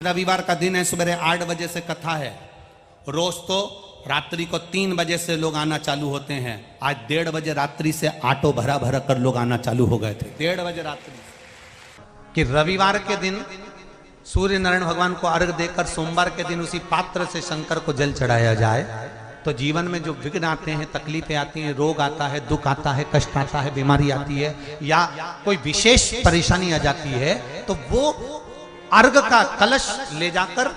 रविवार का दिन है, सुबह 8 बजे से कथा है। रोज तो रात्रि को 3 बजे से लोग आना चालू होते हैं। आज 1:30 बजे रात्रि से ऑटो भरा भरा कर लोग आना चालू हो गए थे। 1:30 बजे रात्रि कि रविवार के दिन सूर्य नारायण भगवान को अर्घ देकर सोमवार के दिन उसी पात्र से शंकर को जल चढ़ाया जाए तो जीवन में जो विघ्न आते हैं, तकलीफें आती हैं, रोग आता है, दुख आता है, कष्ट आता है, बीमारी आती है या कोई विशेष परेशानी आ जाती है, तो वो अर्घ का कलश ले जाकर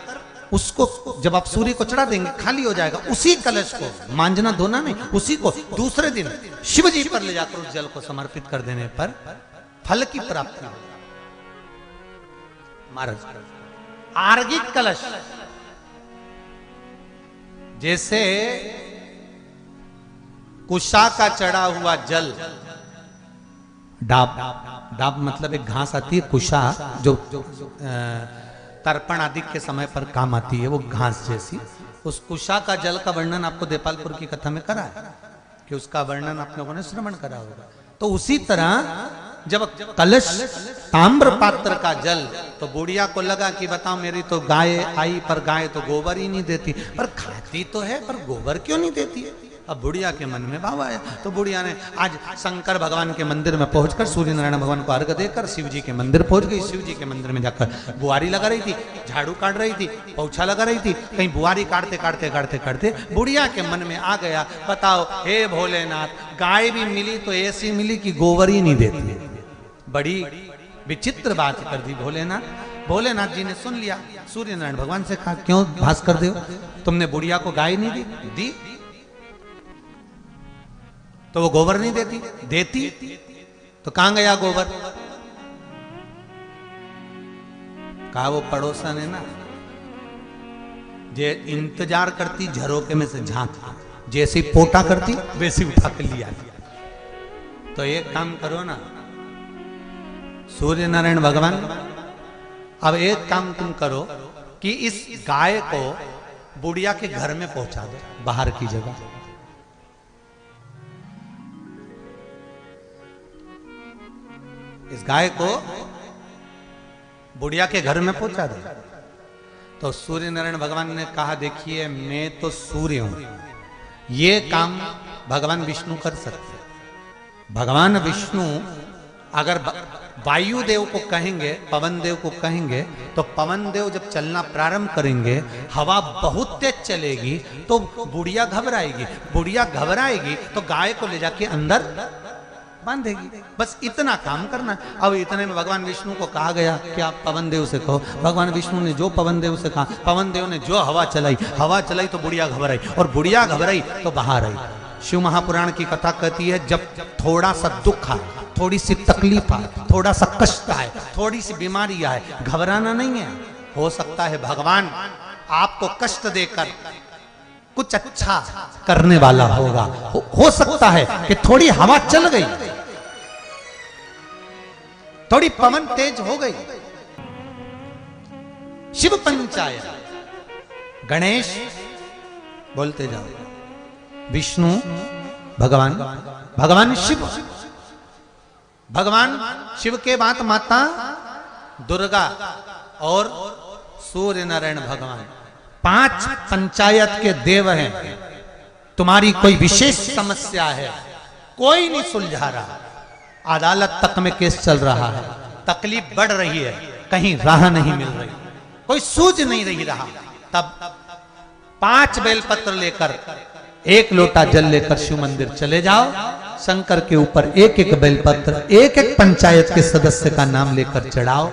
उसको जब आप सूर्य को चढ़ा देंगे खाली हो जाएगा। उसी कलश को मांझना धोना नहीं, उसी को दूसरे दिन शिव जी पर ले जाकर उस जल को समर्पित कर देने पर फल की प्राप्ति हो। महाराज आर्गिक कलश जैसे कुशा का चढ़ा हुआ जल, डाब मतलब एक घास आती है कुशा, जो तर्पण आदि के समय पर काम आती है, वो घास जैसी। उस कुशा का जल का वर्णन आपको देपालपुर की कथा में करा है कि उसका वर्णन आप लोगों ने श्रवण करा होगा। तो उसी तरह जब कलश ताम्र पात्र का जल, तो बुढ़िया को लगा कि बताओ मेरी तो गाय आई पर गाय तो गोबर ही नहीं देती, पर खाती तो है पर गोबर क्यों नहीं देती है। अब बुढ़िया के मन में भाव आया, तो बुढ़िया ने आज शंकर भगवान के मंदिर में पहुंचकर सूर्य नारायण भगवान को अर्घ देकर शिव जी के मंदिर पहुंच गई। शिव जी के मंदिर में जाकर बुआरी लगा रही थी, झाड़ू काट रही थी, पोछा लगा रही थी। कहीं बुआरी काटते काटते काटते काटते बुढ़िया के मन में आ गया, बताओ हे भोलेनाथ, गाय भी मिली तो ऐसी मिली कि गोबर ही नहीं देती। बड़ी विचित्र बात कर दी भोलेनाथ। भोलेनाथ जी ने सुन लिया, सूर्य नारायण भगवान से कहा, क्यों भास्कर देव तुमने बुढ़िया को गाय नहीं दी? तो वो गोबर नहीं देती तो कहां गया गोबर? कहा वो पड़ोसन है ना, जे इंतजार करती झरोके में से झांक, जैसी पोटा करती वैसी उठा कर लिया। तो एक काम करो ना सूर्य नारायण भगवान, अब एक काम तुम करो कि इस गाय को बुढ़िया के घर में पहुंचा दो, बाहर की जगह। इस गाय को बुढ़िया के घर में पहुंचा दो। तो सूर्य नारायण भगवान ने कहा, देखिए मैं तो सूर्य हूं, ये काम भगवान विष्णु कर सकते। भगवान विष्णु अगर वायु देव को कहेंगे, पवन देव को कहेंगे, तो पवन देव जब चलना प्रारंभ करेंगे, हवा बहुत तेज चलेगी तो बुढ़िया घबराएगी। बुढ़िया घबराएगी तो गाय को ले जाके अंदर बांधेगी। बस इतना काम करना। अब इतने में भगवान विष्णु को कहा गया कि आप पवन देव से कहो। भगवान विष्णु ने जो पवन देव से कहा, पवन देव ने जो हवा चलाई तो बुढ़िया घबराई, और बुढ़िया घबराई तो बाहर आई। शिव महापुराण की कथा कहती है, जब थोड़ा सा दुख आए, थोड़ी सी तकलीफ आए, थोड़ा सा कष्ट आए, थोड़ी सी बीमारी आए, घबराना नहीं है। हो सकता है भगवान आपको कष्ट देकर कुछ अच्छा करने वाला होगा। हो सकता है कि थोड़ी हवा चल गई, थोड़ी पवन तेज हो गई। शिव पंचायत, गणेश बोलते जाओ, विष्णु भगवान, भगवान शिव, भगवान शिव के बाद माता दुर्गा और सूर्य नारायण भगवान, 5 पंचायत के देव हैं। तुम्हारी कोई विशेष समस्या है, कोई नहीं सुलझा रहा, अदालत तक में केस चल रहा है, तकलीफ बढ़ रही है, कहीं राह नहीं मिल रही, कोई सूझ नहीं रही रहा, तब 5 बेलपत्र लेकर, 1 लोटा जल लेकर शिव मंदिर चले जाओ। शंकर के ऊपर 1-1 बेलपत्र, 1-1 पंचायत के सदस्य का नाम लेकर चढ़ाओ।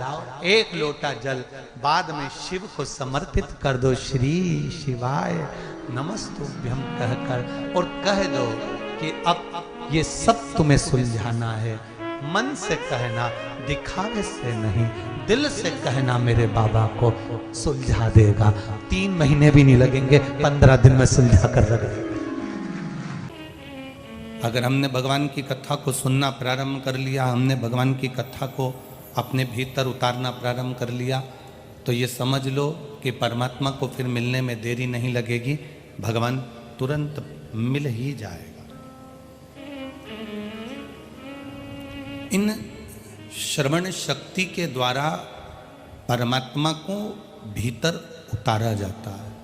1 लोटा जल बाद में शिव को समर्पित कर दो, श्री शिवाय नमस्तुभ्यं कहकर, और कह दो कि अब ये सब तुम्हें सुलझाना है। मन से कहना, दिखावे से नहीं, दिल से कहना, मेरे बाबा को सुलझा देगा। 3 महीने भी नहीं लगेंगे, 15 दिन में सुलझा कर रख देगा। अगर हमने भगवान की कथा को सुनना प्रारंभ कर लिया, हमने भगवान की कथा को अपने भीतर उतारना प्रारंभ कर लिया, तो ये समझ लो कि परमात्मा को फिर मिलने में देरी नहीं लगेगी, भगवान तुरंत मिल ही जाएगा। इन श्रवण शक्ति के द्वारा परमात्मा को भीतर उतारा जाता है।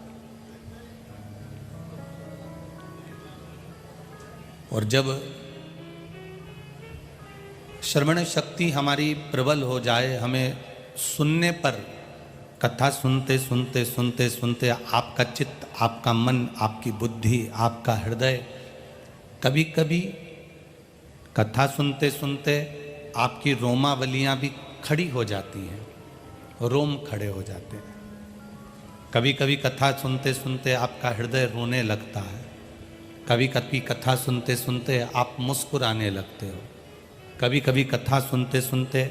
और जब श्रवण शक्ति हमारी प्रबल हो जाए, हमें सुनने पर, कथा सुनते सुनते सुनते सुनते आपका चित्त, आपका मन, आपकी बुद्धि, आपका हृदय, कभी कभी कथा सुनते सुनते आपकी रोमावलियां भी खड़ी हो जाती हैं, रोम खड़े हो जाते हैं। कभी कभी कथा सुनते सुनते आपका हृदय रोने लगता है, कभी कभी कथा सुनते सुनते आप मुस्कुराने लगते हो, कभी कभी कथा सुनते सुनते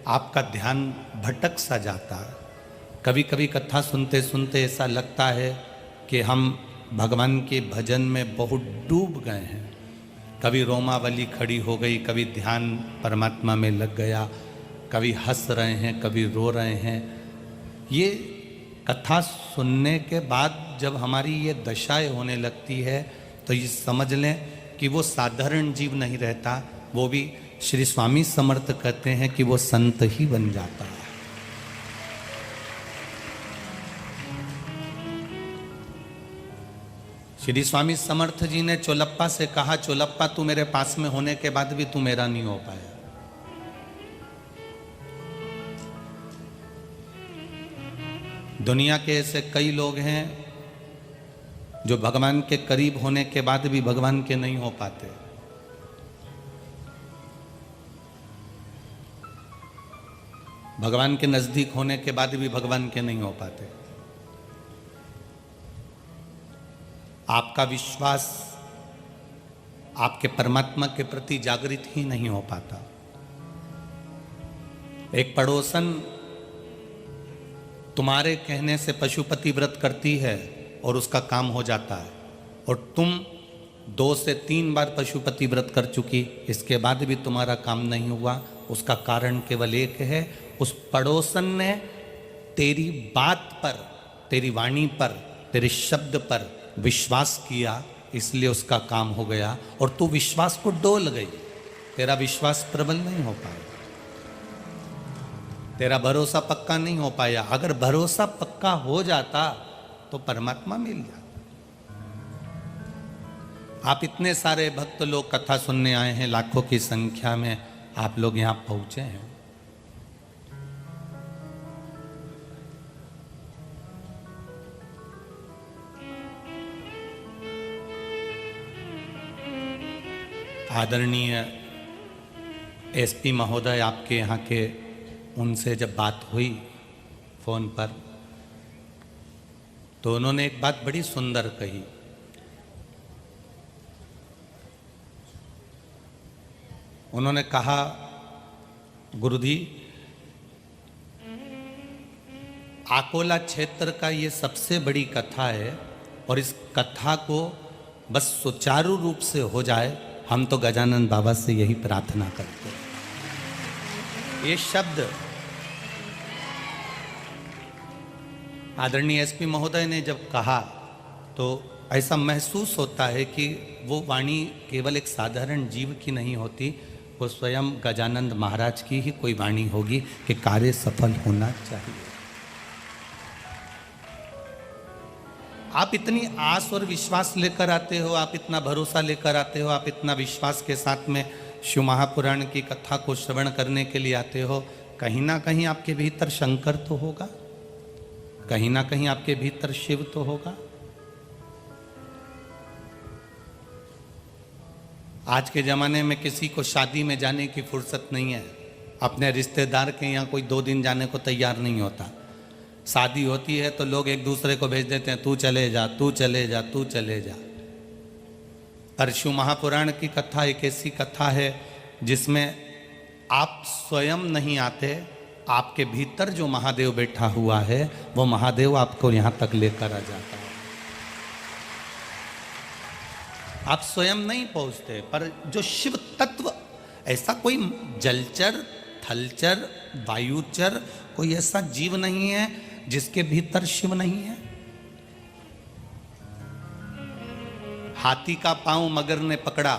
आपका ध्यान भटक सा जाता है, कभी कभी कथा सुनते सुनते ऐसा लगता है कि हम भगवान के भजन में बहुत डूब गए हैं। कभी रोमावली खड़ी हो गई, कभी ध्यान परमात्मा में लग गया, कभी हंस रहे हैं, कभी रो रहे हैं। ये कथा सुनने के बाद जब हमारी ये दशाएं होने लगती है तो ये समझ लें कि वो साधारण जीव नहीं रहता, वो भी श्री स्वामी समर्थ कहते हैं कि वो संत ही बन जाता है। श्री स्वामी समर्थ जी ने चोलप्पा से कहा, चोलप्पा तू मेरे पास में होने के बाद भी तू मेरा नहीं हो पाया। दुनिया के ऐसे कई लोग हैं जो भगवान के करीब होने के बाद भी भगवान के नहीं हो पाते। भगवान के नजदीक होने के बाद भी भगवान के नहीं हो पाते। आपका विश्वास आपके परमात्मा के प्रति जागृत ही नहीं हो पाता। एक पड़ोसन तुम्हारे कहने से पशुपति व्रत करती है और उसका काम हो जाता है, और तुम 2 से 3 बार पशुपति व्रत कर चुकी, इसके बाद भी तुम्हारा काम नहीं हुआ। उसका कारण केवल एक है, उस पड़ोसन ने तेरी बात पर, तेरी वाणी पर, तेरे शब्द पर विश्वास किया, इसलिए उसका काम हो गया, और तू विश्वास को डोल गई। तेरा विश्वास प्रबल नहीं हो पाया, तेरा भरोसा पक्का नहीं हो पाया। अगर भरोसा पक्का हो जाता तो परमात्मा मिल जाता। आप इतने सारे भक्त लोग कथा सुनने आए हैं, लाखों की संख्या में आप लोग यहां पहुंचे हैं। आदरणीय एसपी महोदय, आपके यहाँ के, उनसे जब बात हुई फोन पर तो उन्होंने एक बात बड़ी सुंदर कही। उन्होंने कहा, गुरुजी, आकोला क्षेत्र का ये सबसे बड़ी कथा है, और इस कथा को बस सुचारू रूप से हो जाए, हम तो गजानन बाबा से यही प्रार्थना करते हैं। ये शब्द आदरणीय एसपी महोदय ने जब कहा तो ऐसा महसूस होता है कि वो वाणी केवल एक साधारण जीव की नहीं होती, वो स्वयं गजानंद महाराज की ही कोई वाणी होगी कि कार्य सफल होना चाहिए। आप इतनी आस और विश्वास लेकर आते हो, आप इतना भरोसा लेकर आते हो, आप इतना विश्वास के साथ में शिव महापुराण की कथा को श्रवण करने के लिए आते हो। कहीं ना कहीं आपके भीतर शंकर तो होगा, कहीं ना कहीं आपके भीतर शिव तो होगा। आज के ज़माने में किसी को शादी में जाने की फुर्सत नहीं है, अपने रिश्तेदार के यहाँ कोई 2 दिन जाने को तैयार नहीं होता। शादी होती है तो लोग एक दूसरे को भेज देते हैं, तू चले जा, तू चले जा, तू चले जा। और शिव महापुराण की कथा एक ऐसी कथा है जिसमें आप स्वयं नहीं आते, आपके भीतर जो महादेव बैठा हुआ है वो महादेव आपको यहाँ तक लेकर आ जाता है। आप स्वयं नहीं पहुँचते, पर जो शिव तत्व, ऐसा कोई जलचर, थलचर, वायुचर, कोई ऐसा जीव नहीं है जिसके भीतर शिव नहीं है। हाथी का पांव मगर ने पकड़ा,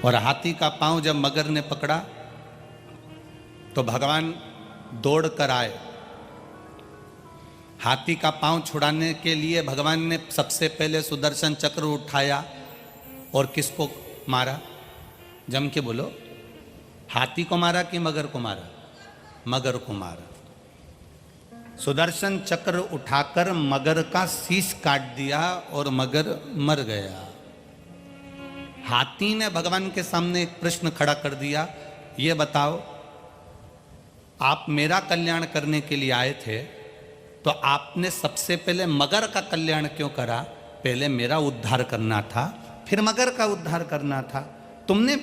और हाथी का पांव जब मगर ने पकड़ा तो भगवान दौड़ कर आए हाथी का पांव छुड़ाने के लिए भगवान ने सबसे पहले सुदर्शन चक्र उठाया और किसको मारा? जम के बोलो, हाथी को मारा कि मगर को मारा? मगर को मारा। सुदर्शन चक्र उठाकर मगर का शीश काट दिया और मगर मर गया। हाथी ने भगवान के सामने एक प्रश्न खड़ा कर दिया, ये बताओ आप मेरा कल्याण करने के लिए आए थे, तो आपने सबसे पहले मगर का कल्याण क्यों करा? पहले मेरा उद्धार करना था, फिर मगर का उद्धार करना था। तुमने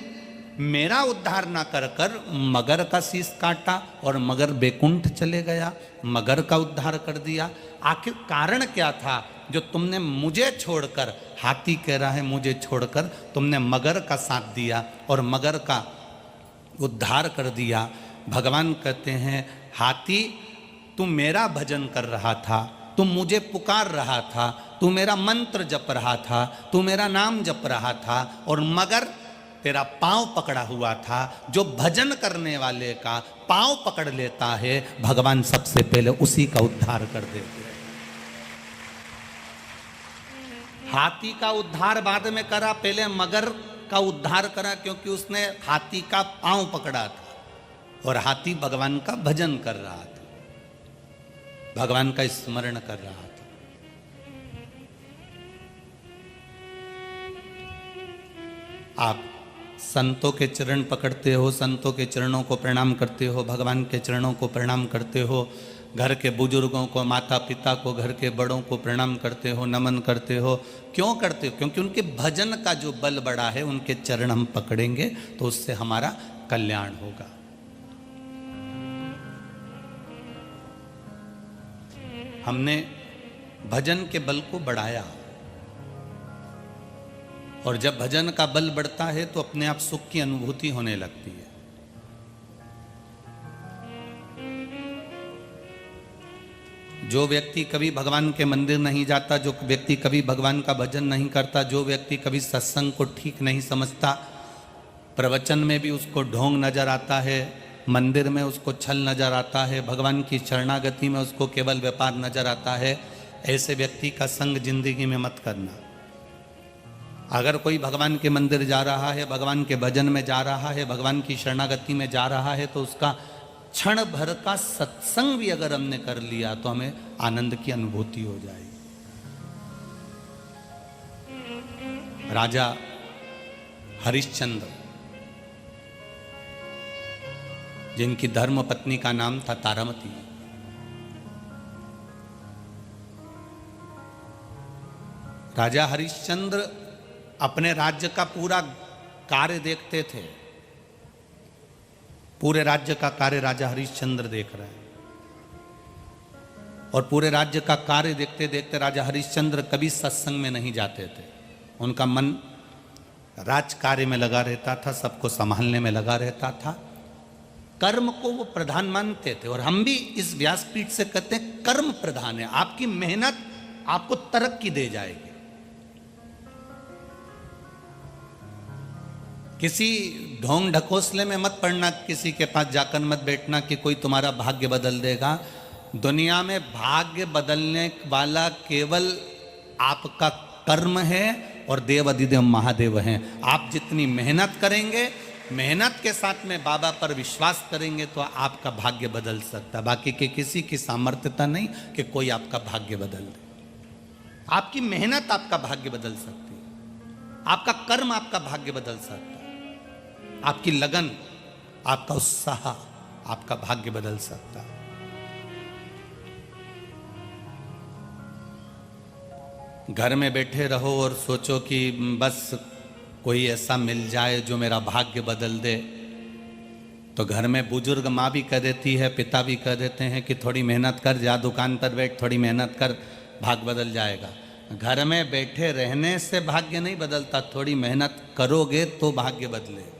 मेरा उद्धार ना कर कर मगर का शीश काटा और मगर बैकुंठ चले गया, मगर का उद्धार कर दिया। आखिर कारण क्या था जो तुमने मुझे छोड़कर, हाथी कह रहा है मुझे छोड़कर, तुमने मगर का साथ दिया और मगर का उद्धार कर दिया? भगवान कहते हैं, हाथी तू मेरा भजन कर रहा था, तू मुझे पुकार रहा था, तू मेरा मंत्र जप रहा था, तू मेरा नाम जप रहा था, और मगर तेरा पांव पकड़ा हुआ था। जो भजन करने वाले का पांव पकड़ लेता है, भगवान सबसे पहले उसी का उद्धार कर देते हैं। हाथी का उद्धार बाद में करा, पहले मगर का उद्धार करा, क्योंकि उसने हाथी का पांव पकड़ा था और हाथी भगवान का भजन कर रहा था, भगवान का स्मरण कर रहा था। आप संतों के चरण पकड़ते हो, संतों के चरणों को प्रणाम करते हो, भगवान के चरणों को प्रणाम करते हो, घर के बुजुर्गों को, माता पिता को, घर के बड़ों को प्रणाम करते हो, नमन करते हो। क्यों करते हो? क्योंकि उनके भजन का जो बल बड़ा है, उनके चरण हम पकड़ेंगे तो उससे हमारा कल्याण होगा। हमने भजन के बल को बढ़ाया, और जब भजन का बल बढ़ता है तो अपने आप सुख की अनुभूति होने लगती है। जो व्यक्ति कभी भगवान के मंदिर नहीं जाता, जो व्यक्ति कभी भगवान का भजन नहीं करता, जो व्यक्ति कभी सत्संग को ठीक नहीं समझता, प्रवचन में भी उसको ढोंग नजर आता है, मंदिर में उसको छल नजर आता है, भगवान की शरणागति में उसको केवल व्यापार नजर आता है, ऐसे व्यक्ति का संग जिंदगी में मत करना। अगर कोई भगवान के मंदिर जा रहा है, भगवान के भजन में जा रहा है, भगवान की शरणागति में जा रहा है, तो उसका क्षण भर का सत्संग भी अगर हमने कर लिया तो हमें आनंद की अनुभूति हो जाएगी। राजा हरिश्चंद्र, जिनकी धर्म पत्नी का नाम था तारामती, राजा हरिश्चंद्र अपने राज्य का पूरा कार्य देखते थे। पूरे राज्य का कार्य राजा हरिश्चंद्र देख रहे हैं, और पूरे राज्य का कार्य देखते देखते राजा हरिश्चंद्र कभी सत्संग में नहीं जाते थे। उनका मन राज कार्य में लगा रहता था, सबको संभालने में लगा रहता था, कर्म को वो प्रधान मानते थे। और हम भी इस व्यासपीठ से कहते हैं, कर्म प्रधान है। आपकी मेहनत आपको तरक्की दे जाएगी। किसी ढोंग ढकोसले में मत पड़ना, किसी के पास जाकर मत बैठना कि कोई तुम्हारा भाग्य बदल देगा। दुनिया में भाग्य बदलने वाला केवल आपका कर्म है, और देव अधिदेव महादेव हैं। आप जितनी मेहनत करेंगे, मेहनत के साथ में बाबा पर विश्वास करेंगे, तो आपका भाग्य बदल सकता है। बाकी के किसी की सामर्थ्यता नहीं कि कोई आपका भाग्य बदल दे। आपकी मेहनत आपका भाग्य बदल सकती है, आपका कर्म आपका भाग्य बदल सकता है, आपकी लगन, आपका उत्साह आपका भाग्य बदल सकता है। घर में बैठे रहो और सोचो कि बस कोई ऐसा मिल जाए जो मेरा भाग्य बदल दे, तो घर में बुजुर्ग माँ भी कह देती है, पिता भी कह देते हैं कि थोड़ी मेहनत कर, जा दुकान पर बैठ, थोड़ी मेहनत कर, भाग्य बदल जाएगा। घर में बैठे रहने से भाग्य नहीं बदलता, थोड़ी मेहनत करोगे तो भाग्य बदलेगा।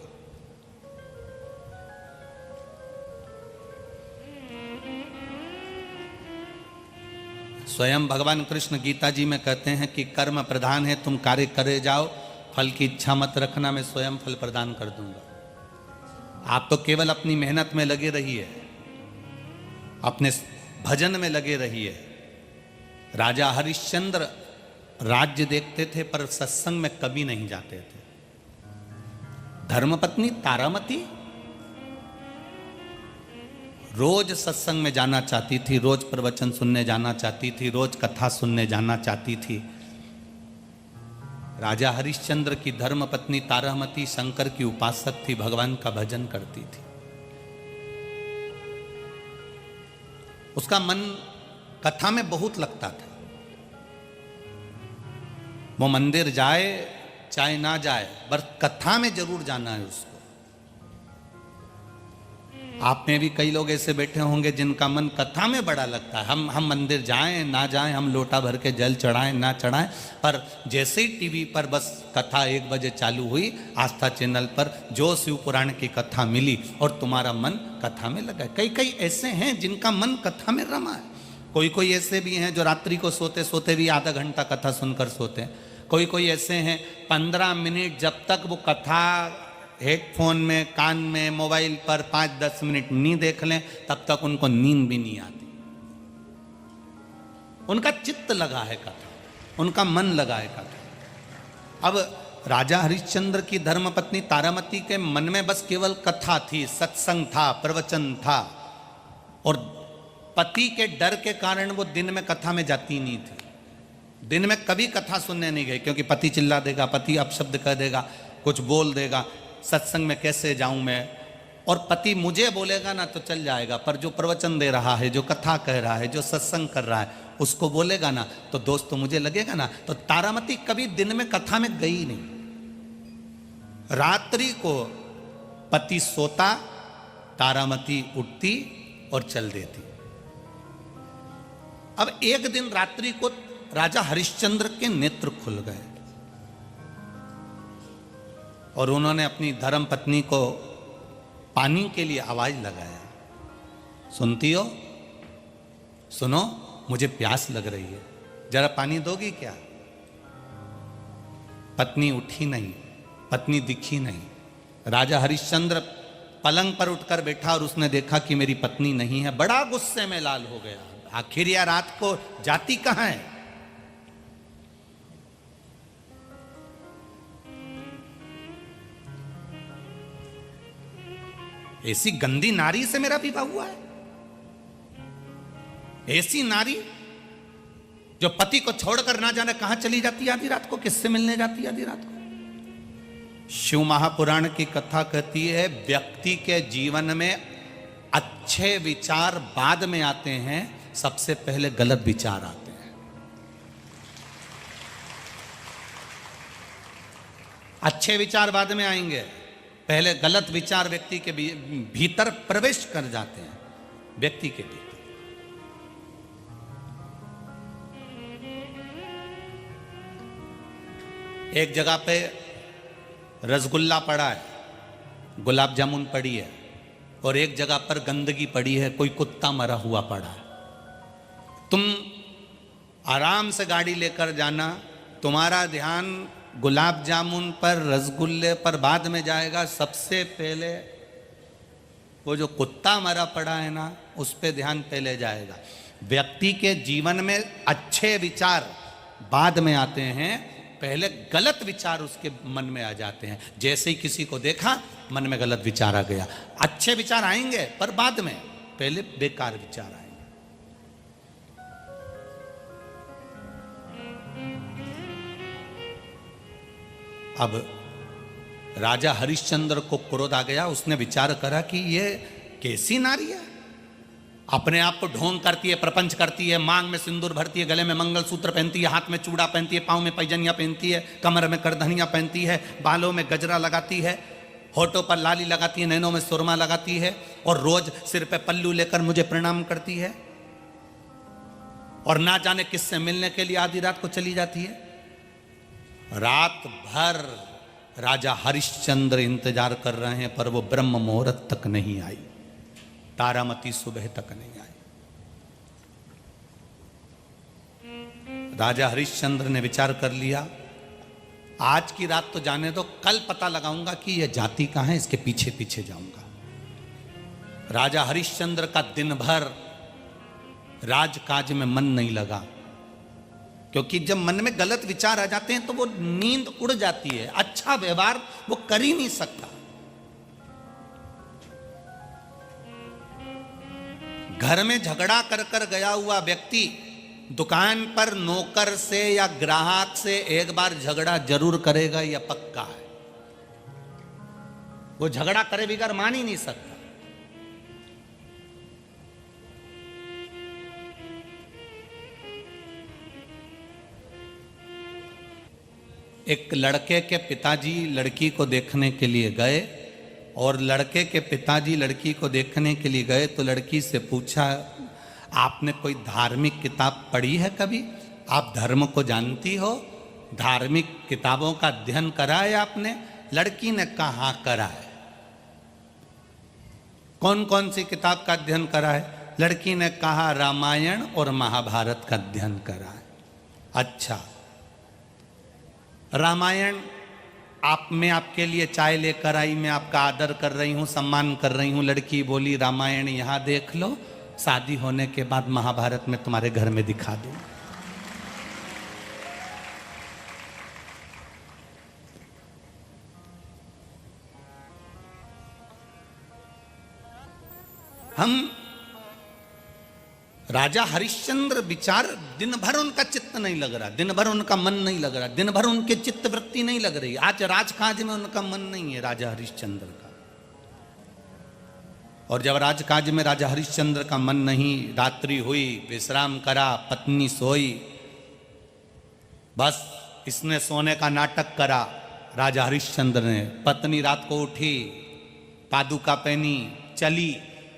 स्वयं भगवान कृष्ण गीता जी में कहते हैं कि कर्म प्रधान है, तुम कार्य करे जाओ, फल की इच्छा मत रखना, मैं स्वयं फल प्रदान कर दूंगा। आप तो केवल अपनी मेहनत में लगे रहिए, अपने भजन में लगे रहिए, राजा हरिश्चंद्र राज्य देखते थे पर सत्संग में कभी नहीं जाते थे। धर्मपत्नी तारामती रोज सत्संग में जाना चाहती थी, रोज प्रवचन सुनने जाना चाहती थी, रोज कथा सुनने जाना चाहती थी। राजा हरिश्चंद्र की धर्मपत्नी तारामती शंकर की उपासक थी, भगवान का भजन करती थी। उसका मन कथा में बहुत लगता था। वो मंदिर जाए चाहे ना जाए, पर कथा में जरूर जाना है उसको। आप में भी कई लोग ऐसे बैठे होंगे जिनका मन कथा में बड़ा लगता है। हम मंदिर जाएं ना जाएं, हम लोटा भर के जल चढ़ाएं ना चढ़ाएं, पर जैसे ही टीवी पर बस कथा 1 बजे चालू हुई, आस्था चैनल पर जो शिव पुराण की कथा मिली और तुम्हारा मन कथा में लगा। कई कई ऐसे हैं जिनका मन कथा में रमा है। कोई कोई ऐसे भी हैं जो रात्रि को सोते सोते भी आधा घंटा कथा सुनकर सोते हैं। कोई कोई ऐसे हैं 15 मिनट जब तक वो कथा हेडफोन में, कान में, मोबाइल पर 5-10 मिनट नहीं देख लें तब तक उनको नींद भी नहीं आती। उनका चित्त लगा है कथा, उनका मन लगा है कथा। अब राजा हरिश्चंद्र की धर्मपत्नी तारामती के मन में बस केवल कथा थी, सत्संग था, प्रवचन था, और पति के डर के कारण वो दिन में कथा में जाती नहीं थी। दिन में कभी कथा सुनने नहीं गई, क्योंकि पति चिल्ला देगा, पति अपशब्द कह देगा, कुछ बोल देगा, सत्संग में कैसे जाऊं मैं। और पति मुझे बोलेगा ना तो चल जाएगा, पर जो प्रवचन दे रहा है, जो कथा कह रहा है, जो सत्संग कर रहा है, उसको बोलेगा ना तो दोस्त तो मुझे लगेगा ना। तो तारामती कभी दिन में कथा में गई नहीं। रात्रि को पति सोता, तारामती उठती और चल देती। अब एक दिन रात्रि को राजा हरिश्चंद्र के नेत्र खुल गए और उन्होंने अपनी धर्म पत्नी को पानी के लिए आवाज लगाया, सुनती हो, सुनो, मुझे प्यास लग रही है, जरा पानी दोगी क्या। पत्नी उठी नहीं, पत्नी दिखी नहीं। राजा हरिश्चंद्र पलंग पर उठकर बैठा और उसने देखा कि मेरी पत्नी नहीं है। बड़ा गुस्से में लाल हो गया। आखिर यह रात को जाती कहां है। ऐसी गंदी नारी से मेरा विवाह हुआ है। ऐसी नारी जो पति को छोड़कर ना जाने कहां चली जाती है आधी रात को, किससे मिलने जाती है आधी रात को। शिव महापुराण की कथा कहती है व्यक्ति के जीवन में अच्छे विचार बाद में आते हैं, सबसे पहले गलत विचार आते हैं। अच्छे विचार बाद में आएंगे, पहले गलत विचार व्यक्ति के भीतर प्रवेश कर जाते हैं। व्यक्ति के भीतर एक जगह पे रसगुल्ला पड़ा है, गुलाब जामुन पड़ी है, और एक जगह पर गंदगी पड़ी है, कोई कुत्ता मरा हुआ पड़ा है। तुम आराम से गाड़ी लेकर जाना, तुम्हारा ध्यान गुलाब जामुन पर, रसगुल्ले पर बाद में जाएगा। सबसे पहले वो जो कुत्ता मरा पड़ा है ना, उस पे ध्यान पहले जाएगा। व्यक्ति के जीवन में अच्छे विचार बाद में आते हैं, पहले गलत विचार उसके मन में आ जाते हैं। जैसे ही किसी को देखा मन में गलत विचार आ गया। अच्छे विचार आएंगे पर बाद में, पहले बेकार विचार आएंगे। अब राजा हरिश्चंद्र को क्रोध आ गया। उसने विचार करा कि ये कैसी नारी है, अपने आप को ढोंग करती है, प्रपंच करती है, मांग में सिंदूर भरती है, गले में मंगलसूत्र पहनती है, हाथ में चूड़ा पहनती है, पांव में पैजनिया पहनती है, कमर में करधनिया पहनती है, बालों में गजरा लगाती है, होठों पर लाली लगाती है, नैनों में सुरमा लगाती है, और रोज सिर पे पल्लू लेकर मुझे प्रणाम करती है, और ना जाने किससे मिलने के लिए आधी रात को चली जाती है। रात भर राजा हरिश्चंद्र इंतजार कर रहे हैं, पर वो ब्रह्म मुहूर्त तक नहीं आई, तारामती सुबह तक नहीं आई। राजा हरिश्चंद्र ने विचार कर लिया, आज की रात तो जाने दो, कल पता लगाऊंगा कि यह जाति कहां है, इसके पीछे पीछे जाऊंगा। राजा हरिश्चंद्र का दिन भर राजकाज में मन नहीं लगा। क्योंकि जब मन में गलत विचार आ जाते हैं तो वो नींद उड़ जाती है, अच्छा व्यवहार वो कर ही नहीं सकता। घर में झगड़ा कर कर गया हुआ व्यक्ति दुकान पर नौकर से या ग्राहक से एक बार झगड़ा जरूर करेगा, यह पक्का है। वो झगड़ा करे बगैर मान ही नहीं सकता। एक लड़के के पिताजी लड़की को देखने के लिए गए और लड़के के पिताजी लड़की को देखने के लिए गए तो लड़की से पूछा, आपने कोई धार्मिक किताब पढ़ी है कभी? आप धर्म को जानती हो? धार्मिक किताबों का अध्ययन करा है आपने? लड़की ने कहा हाँ करा है। कौन कौन सी किताब का अध्ययन करा है? लड़की ने कहा रामायण और महाभारत का अध्ययन करा है। अच्छा, रामायण मैं आपके लिए चाय लेकर आई, मैं आपका आदर कर रही हूं, सम्मान कर रही हूं। लड़की बोली रामायण यहां देख लो, शादी होने के बाद महाभारत में तुम्हारे घर में दिखा दूं। हम राजा हरिश्चंद्र विचार, दिन भर उनका चित्त नहीं लग रहा, दिन भर उनका मन नहीं लग रहा, दिन भर उनके चित्त वृत्ति नहीं लग रही। आज राजकाज में उनका मन नहीं है राजा हरिश्चंद्र का। और जब राजकाज में राजा हरिश्चंद्र का मन नहीं, रात्रि हुई, विश्राम करा, पत्नी सोई, बस इसने सोने का नाटक करा राजा हरिश्चंद्र ने। पत्नी रात को उठी, पादुका पहनी, चली।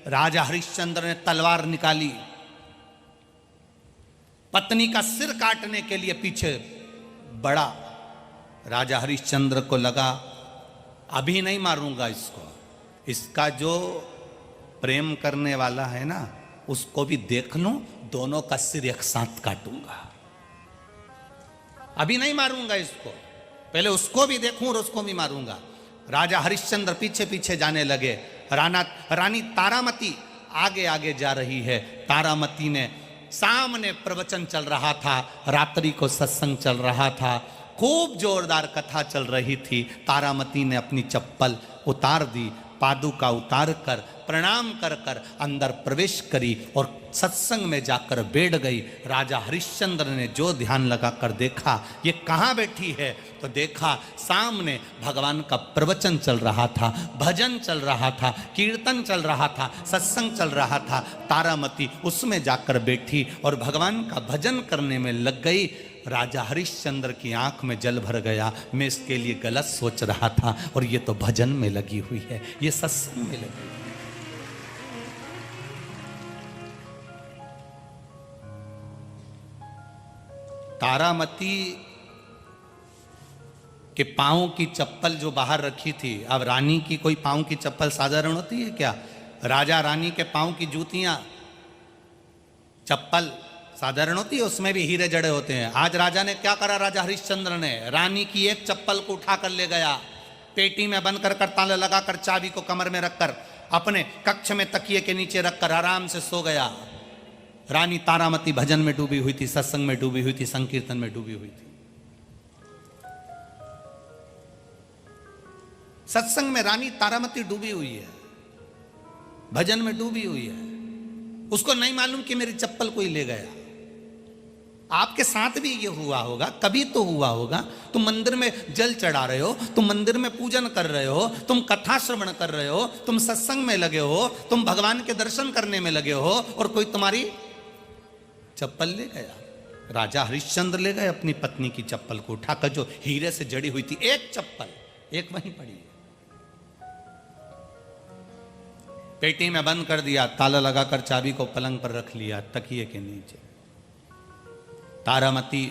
राजा हरिश्चंद्र ने तलवार निकाली, पत्नी का सिर काटने के लिए पीछे बढ़ा। राजा हरिश्चंद्र को लगा अभी नहीं मारूंगा इसको, इसका जो प्रेम करने वाला है ना उसको भी देख लूं, दोनों का सिर एक साथ काटूंगा। अभी नहीं मारूंगा इसको, पहले उसको भी देखूं और उसको भी मारूंगा। राजा हरिश्चंद्र पीछे पीछे जाने लगे। रानी तारामती आगे आगे जा रही है। तारामती ने सामने प्रवचन चल रहा था, रात्रि को सत्संग चल रहा था, खूब जोरदार कथा चल रही थी। तारामती ने अपनी चप्पल उतार दी, पादुका उतार कर प्रणाम कर कर अंदर प्रवेश करी और सत्संग में जाकर बैठ गई। राजा हरिश्चंद्र ने जो ध्यान लगाकर देखा ये कहाँ बैठी है, तो देखा सामने भगवान का प्रवचन चल रहा था, भजन चल रहा था, कीर्तन चल रहा था, सत्संग चल रहा था। तारामती उसमें जाकर बैठी और भगवान का भजन करने में लग गई। राजा हरिश्चंद्र की आंख में जल भर गया। मैं इसके लिए गलत सोच रहा था और ये तो भजन में लगी हुई है, ये सत्संग में लगी हुई है। तारामती के पांव की चप्पल जो बाहर रखी थी, अब रानी की कोई पांव की चप्पल साधारण होती है क्या? राजा रानी के पांव की जूतियां, चप्पल साधारण होती है, उसमें भी हीरे जड़े होते हैं। आज राजा ने क्या करा, राजा हरिश्चंद्र ने रानी की एक चप्पल को उठाकर ले गया, पेटी में बंद कर ताला लगाकर, चाबी को कमर में रखकर अपने कक्ष में तकिए के नीचे रखकर आराम से सो गया। रानी तारामती भजन में डूबी हुई थी, सत्संग में डूबी हुई थी, संकीर्तन में डूबी हुई थी। सत्संग में रानी तारामती डूबी हुई है, भजन में डूबी हुई है। उसको नहीं मालूम कि मेरी चप्पल कोई ले गया। आपके साथ भी ये हुआ होगा, कभी तो हुआ होगा। तुम मंदिर में जल चढ़ा रहे हो, तुम मंदिर में पूजन कर रहे हो, तुम कथा श्रवण कर रहे हो, तुम सत्संग में लगे हो, तुम भगवान के दर्शन करने में लगे हो और कोई तुम्हारी चप्पल ले गया। राजा हरिश्चंद्र ले गए अपनी पत्नी की चप्पल को उठाकर, जो हीरे से जड़ी हुई थी, एक चप्पल, एक वहीं पड़ी है। पेटी में बंद कर दिया, ताला लगाकर चाबी को पलंग पर रख लिया तकिए के नीचे। तारामती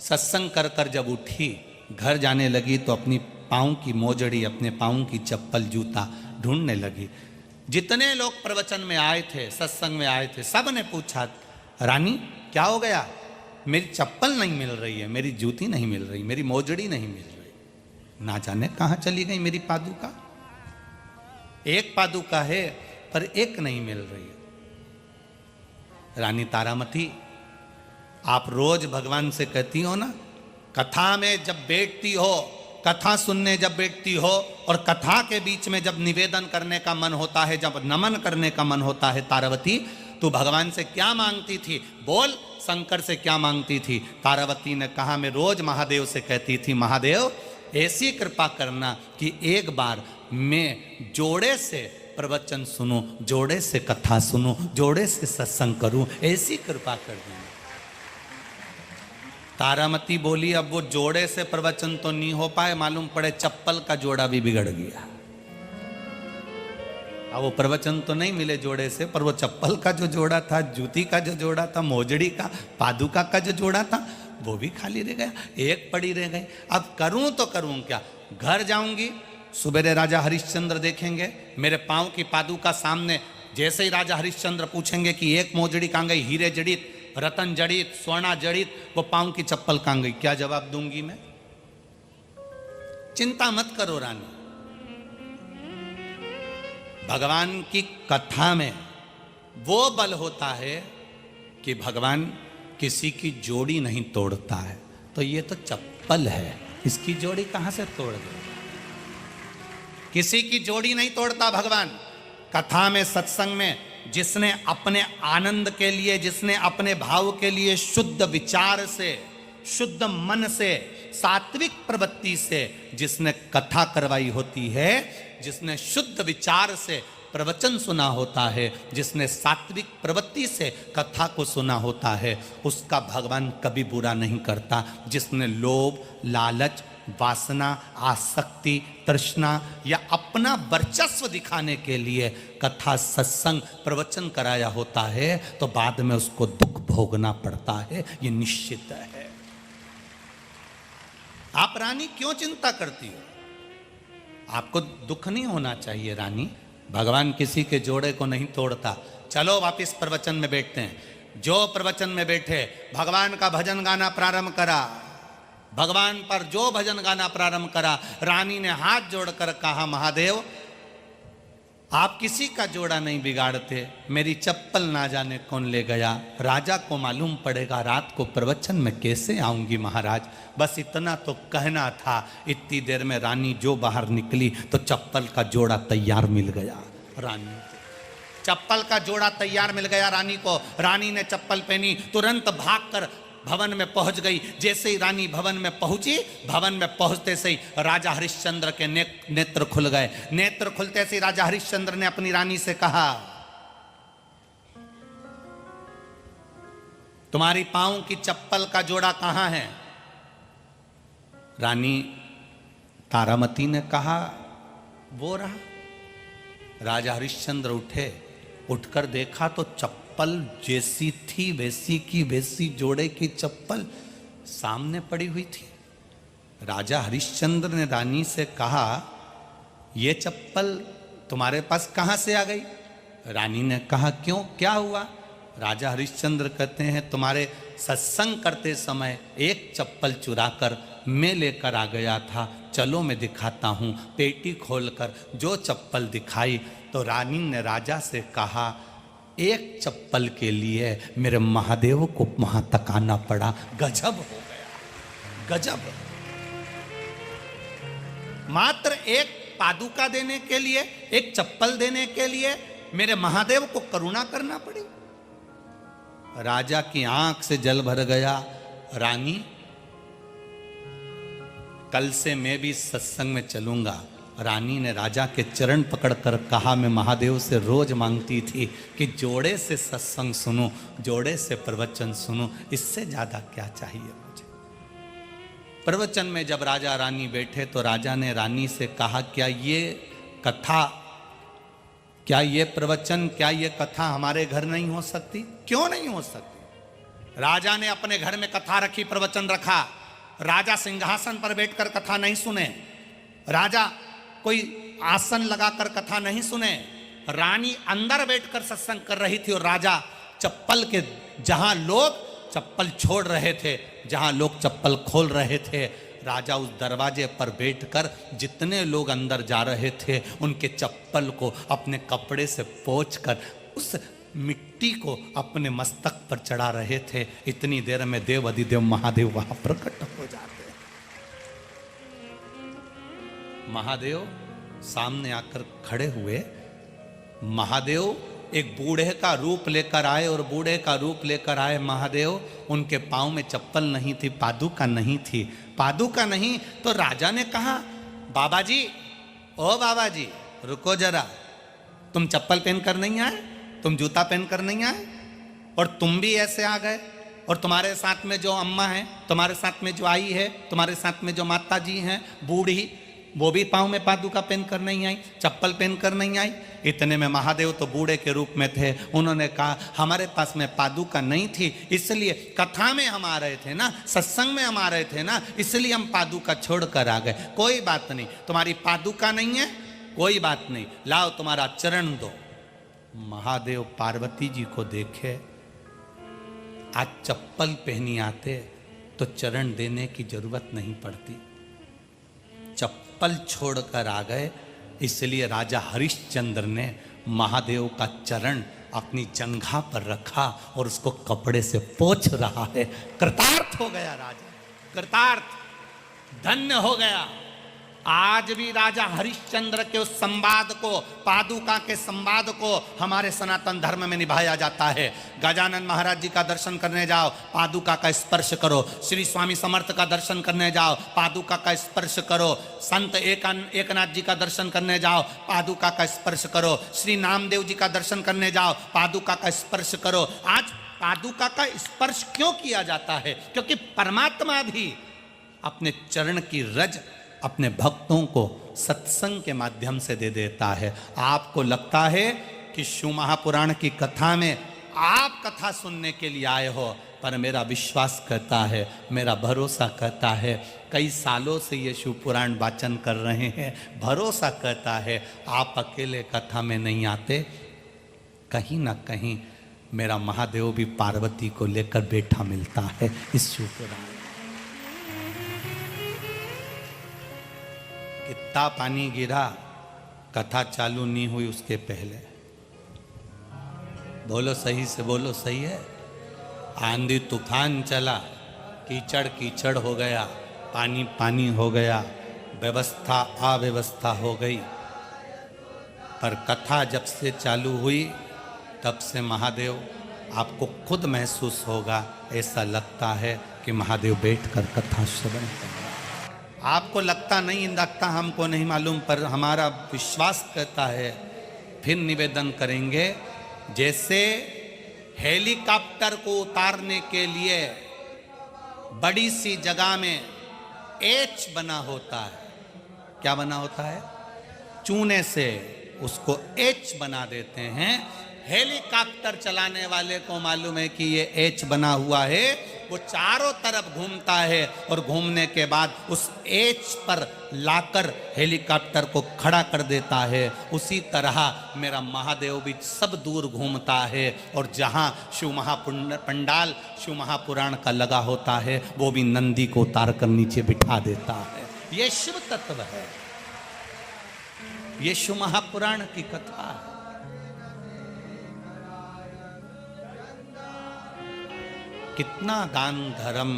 सत्संग कर कर जब उठी, घर जाने लगी तो अपनी पाँव की मोजड़ी, अपने पाँव की चप्पल, जूता ढूंढने लगी। जितने लोग प्रवचन में आए थे, सत्संग में आए थे, सब ने पूछा रानी क्या हो गया? मेरी चप्पल नहीं मिल रही है, मेरी जूती नहीं मिल रही, मेरी मोजड़ी नहीं मिल रही, ना जाने कहाँ चली गई मेरी पादुका। एक पादुका है पर एक नहीं मिल रही है। रानी तारामती आप रोज भगवान से कहती हो ना, कथा में जब बैठती हो, कथा सुनने जब बैठती हो और कथा के बीच में जब निवेदन करने का मन होता है, जब नमन करने का मन होता है, तारावती तू भगवान से क्या मांगती थी? बोल, शंकर से क्या मांगती थी? तारावती ने कहा, मैं रोज महादेव से कहती थी, महादेव ऐसी कृपा करना कि एक बार मैं जोड़े से प्रवचन सुनूं, जोड़े से कथा सुनूं, जोड़े से सत्संग करूं, ऐसी कृपा कर देना। तारामती बोली, अब वो जोड़े से प्रवचन तो नहीं हो पाए, मालूम पड़े चप्पल का जोड़ा भी बिगड़ गया। अब वो प्रवचन तो नहीं मिले जोड़े से, पर वो चप्पल का जो जोड़ा था, जूती का जो जोड़ा था, मोजड़ी का, पादुका का जो जोड़ा था, वो भी खाली रह गया, एक पड़ी रह गई। अब करूं तो करूं क्या? घर जाऊंगी, सुबेरे राजा हरिश्चंद्र देखेंगे, मेरे पांव की पादुका सामने, जैसे ही राजा हरिश्चंद्र पूछेंगे कि एक मोजड़ी कहाँ गई, हीरे जड़ित, रतन जड़ित, सोना जड़ित, वो पांव की चप्पल कहाँ गई, क्या जवाब दूंगी मैं? चिंता मत करो रानी, भगवान की कथा में वो बल होता है कि भगवान किसी की जोड़ी नहीं तोड़ता है। तो ये तो चप्पल है, इसकी जोड़ी कहां से तोड़ गई? किसी की जोड़ी नहीं तोड़ता भगवान। कथा में, सत्संग में जिसने अपने आनंद के लिए, जिसने अपने भाव के लिए शुद्ध विचार से, शुद्ध मन से, सात्विक प्रवृत्ति से जिसने कथा करवाई होती है, जिसने शुद्ध विचार से प्रवचन सुना होता है, जिसने सात्विक प्रवृत्ति से कथा को सुना होता है, उसका भगवान कभी बुरा नहीं करता। जिसने लोभ, लालच, वासना, आसक्ति, तृष्णा या अपना वर्चस्व दिखाने के लिए कथा, सत्संग, प्रवचन कराया होता है, तो बाद में उसको दुख भोगना पड़ता है, ये निश्चित है। आप रानी क्यों चिंता करती हो? आपको दुख नहीं होना चाहिए रानी, भगवान किसी के जोड़े को नहीं तोड़ता। चलो वापिस प्रवचन में बैठते हैं। जो प्रवचन में बैठे, भगवान का भजन गाना प्रारंभ करा, भगवान पर जो भजन गाना प्रारंभ करा, रानी ने हाथ जोड़कर कहा, महादेव आप किसी का जोड़ा नहीं बिगाड़ते, मेरी चप्पल ना जाने कौन ले गया, राजा को मालूम पड़ेगा, रात को प्रवचन में कैसे आऊंगी महाराज। बस इतना तो कहना था। इतनी देर में रानी जो बाहर निकली तो चप्पल का जोड़ा तैयार मिल गया रानी, चप्पल का जोड़ा तैयार मिल गया रानी को। रानी ने चप्पल पहनी, तुरंत भागकर भवन में पहुंच गई। जैसे ही रानी भवन में पहुंची, भवन में पहुंचते से ही राजा हरिश्चंद्र के नेत्र खुल गए। नेत्र खुलते से राजा हरिश्चंद्र ने अपनी रानी से कहा, तुम्हारी पांव की चप्पल का जोड़ा कहां है? रानी तारामती ने कहा, वो रहा। राजा हरिश्चंद्र उठे, उठकर देखा तो चप्पल जैसी थी वैसी की वैसी जोड़े की चप्पल सामने पड़ी हुई थी। राजा हरिश्चंद्र ने रानी से कहा, ये चप्पल तुम्हारे पास कहां से आ गई? रानी ने कहा, क्यों, क्या हुआ? राजा हरिश्चंद्र कहते हैं, तुम्हारे सत्संग करते समय एक चप्पल चुराकर मैं लेकर आ गया था, चलो मैं दिखाता हूँ। पेटी खोलकर जो चप्पल दिखाई तो रानी ने राजा से कहा, एक चप्पल के लिए मेरे महादेव को वहां तक आना पड़ा। गजब हो गया, गजब। मात्र एक पादुका देने के लिए, एक चप्पल देने के लिए मेरे महादेव को करुणा करना पड़ी। राजा की आंख से जल भर गया। रानी, कल से मैं भी सत्संग में चलूंगा। रानी ने राजा के चरण पकड़कर कहा, मैं महादेव से रोज मांगती थी कि जोड़े से सत्संग सुनूं, जोड़े से प्रवचन सुनूं, इससे ज्यादा क्या चाहिए मुझे। प्रवचन में जब राजा रानी बैठे तो राजा ने रानी से कहा, क्या ये कथा, क्या ये प्रवचन, क्या ये कथा हमारे घर नहीं हो सकती? क्यों नहीं हो सकती? राजा ने अपने घर में कथा रखी, प्रवचन रखा। राजा सिंहासन पर बैठकर कथा नहीं सुने, राजा कोई आसन लगाकर कथा नहीं सुने। रानी अंदर बैठकर सत्संग कर रही थी और राजा चप्पल के, जहां लोग चप्पल छोड़ रहे थे, जहां लोग चप्पल खोल रहे थे, राजा उस दरवाजे पर बैठकर जितने लोग अंदर जा रहे थे उनके चप्पल को अपने कपड़े से पोंछकर उस मिट्टी को अपने मस्तक पर चढ़ा रहे थे। इतनी देर में देव अधिदेव महादेव वहां प्रकट हो जाते। महादेव सामने आकर खड़े हुए। महादेव एक बूढ़े का रूप लेकर आए और बूढ़े का रूप लेकर आए महादेव। उनके पांव में चप्पल नहीं थी, पादुका नहीं थी। पादुका नहीं तो राजा ने कहा, बाबा जी, ओ बाबा जी, रुको जरा, तुम चप्पल पहनकर नहीं आए, तुम जूता पहनकर नहीं आए, और तुम भी ऐसे आ गए, और तुम्हारे साथ में जो अम्मा है, तुम्हारे साथ में जो आई है, तुम्हारे साथ में जो माता जी हैं बूढ़ी, वो भी पाँव में पादुका पहनकर नहीं आई, चप्पल पहनकर नहीं आई। इतने में महादेव तो बूढ़े के रूप में थे। उन्होंने कहा, हमारे पास में पादुका नहीं थी, इसलिए कथा में हम आ रहे थे ना, सत्संग में हम आ रहे थे ना, इसलिए हम पादुका छोड़कर आ गए। कोई बात नहीं, तुम्हारी पादुका नहीं है, कोई बात नहीं, लाओ तुम्हारा चरण दो। महादेव पार्वती जी को देखे, आज चप्पल पहनी आते तो चरण देने की जरूरत नहीं पड़ती, चप्पल छोड़कर आ गए। इसलिए राजा हरिश्चंद्र ने महादेव का चरण अपनी जंघा पर रखा और उसको कपड़े से पोंछ रहा है। कृतार्थ हो गया राजा, कृतार्थ, धन्य हो गया। आज भी राजा हरिश्चंद्र के उस संवाद को, पादुका के संवाद को हमारे सनातन धर्म में निभाया जाता है। गजानन महाराज जी का दर्शन करने जाओ, पादुका का स्पर्श करो। श्री स्वामी समर्थ का दर्शन करने जाओ, पादुका का स्पर्श करो। संत एकनाथ जी का दर्शन करने जाओ, पादुका का स्पर्श करो। श्री नामदेव जी का दर्शन करने जाओ, पादुका का स्पर्श करो। आज पादुका का स्पर्श क्यों किया जाता है? क्योंकि परमात्मा भी अपने चरण की रज अपने भक्तों को सत्संग के माध्यम से दे देता है। आपको लगता है कि शिव महापुराण की कथा में आप कथा सुनने के लिए आए हो, पर मेरा विश्वास कहता है, मेरा भरोसा कहता है, कई सालों से ये शिव पुराण वाचन कर रहे हैं, भरोसा कहता है आप अकेले कथा में नहीं आते, कहीं ना कहीं मेरा महादेव भी पार्वती को लेकर बैठा मिलता है इस शिव पुराण। कितना पानी गिरा, कथा चालू नहीं हुई उसके पहले। बोलो सही से, बोलो सही है। आंधी तूफान चला, कीचड़ कीचड़ हो गया, पानी पानी हो गया, व्यवस्था अव्यवस्था हो गई। पर कथा जब से चालू हुई तब से महादेव, आपको खुद महसूस होगा, ऐसा लगता है कि महादेव बैठकर कथा श्रवण कर रहे हैं। आपको लगता नहीं, लगता हमको नहीं मालूम, पर हमारा विश्वास कहता है। फिर निवेदन करेंगे, जैसे हेलीकॉप्टर को उतारने के लिए बड़ी सी जगह में एच बना होता है। क्या बना होता है? चूने से उसको एच बना देते हैं। हेलीकॉप्टर चलाने वाले को मालूम है कि ये एच बना हुआ है, वो चारों तरफ घूमता है और घूमने के बाद उस एच पर लाकर हेलीकॉप्टर को खड़ा कर देता है। उसी तरह मेरा महादेव भी सब दूर घूमता है और जहाँ शिव महापंडाल शिव महापुराण का लगा होता है, वो भी नंदी को उतार कर नीचे बिठा देता है। ये शिव तत्व है, ये शिव महापुराण की कथा है। कितना दान धर्म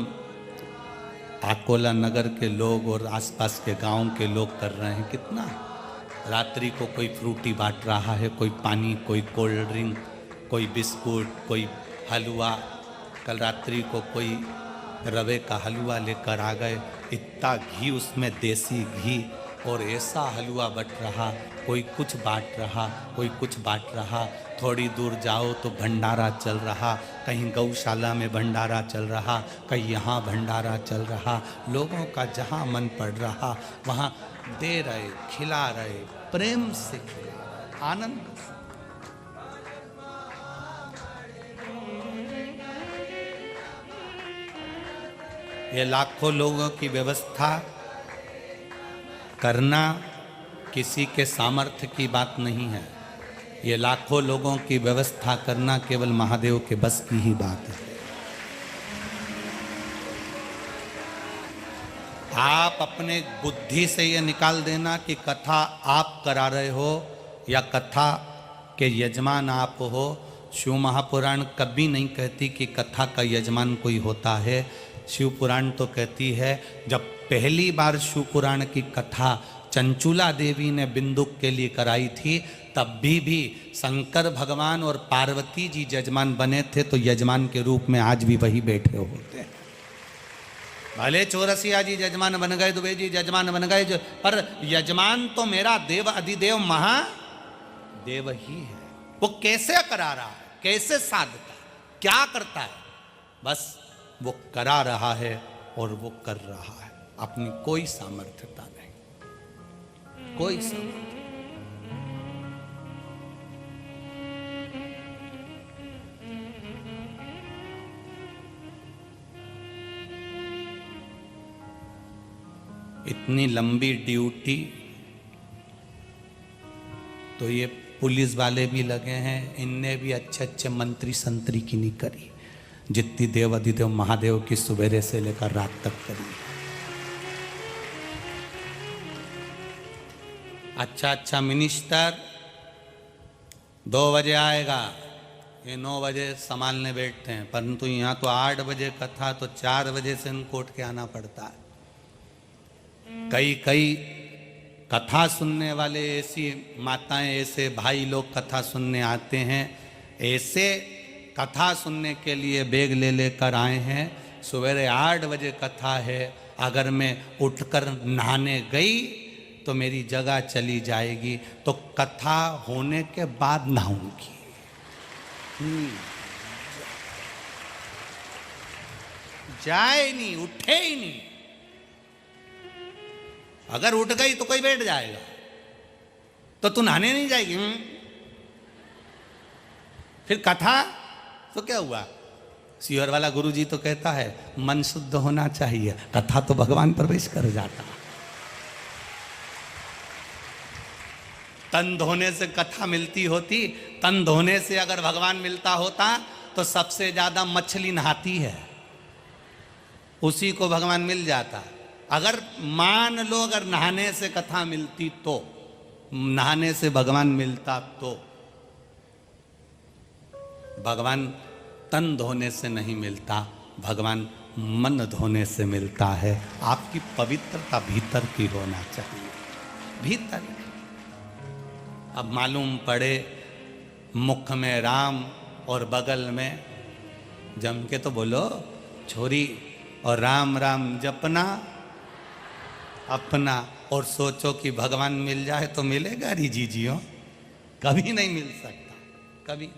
अकोला नगर के लोग और आसपास के गांव के लोग कर रहे हैं। कितना रात्रि को कोई फ्रूटी बांट रहा है, कोई पानी, कोई कोल्ड ड्रिंक, कोई बिस्कुट, कोई हलवा। कल रात्रि को कोई रवे का हलवा लेकर आ गए, इतना घी उसमें, देसी घी, और ऐसा हलवा बट रहा, कोई कुछ बांट रहा, कोई कुछ बांट रहा। थोड़ी दूर जाओ तो भंडारा चल रहा, कहीं गौशाला में भंडारा चल रहा, कहीं यहाँ भंडारा चल रहा। लोगों का जहाँ मन पड़ रहा वहाँ दे रहे, खिला रहे, प्रेम से खिला, आनंद। ये लाखों लोगों की व्यवस्था करना किसी के सामर्थ्य की बात नहीं है। ये लाखों लोगों की व्यवस्था करना केवल महादेव के बस की ही बात है। आप अपने बुद्धि से ये निकाल देना कि कथा आप करा रहे हो या कथा के यजमान आप हो। शिव महापुराण कभी नहीं कहती कि कथा का यजमान कोई होता है। शिव पुराण तो कहती है जब पहली बार शिव पुराण की कथा चंचूला देवी ने बिंदुक के लिए कराई थी, तब भी शंकर भगवान और पार्वती जी यजमान बने थे, तो यजमान के रूप में आज भी वही बैठे होते हैं। भले चौरसिया जी यजमान बन गए, दुबे जी यजमान बन गए, पर यजमान तो मेरा देव अधिदेव महादेव ही है। वो कैसे करा रहा है, कैसे साधता है, क्या करता है, बस वो करा रहा है और वो कर रहा है। अपनी कोई सामर्थ्यता नहीं, कोई सामर्थ्य। इतनी लंबी ड्यूटी तो ये पुलिस वाले भी लगे हैं, इनने भी अच्छे अच्छे मंत्री संतरी की नहीं करी जितनी देव अधिदेव महादेव की सवेरे से लेकर रात तक करी। अच्छा मिनिस्टर 2 बजे आएगा, ये 9 बजे संभालने बैठते हैं, परंतु यहाँ तो 8 बजे कथा, तो 4 बजे से इनको उठ के आना पड़ता है। कई कथा सुनने वाले ऐसी माताएं, ऐसे भाई लोग कथा सुनने आते हैं, ऐसे कथा सुनने के लिए बैग ले लेकर आए हैं। सवेरे 8 बजे कथा है, अगर मैं उठकर नहाने गई तो मेरी जगह चली जाएगी, तो कथा होने के बाद नहाऊंगी। जाए नहीं, उठे ही नहीं। अगर उठ गई तो कोई बैठ जाएगा, तो तू नहाने नहीं जाएगी। फिर कथा तो क्या हुआ? सीवर वाला गुरुजी तो कहता है मन शुद्ध होना चाहिए, कथा तो भगवान प्रवेश कर जाता। तन धोने से कथा मिलती होती, तन धोने से अगर भगवान मिलता होता तो सबसे ज्यादा मछली नहाती है, उसी को भगवान मिल जाता। अगर मान लो अगर नहाने से कथा मिलती, तो नहाने से भगवान मिलता, तो भगवान तन धोने से नहीं मिलता, भगवान मन धोने से मिलता है। आपकी पवित्रता भीतर की होना चाहिए, भीतर। अब मालूम पड़े मुख में राम और बगल में जम के तो बोलो छोरी, और राम राम जपना अपना, और सोचो कि भगवान मिल जाए तो मिलेगा री जीजियो? कभी नहीं मिल सकता, कभी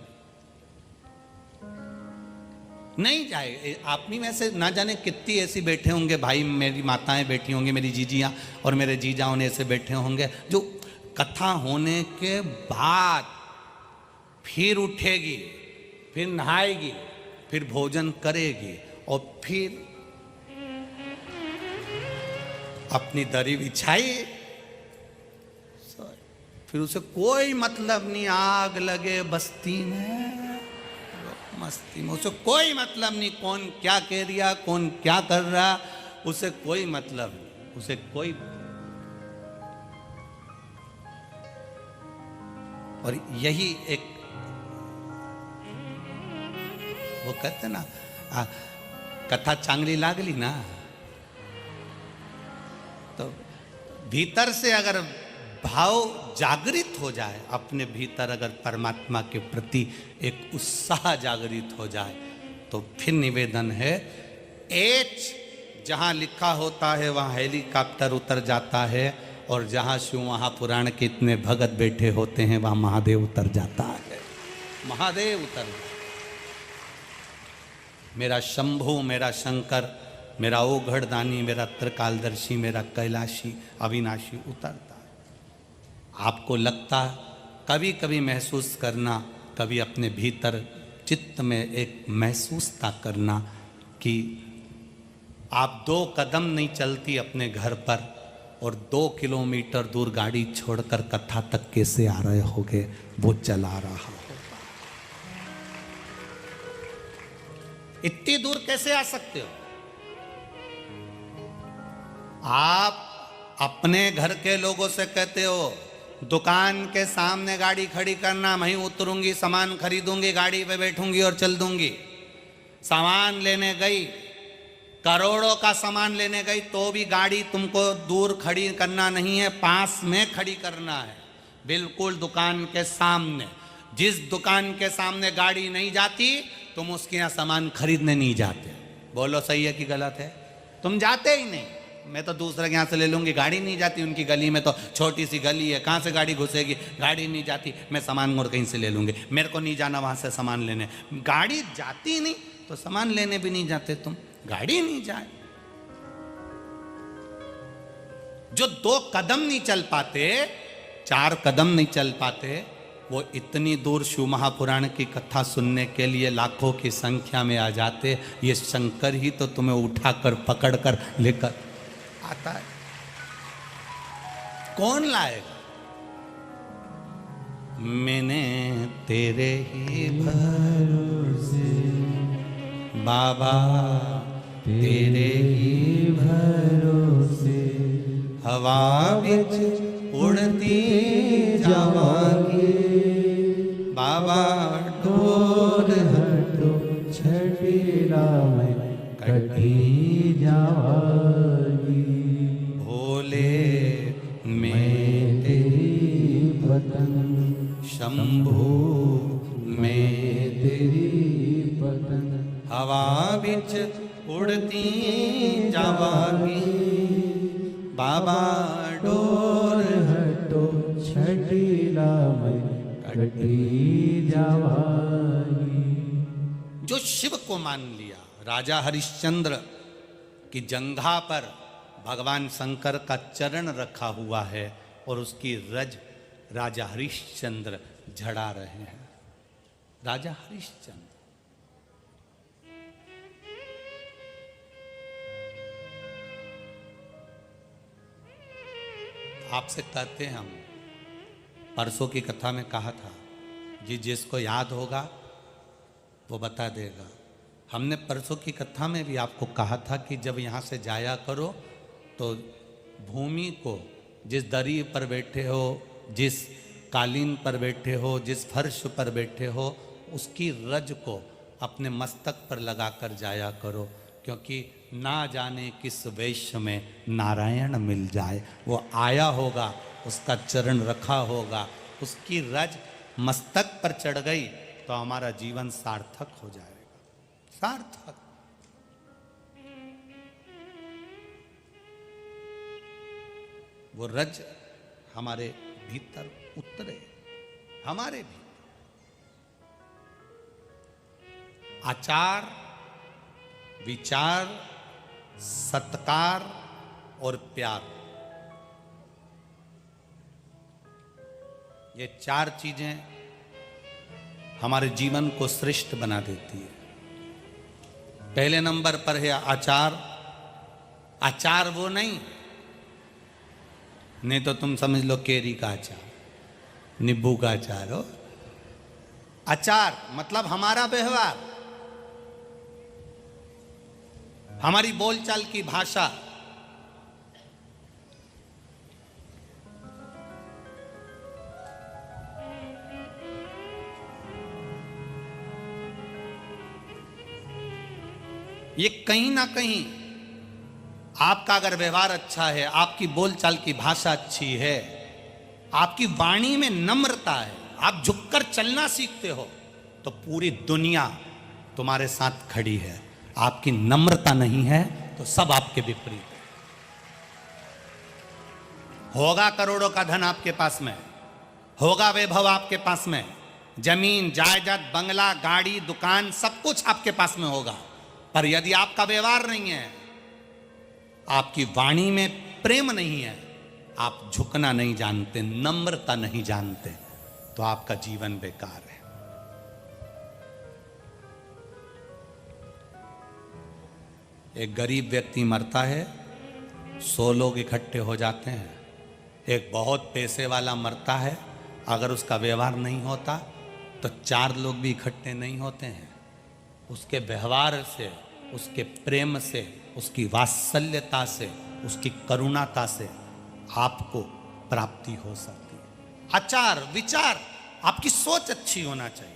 नहीं जाए। अपनी में से ना जाने कितनी ऐसी बैठे होंगे भाई, मेरी माताएं बैठी होंगी, मेरी जीजियां और मेरे जीजाओं ने ऐसे बैठे होंगे जो कथा होने के बाद फिर उठेगी, फिर नहाएगी, फिर भोजन करेगी, और फिर अपनी दरी बिछाई, फिर उसे कोई मतलब नहीं, आग लगे बस्ती में मस्ती में, उसे कोई मतलब नहीं कौन क्या कह रहा, कौन क्या कर रहा, उसे कोई मतलब नहीं, उसे कोई। और यही एक वो कहते ना, कथा चांगली लागली ना, तो भीतर से अगर भाव जागृत हो जाए, अपने भीतर अगर परमात्मा के प्रति एक उत्साह जागृत हो जाए, तो फिर निवेदन है, एच जहाँ लिखा होता है वहाँ हेलीकॉप्टर उतर जाता है, और जहाँ शिव महापुराण के इतने भगत बैठे होते हैं वहाँ महादेव उतर जाता है। महादेव उतर, मेरा शंभु, मेरा शंकर, मेरा ओघड़दानी, मेरा त्रिकालदर्शी, मेरा कैलाशी अविनाशी उतरता। आपको लगता, कभी कभी महसूस करना, कभी अपने भीतर चित्त में एक महसूसता करना कि आप 2 कदम नहीं चलती अपने घर पर, और 2 किलोमीटर दूर गाड़ी छोड़कर कथा तक कैसे आ रहे होगे, वो चला रहा होगा। इतनी दूर कैसे आ सकते हो? आप अपने घर के लोगों से कहते हो दुकान के सामने गाड़ी खड़ी करना, वहीं उतरूंगी, सामान खरीदूंगी, गाड़ी पे बैठूंगी और चल दूंगी। सामान लेने गई, करोड़ों का सामान लेने गई, तो भी गाड़ी तुमको दूर खड़ी करना नहीं है, पास में खड़ी करना है, बिल्कुल दुकान के सामने। जिस दुकान के सामने गाड़ी नहीं जाती, तुम उसके यहाँ सामान खरीदने नहीं जाते। बोलो सही है कि गलत है? तुम जाते ही नहीं। मैं तो दूसरे के यहाँ से ले लूंगी, गाड़ी नहीं जाती उनकी गली में, तो छोटी सी गली है, कहाँ से गाड़ी घुसेगी, गाड़ी नहीं जाती, मैं सामान और कहीं से ले लूंगी, मेरे को नहीं जाना वहाँ से सामान लेने। गाड़ी जाती नहीं तो सामान लेने भी नहीं जाते तुम, गाड़ी नहीं जाए। जो 2 कदम नहीं चल पाते, 4 कदम नहीं चल पाते, वो इतनी दूर शिव महापुराण की कथा सुनने के लिए लाखों की संख्या में आ जाते। ये शंकर ही तो तुम्हें उठाकर पकड़कर लेकर आता है, कौन लाएगा? मैंने तेरे ही भरोसे बाबा, तेरे ही भरोसे हवा बिच उड़ती जावांगी, बाबा डोर हटो छड़ीला में कटी जावांगी। भोले मैं तेरी पतंग, शंभू मैं तेरी पतंग, हवा बिच उड़ती जावांगी, बाबा डोर हटो छड़ीला में कटी जावांगी। जो शिव को मान लिया, राजा हरिश्चंद्र की जंघा पर भगवान शंकर का चरण रखा हुआ है और उसकी रज राजा हरिश्चंद्र झड़ा रहे हैं। राजा हरिश्चंद्र आपसे कहते हैं, हम परसों की कथा में कहा था, जिसको याद होगा वो बता देगा। हमने परसों की कथा में भी आपको कहा था कि जब यहाँ से जाया करो तो भूमि को, जिस दरी पर बैठे हो, जिस कालीन पर बैठे हो, जिस फर्श पर बैठे हो, उसकी रज को अपने मस्तक पर लगाकर जाया करो, क्योंकि ना जाने किस वेश में नारायण मिल जाए। वो आया होगा, उसका चरण रखा होगा, उसकी रज मस्तक पर चढ़ गई तो हमारा जीवन सार्थक हो जाएगा, सार्थक। वो रज हमारे भीतर उतरे, हमारे भीतर आचार, विचार, सत्कार और प्यार, ये 4 चीजें हमारे जीवन को श्रेष्ठ बना देती है। पहले नंबर पर है आचार। आचार वो नहीं तो तुम समझ लो केरी का अचार, नींबू का अचार हो। आचार मतलब हमारा व्यवहार, हमारी बोलचाल की भाषा। ये कहीं ना कहीं आपका अगर व्यवहार अच्छा है, आपकी बोलचाल की भाषा अच्छी है, आपकी वाणी में नम्रता है, आप झुककर चलना सीखते हो, तो पूरी दुनिया तुम्हारे साथ खड़ी है। आपकी नम्रता नहीं है तो सब आपके विपरीत है। होगा करोड़ों का धन आपके पास में, होगा वैभव आपके पास में, जमीन जायदाद, बंगला, गाड़ी, दुकान, सब कुछ आपके पास में होगा, पर यदि आपका व्यवहार नहीं है, आपकी वाणी में प्रेम नहीं है, आप झुकना नहीं जानते, नम्रता नहीं जानते, तो आपका जीवन बेकार है। एक गरीब व्यक्ति मरता है, 100 लोग इकट्ठे हो जाते हैं। एक बहुत पैसे वाला मरता है, अगर उसका व्यवहार नहीं होता तो 4 लोग भी इकट्ठे नहीं होते हैं। उसके व्यवहार से, उसके प्रेम से, उसकी वात्सल्यता से, उसकी करुणाता से आपको प्राप्ति हो सकती है। आचार विचार, आपकी सोच अच्छी होना चाहिए।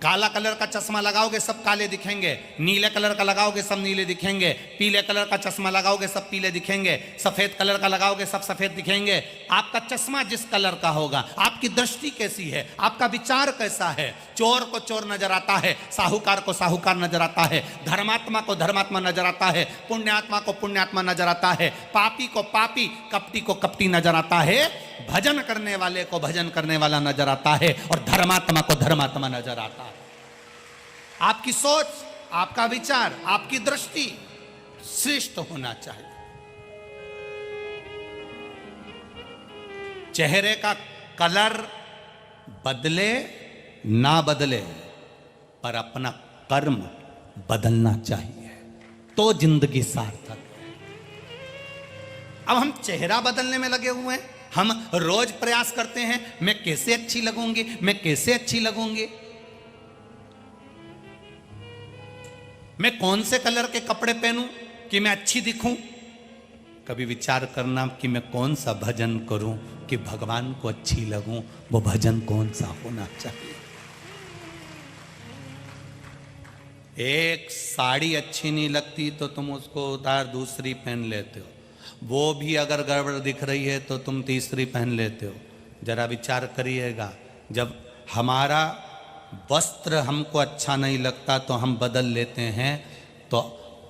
काला कलर का चश्मा लगाओगे सब काले दिखेंगे, नीले कलर का लगाओगे सब नीले दिखेंगे, पीले कलर का चश्मा लगाओगे सब पीले दिखेंगे, सफेद कलर का लगाओगे सब सफेद दिखेंगे। आपका चश्मा जिस कलर का होगा, आपकी दृष्टि कैसी है, आपका विचार कैसा है। चोर को चोर नजर आता है, साहूकार को साहूकार नजर आता है, धर्मात्मा को धर्मात्मा नजर आता है, पुण्यात्मा को पुण्यात्मा नजर आता है, पापी को पापी, कपटी को कपटी नजर आता है, भजन करने वाले को भजन करने वाला नजर आता है, और धर्मात्मा को धर्मात्मा नजर आता है। आपकी सोच, आपका विचार, आपकी दृष्टि श्रेष्ठ होना चाहिए। चेहरे का कलर बदले ना बदले, पर अपना कर्म बदलना चाहिए, तो जिंदगी सार्थक है। अब हम चेहरा बदलने में लगे हुए हैं, हम रोज प्रयास करते हैं, मैं कैसे अच्छी लगूंगी, मैं कैसे अच्छी लगूंगी, मैं कौन से कलर के कपड़े पहनूं कि मैं अच्छी दिखूं। कभी विचार करना कि मैं कौन सा भजन करूं कि भगवान को अच्छी लगूं, वो भजन कौन सा होना चाहिए। एक साड़ी अच्छी नहीं लगती तो तुम उसको उतार दूसरी पहन लेते हो, वो भी अगर गड़बड़ दिख रही है तो तुम तीसरी पहन लेते हो। जरा विचार करिएगा, जब हमारा वस्त्र हमको अच्छा नहीं लगता तो हम बदल लेते हैं, तो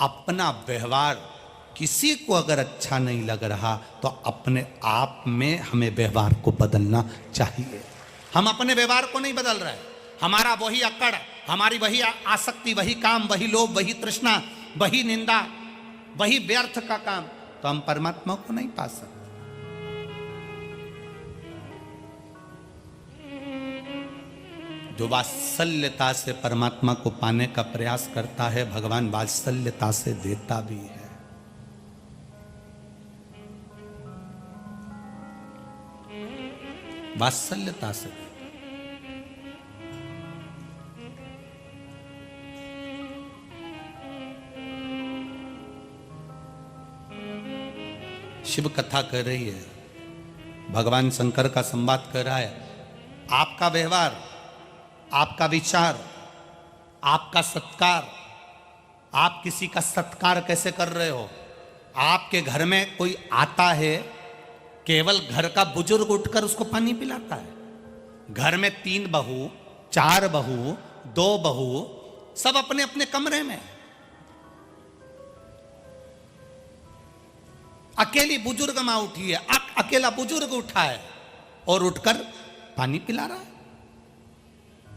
अपना व्यवहार किसी को अगर अच्छा नहीं लग रहा तो अपने आप में हमें व्यवहार को बदलना चाहिए। हम अपने व्यवहार को नहीं बदल रहे, हमारा वही अकड़, हमारी वही आसक्ति, वही काम, वही लोभ, वही तृष्णा, वही निंदा, वही व्यर्थ का काम, तो हम परमात्मा को नहीं पा सकते। जो वात्सल्यता से परमात्मा को पाने का प्रयास करता है, भगवान वात्सल्यता से देता भी है। वात्सल्यता से शिव कथा कह रही है, भगवान शंकर का संवाद कर रहा है। आपका व्यवहार, आपका विचार, आपका सत्कार, आप किसी का सत्कार कैसे कर रहे हो। आपके घर में कोई आता है, केवल घर का बुजुर्ग उठकर उसको पानी पिलाता है। घर में 3 बहू, 4 बहू, 2 बहू, सब अपने अपने कमरे में, अकेली बुजुर्ग मां उठी है, अकेला बुजुर्ग उठा है और उठकर पानी पिला रहा है।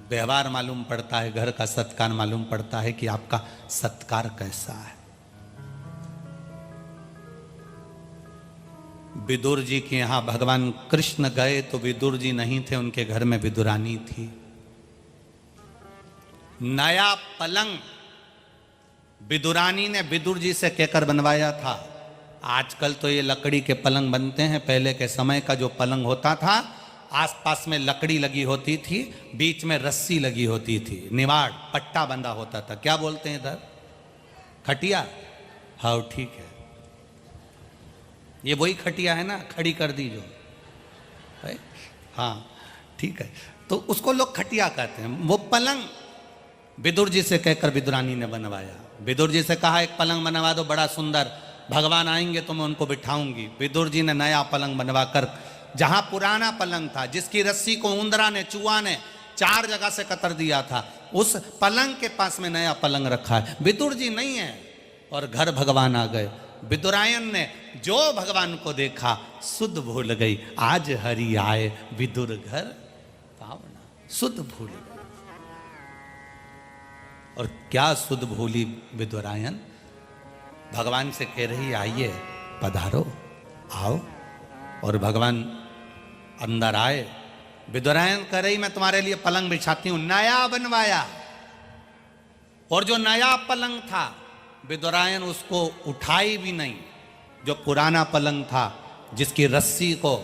व्यवहार मालूम पड़ता है, घर का सत्कार मालूम पड़ता है कि आपका सत्कार कैसा है। विदुर जी के यहां भगवान कृष्ण गए तो विदुर जी नहीं थे, उनके घर में विदुरानी थी। नया पलंग विदुरानी ने विदुर जी से कहकर बनवाया था। आजकल तो ये लकड़ी के पलंग बनते हैं, पहले के समय का जो पलंग होता था, आसपास में लकड़ी लगी होती थी, बीच में रस्सी लगी होती थी, निवाड़ पट्टा बंधा होता था। क्या बोलते हैं इधर? खटिया। हाँ ठीक है, ये वही खटिया है ना, खड़ी कर दी जो है। हाँ ठीक है, तो उसको लोग खटिया कहते हैं। वो पलंग विदुर जी से कहकर विदुरानी ने बनवाया। विदुर जी से कहा एक पलंग बनवा दो बड़ा सुंदर, भगवान आएंगे तो मैं उनको बिठाऊंगी। विदुर जी ने नया पलंग बनवाकर, जहां पुराना पलंग था जिसकी रस्सी को उंदरा ने, चूहा ने 4 जगह से कतर दिया था, उस पलंग के पास में नया पलंग रखा है। विदुर जी नहीं है और घर भगवान आ गए। विदुरायन ने जो भगवान को देखा सुध भूल गई, आज हरि आए विदुर घर पावना, सुध भूल गई। और क्या सुध भूली विदुरायन, भगवान से कह रही आइए पधारो, आओ। और भगवान अंदर आए। विदुरायन कह रही मैं तुम्हारे लिए पलंग बिछाती हूं, नया बनवाया। और जो नया पलंग था विदुरायन उसको उठाई भी नहीं। जो पुराना पलंग था जिसकी रस्सी को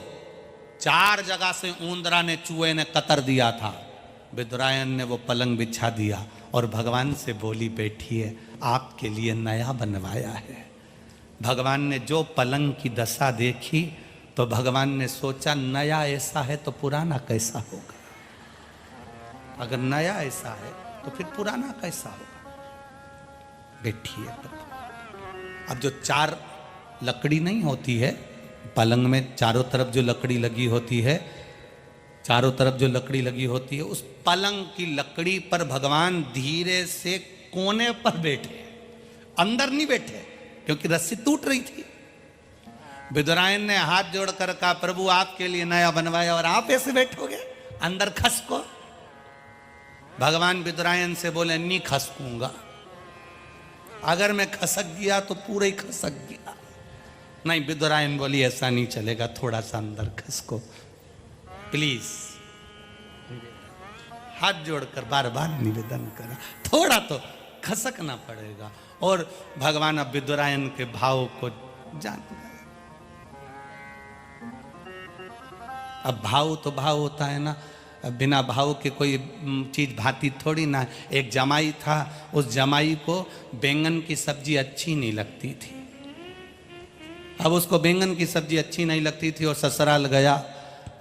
4 जगह से ऊंदरा ने, चूहे ने कतर दिया था, विदुरायन ने वो पलंग बिछा दिया और भगवान से बोली बैठिए, आपके लिए नया बनवाया है। भगवान ने जो पलंग की दशा देखी तो भगवान ने सोचा नया ऐसा है तो पुराना कैसा होगा, अगर नया ऐसा है तो फिर पुराना कैसा होगा। बैठिए अब जो 4 लकड़ी नहीं होती है पलंग में, चारों तरफ जो लकड़ी लगी होती है, चारों तरफ जो लकड़ी लगी होती है, उस पलंग की लकड़ी पर भगवान धीरे से कोने पर बैठे, अंदर नहीं बैठे क्योंकि रस्सी टूट रही थी। विदुरायन ने हाथ जोड़कर कहा प्रभु आपके लिए नया बनवाया और आप ऐसे बैठोगे अंदर खसको। भगवान विदुरायन से बोले नहीं खसकूंगा, अगर मैं खसक गया तो पूरा ही खसक गया। नहीं, विदुरायन बोली ऐसा नहीं चलेगा, थोड़ा सा अंदर खसको प्लीज। हाथ जोड़कर बार बार निवेदन करा, थोड़ा तो खसकना पड़ेगा। और भगवान अब विदुरायन के भाव को जान गए। अब भाव तो भाव होता है ना, बिना भाव के कोई चीज भाती थोड़ी ना। एक जमाई था, उस जमाई को बैंगन की सब्जी अच्छी नहीं लगती थी। अब उसको बैंगन की सब्जी अच्छी नहीं लगती थी और ससुराल गया,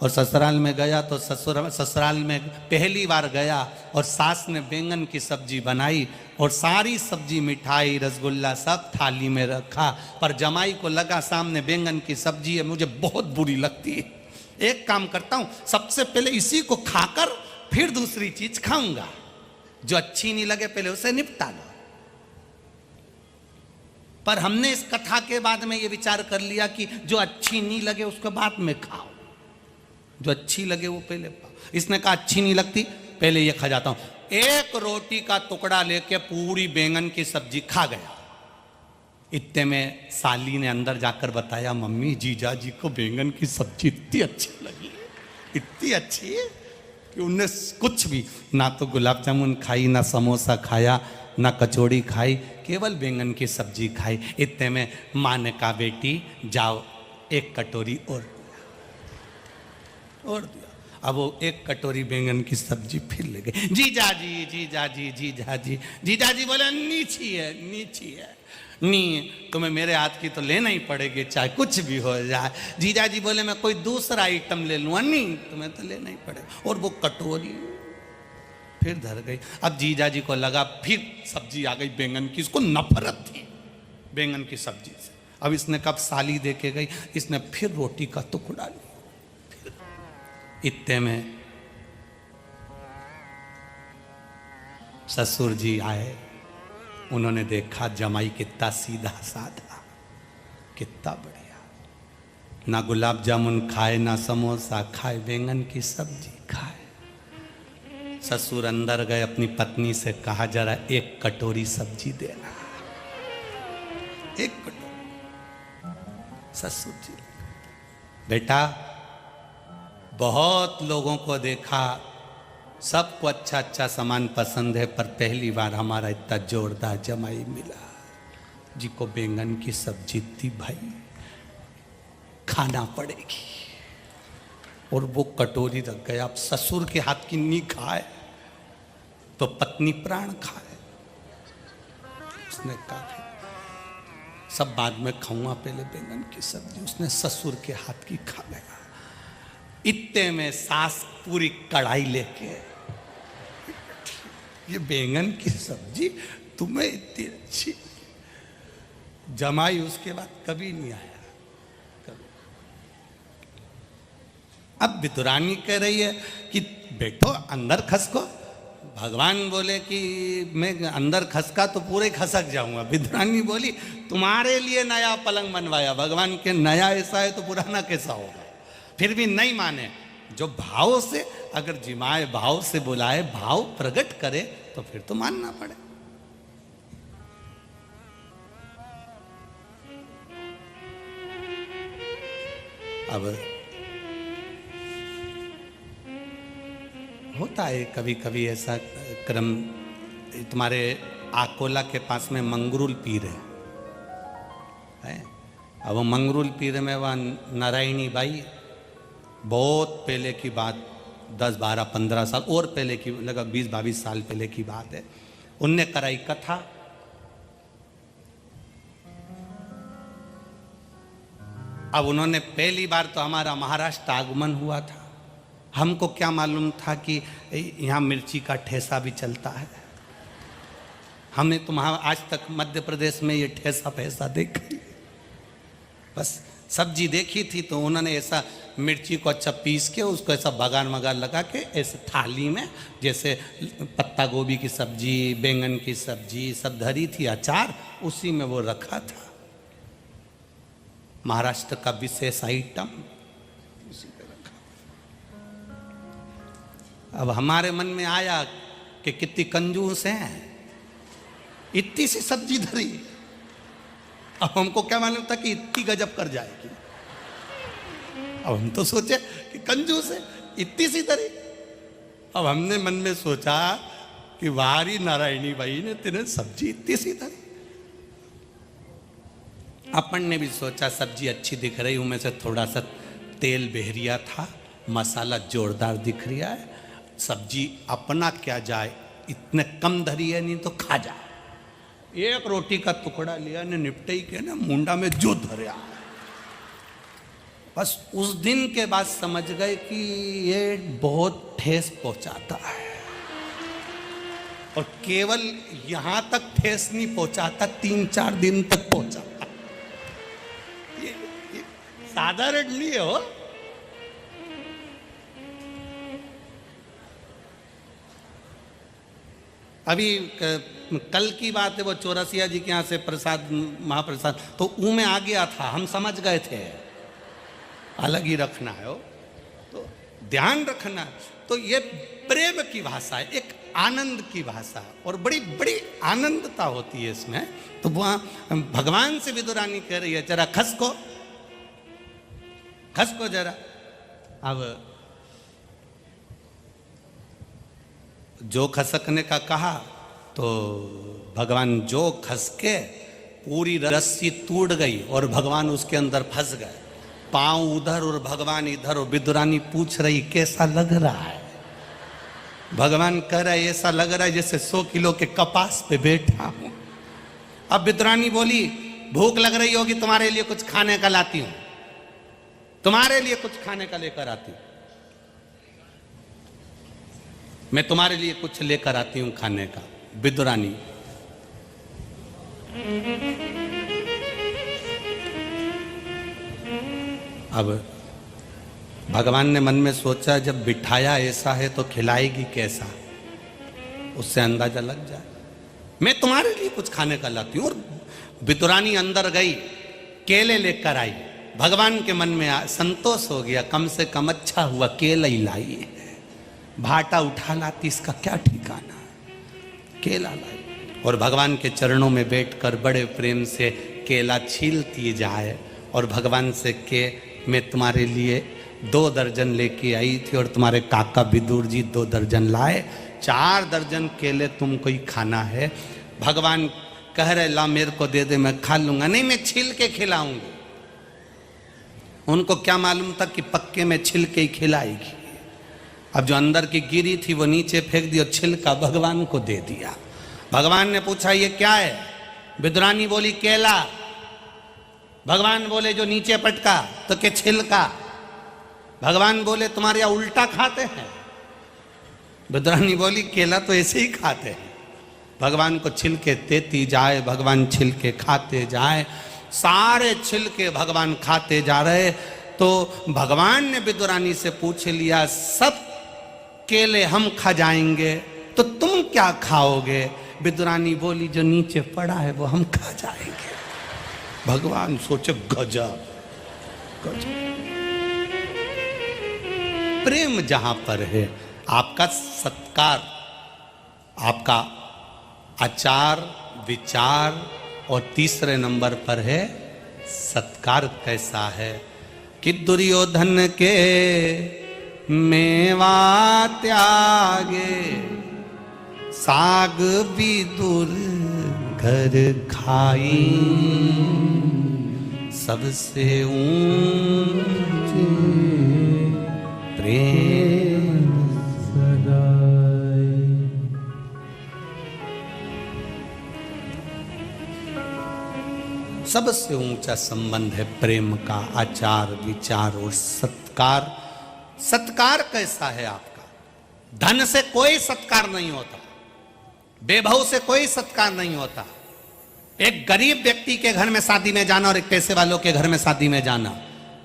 और ससुराल में गया तो ससुराल में पहली बार गया और सास ने बैंगन की सब्जी बनाई और सारी सब्जी मिठाई रसगुल्ला सब थाली में रखा, पर जमाई को लगा सामने बैंगन की सब्जी है, मुझे बहुत बुरी लगती है, एक काम करता हूं सबसे पहले इसी को खाकर फिर दूसरी चीज खाऊंगा, जो अच्छी नहीं लगे पहले उसे निपटा लो। पर हमने इस कथा के बाद में ये विचार कर लिया कि जो अच्छी नहीं लगे उसके बाद में खाओ, जो अच्छी लगे वो पहले खाओ। इसने कहा अच्छी नहीं लगती, पहले ये खा जाता हूं। एक रोटी का टुकड़ा लेके पूरी बैंगन की सब्जी खा गया। इतने में साली ने अंदर जाकर बताया मम्मी जीजा जी को बैंगन की सब्जी इतनी अच्छी लगी, इतनी अच्छी कि उनने कुछ भी ना तो गुलाब जामुन खाई, ना समोसा खाया, ना कचौड़ी खाई, केवल बैंगन की सब्जी खाई। इतने में माँ ने कहा बेटी जाओ एक कटोरी और दिया। अब वो एक कटोरी बैंगन की सब्जी फिर ले गए। जीजा जी जीजा जी जीजा जी। जीजा जी बोले नीची है नीची है, नहीं तुम्हें मेरे हाथ की तो लेना ही पड़ेगी चाहे कुछ भी हो जाए। जीजा जी बोले मैं कोई दूसरा आइटम ले लूँगा, नहीं तुम्हें तो लेना ही पड़ेगा। और वो कटोरी फिर धर गई। अब जीजा जी को लगा फिर सब्जी आ गई बैंगन की, इसको नफरत थी बैंगन की सब्जी से। अब इसने कब साली दे के गई, इसने फिर रोटी का टुकड़ा लिया। इतने में ससुर जी आए, उन्होंने देखा जमाई कितना सीधा साधा, कितना बढ़िया, ना गुलाब जामुन खाए ना समोसा खाए, बैंगन की सब्जी खाए। ससुर अंदर गए, अपनी पत्नी से कहा जरा एक कटोरी सब्जी देना, एक कटोरी। ससुर जी बेटा बहुत लोगों को देखा, सबको अच्छा अच्छा सामान पसंद है, पर पहली बार हमारा इतना जोरदार जमाई मिला जी को बैंगन की सब्जी थी, भाई खाना पड़ेगी। और वो कटोरी रख गया। अब ससुर के हाथ की नहीं खाए तो पत्नी प्राण खाए। उसने कहा सब बाद में खाऊंगा, पहले बैंगन की सब्जी। उसने ससुर के हाथ की खा गया। इतने में सास पूरी कढ़ाई लेके, ये बैंगन की सब्जी तुम्हें इतनी अच्छी। जमाई उसके बाद कभी नहीं आया, कभी। अब विदुरानी कह रही है कि बैठो अंदर खसको। भगवान बोले कि मैं अंदर खसका तो पूरे खसक जाऊंगा। विदुरानी बोली तुम्हारे लिए नया पलंग बनवाया, भगवान के नया ऐसा है तो पुराना कैसा होगा। फिर भी नहीं माने। जो भाव से अगर जिमाए, भाव से बुलाए, भाव प्रकट करे तो फिर तो मानना पड़े। अब होता है कभी कभी ऐसा क्रम। तुम्हारे आकोला के पास में मंगरूल पीर है। अब वो मंगरूल पीर में वह नारायणी बाई, बहुत पहले की बात, 10, 12, 15 साल और पहले की, लगभग 20, 22 साल पहले की बात है। उनने कराई कथा। अब उन्होंने पहली बार तो हमारा महाराष्ट्र आगमन हुआ था, हमको क्या मालूम था कि यहाँ मिर्ची का ठेसा भी चलता है। हमने तो वहाँ आज तक मध्य प्रदेश में ये ठेसा पैसा देखा, बस सब्जी देखी थी तो उन्होंने ऐसा मिर्ची को अच्छा पीस के उसको ऐसा बगान वगान लगा के ऐसे थाली में, जैसे पत्ता गोभी की सब्जी, बैंगन की सब्जी सब धरी थी, अचार उसी में वो रखा था। महाराष्ट्र का विशेष आइटम उसी पे रखा। अब हमारे मन में आया कि कितनी कंजूस हैं, इतनी सी सब्जी धरी। अब हमको क्या मालूम था कि इतनी गजब कर जाएगी। अब हम तो सोचे कि कंजूस है, इतनी सी धरी। अब हमने मन में सोचा कि वारी नारायणी भाई ने तेरे सब्जी इतनी सी धरी। अपन ने भी सोचा सब्जी अच्छी दिख रही, उनमें से थोड़ा सा तेल बहरिया था, मसाला जोरदार दिख रहा है, सब्जी अपना क्या जाए, इतने कम धरी है नहीं तो खा जा। एक रोटी का टुकड़ा लिया ने निपटे ही के ना मुंडा में जो धरया। बस उस दिन के बाद समझ गए कि ये बहुत ठेस पहुंचाता है, और केवल यहां तक ठेस नहीं पहुंचाता, 3-4 दिन तक पहुंचाता। ये साधारण नहीं है हो। अभी कल की बात है, वो चौरसिया जी के यहाँ से प्रसाद महाप्रसाद तो ऊ में आ गया था, हम समझ गए थे अलग ही रखना है वो, तो ध्यान रखना। तो ये प्रेम की भाषा है, एक आनंद की भाषा, और बड़ी बड़ी आनंदता होती है इसमें। तो वहाँ भगवान से विदुरानी कह रही है जरा खस को जरा। अब जो खसकने का कहा तो भगवान जो खसके पूरी रस्सी टूट गई और भगवान उसके अंदर फंस गए, पांव उधर और भगवान इधर। और विदुरानी पूछ रही कैसा लग रहा है? भगवान कह रहा है ऐसा लग रहा है जैसे 100 किलो के कपास पे बैठा हूं। अब विदुरानी बोली भूख लग रही होगी, तुम्हारे लिए कुछ खाने का लाती हूं, तुम्हारे लिए कुछ खाने का लेकर आती हूं, मैं तुम्हारे लिए कुछ लेकर आती हूं खाने का। विदुरानी अब भगवान ने मन में सोचा जब बिठाया ऐसा है तो खिलाएगी कैसा, उससे अंदाजा लग जाए। मैं तुम्हारे लिए कुछ खाने का लाती हूं। और विदुरानी अंदर गई, केले लेकर आई। भगवान के मन में संतोष हो गया, कम से कम अच्छा हुआ केला ही लाई है, भाटा उठा लाती इसका क्या ठिकाना, केला लाई। और भगवान के चरणों में बैठकर बड़े प्रेम से केला छीलती जाए और भगवान से के मैं तुम्हारे लिए 2 दर्जन लेके आई थी और तुम्हारे काका विदुर जी 2 दर्जन लाए, 4 दर्जन केले तुमको ही खाना है। भगवान कह रहे ला मेरे को दे दे, मैं खा लूंगा। नहीं, मैं छील के खिलाऊंगी। उनको क्या मालूम था कि पक्के में छिल के ही खिलाएगी। अब जो अंदर की गिरी थी वो नीचे फेंक दी और छिलका भगवान को दे दिया। भगवान ने पूछा ये क्या है? विदुरानी बोली केला। भगवान बोले जो नीचे पटका, तो के छिलका। भगवान बोले तुम्हारे यहाँ उल्टा खाते हैं? विदुरानी बोली केला तो ऐसे ही खाते हैं। भगवान को छिलके देती जाए, भगवान छिलके खाते जाए, सारे छिलके भगवान खाते जा रहे। तो भगवान ने विदुरानी से पूछ लिया सब केले हम खा जाएंगे तो तुम क्या खाओगे? विदुरानी बोली जो नीचे पड़ा है वो हम खा जाएंगे। भगवान सोचे गजब गजब। प्रेम जहां पर है, आपका सत्कार, आपका आचार विचार, और तीसरे नंबर पर है सत्कार कैसा है। कि दुर्योधन के मेवा त्यागे, साग विदुर घर खाई, सबसे ऊंचे प्रेम सगाई। सबसे ऊंचा संबंध है प्रेम का, आचार विचार और सत्कार। सत्कार कैसा है आपका? धन से कोई सत्कार नहीं होता, बेभव से कोई सत्कार नहीं होता। एक गरीब व्यक्ति के घर में शादी में जाना और एक पैसे वालों के घर में शादी में जाना,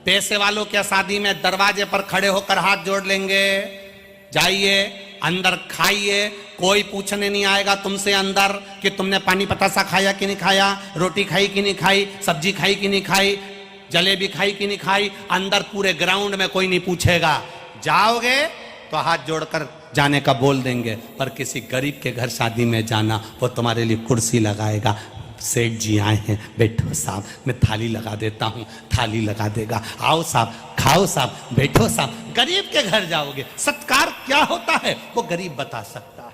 पैसे वालों के शादी में दरवाजे पर खड़े होकर हाथ जोड़ लेंगे, जाइए अंदर खाइए, कोई पूछने नहीं आएगा तुमसे अंदर कि तुमने पानी पतासा खाया कि नहीं खाया, रोटी खाई कि नहीं खाई, सब्जी खाई कि नहीं खाई, जलेबी खाई कि नहीं खाई। अंदर पूरे ग्राउंड में कोई नहीं पूछेगा। जाओगे तो हाथ जोड़कर जाने का बोल देंगे। पर किसी गरीब के घर शादी में जाना, वो तुम्हारे लिए कुर्सी लगाएगा, सेठ जी आए हैं, बैठो साहब, मैं थाली लगा देता हूं, थाली लगा देगा, आओ साहब, खाओ साहब, बैठो साहब। गरीब के घर जाओगे, सत्कार क्या होता है वो गरीब बता सकता है।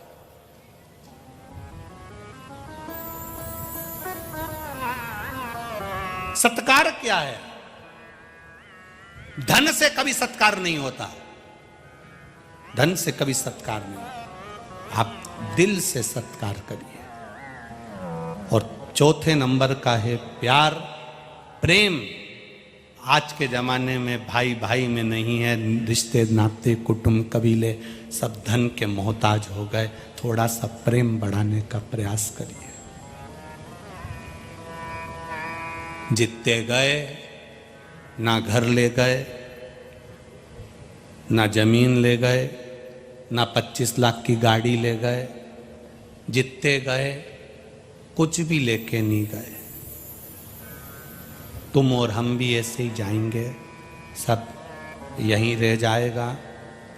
सत्कार क्या है? धन से कभी सत्कार नहीं होता, धन से कभी सत्कार नहीं। आप दिल से सत्कार करिए। और चौथे नंबर का है प्यार, प्रेम। आज के जमाने में भाई भाई में नहीं है, रिश्ते नाते कुटुंब कबीले सब धन के मोहताज हो गए। थोड़ा सा प्रेम बढ़ाने का प्रयास करिए। जितते गए, ना घर ले गए, ना जमीन ले गए, ना 25 लाख की गाड़ी ले गए, जितते गए कुछ भी लेके नहीं गए। तुम और हम भी ऐसे ही जाएंगे, सब यहीं रह जाएगा।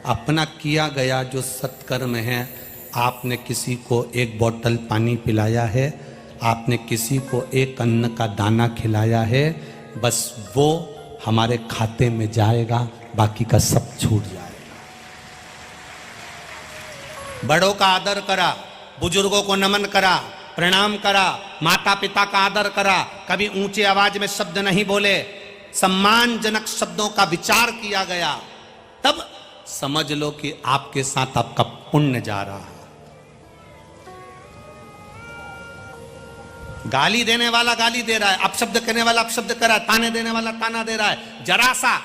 अपना किया गया जो सत्कर्म है, आपने किसी को एक बोतल पानी पिलाया है, आपने किसी को एक अन्न का दाना खिलाया है, बस वो हमारे खाते में जाएगा, बाकी का सब छूट जाएगा। बड़ों का आदर करा, बुजुर्गों को नमन करा, प्रणाम करा, माता पिता का आदर करा, कभी ऊंचे आवाज में शब्द नहीं बोले, सम्मानजनक शब्दों का विचार किया गया, तब समझ लो कि आपके साथ आपका पुण्य जा रहा है। गाली देने वाला गाली दे रहा है, अपशब्द करने वाला अपशब्द कर रहा है, ताने देने वाला ताना दे रहा है। जरा सा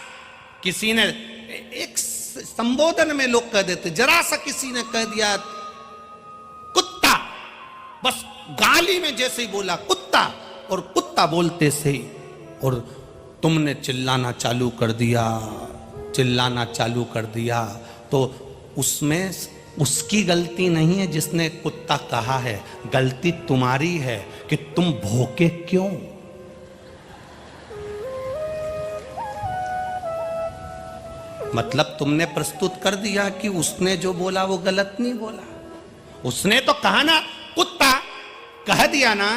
किसी ने एक संबोधन में लोग कह देते, जरा सा किसी ने कह दिया कुत्ता, बस गाली में जैसे ही बोला कुत्ता, और कुत्ता बोलते से ही और तुमने चिल्लाना चालू कर दिया, चिल्लाना चालू कर दिया, तो उसमें उसकी गलती नहीं है जिसने कुत्ता कहा है, गलती तुम्हारी है कि तुम भौंके क्यों। मतलब तुमने प्रस्तुत कर दिया कि उसने जो बोला वो गलत नहीं बोला, उसने तो कहा ना कुत्ता, कह दिया ना।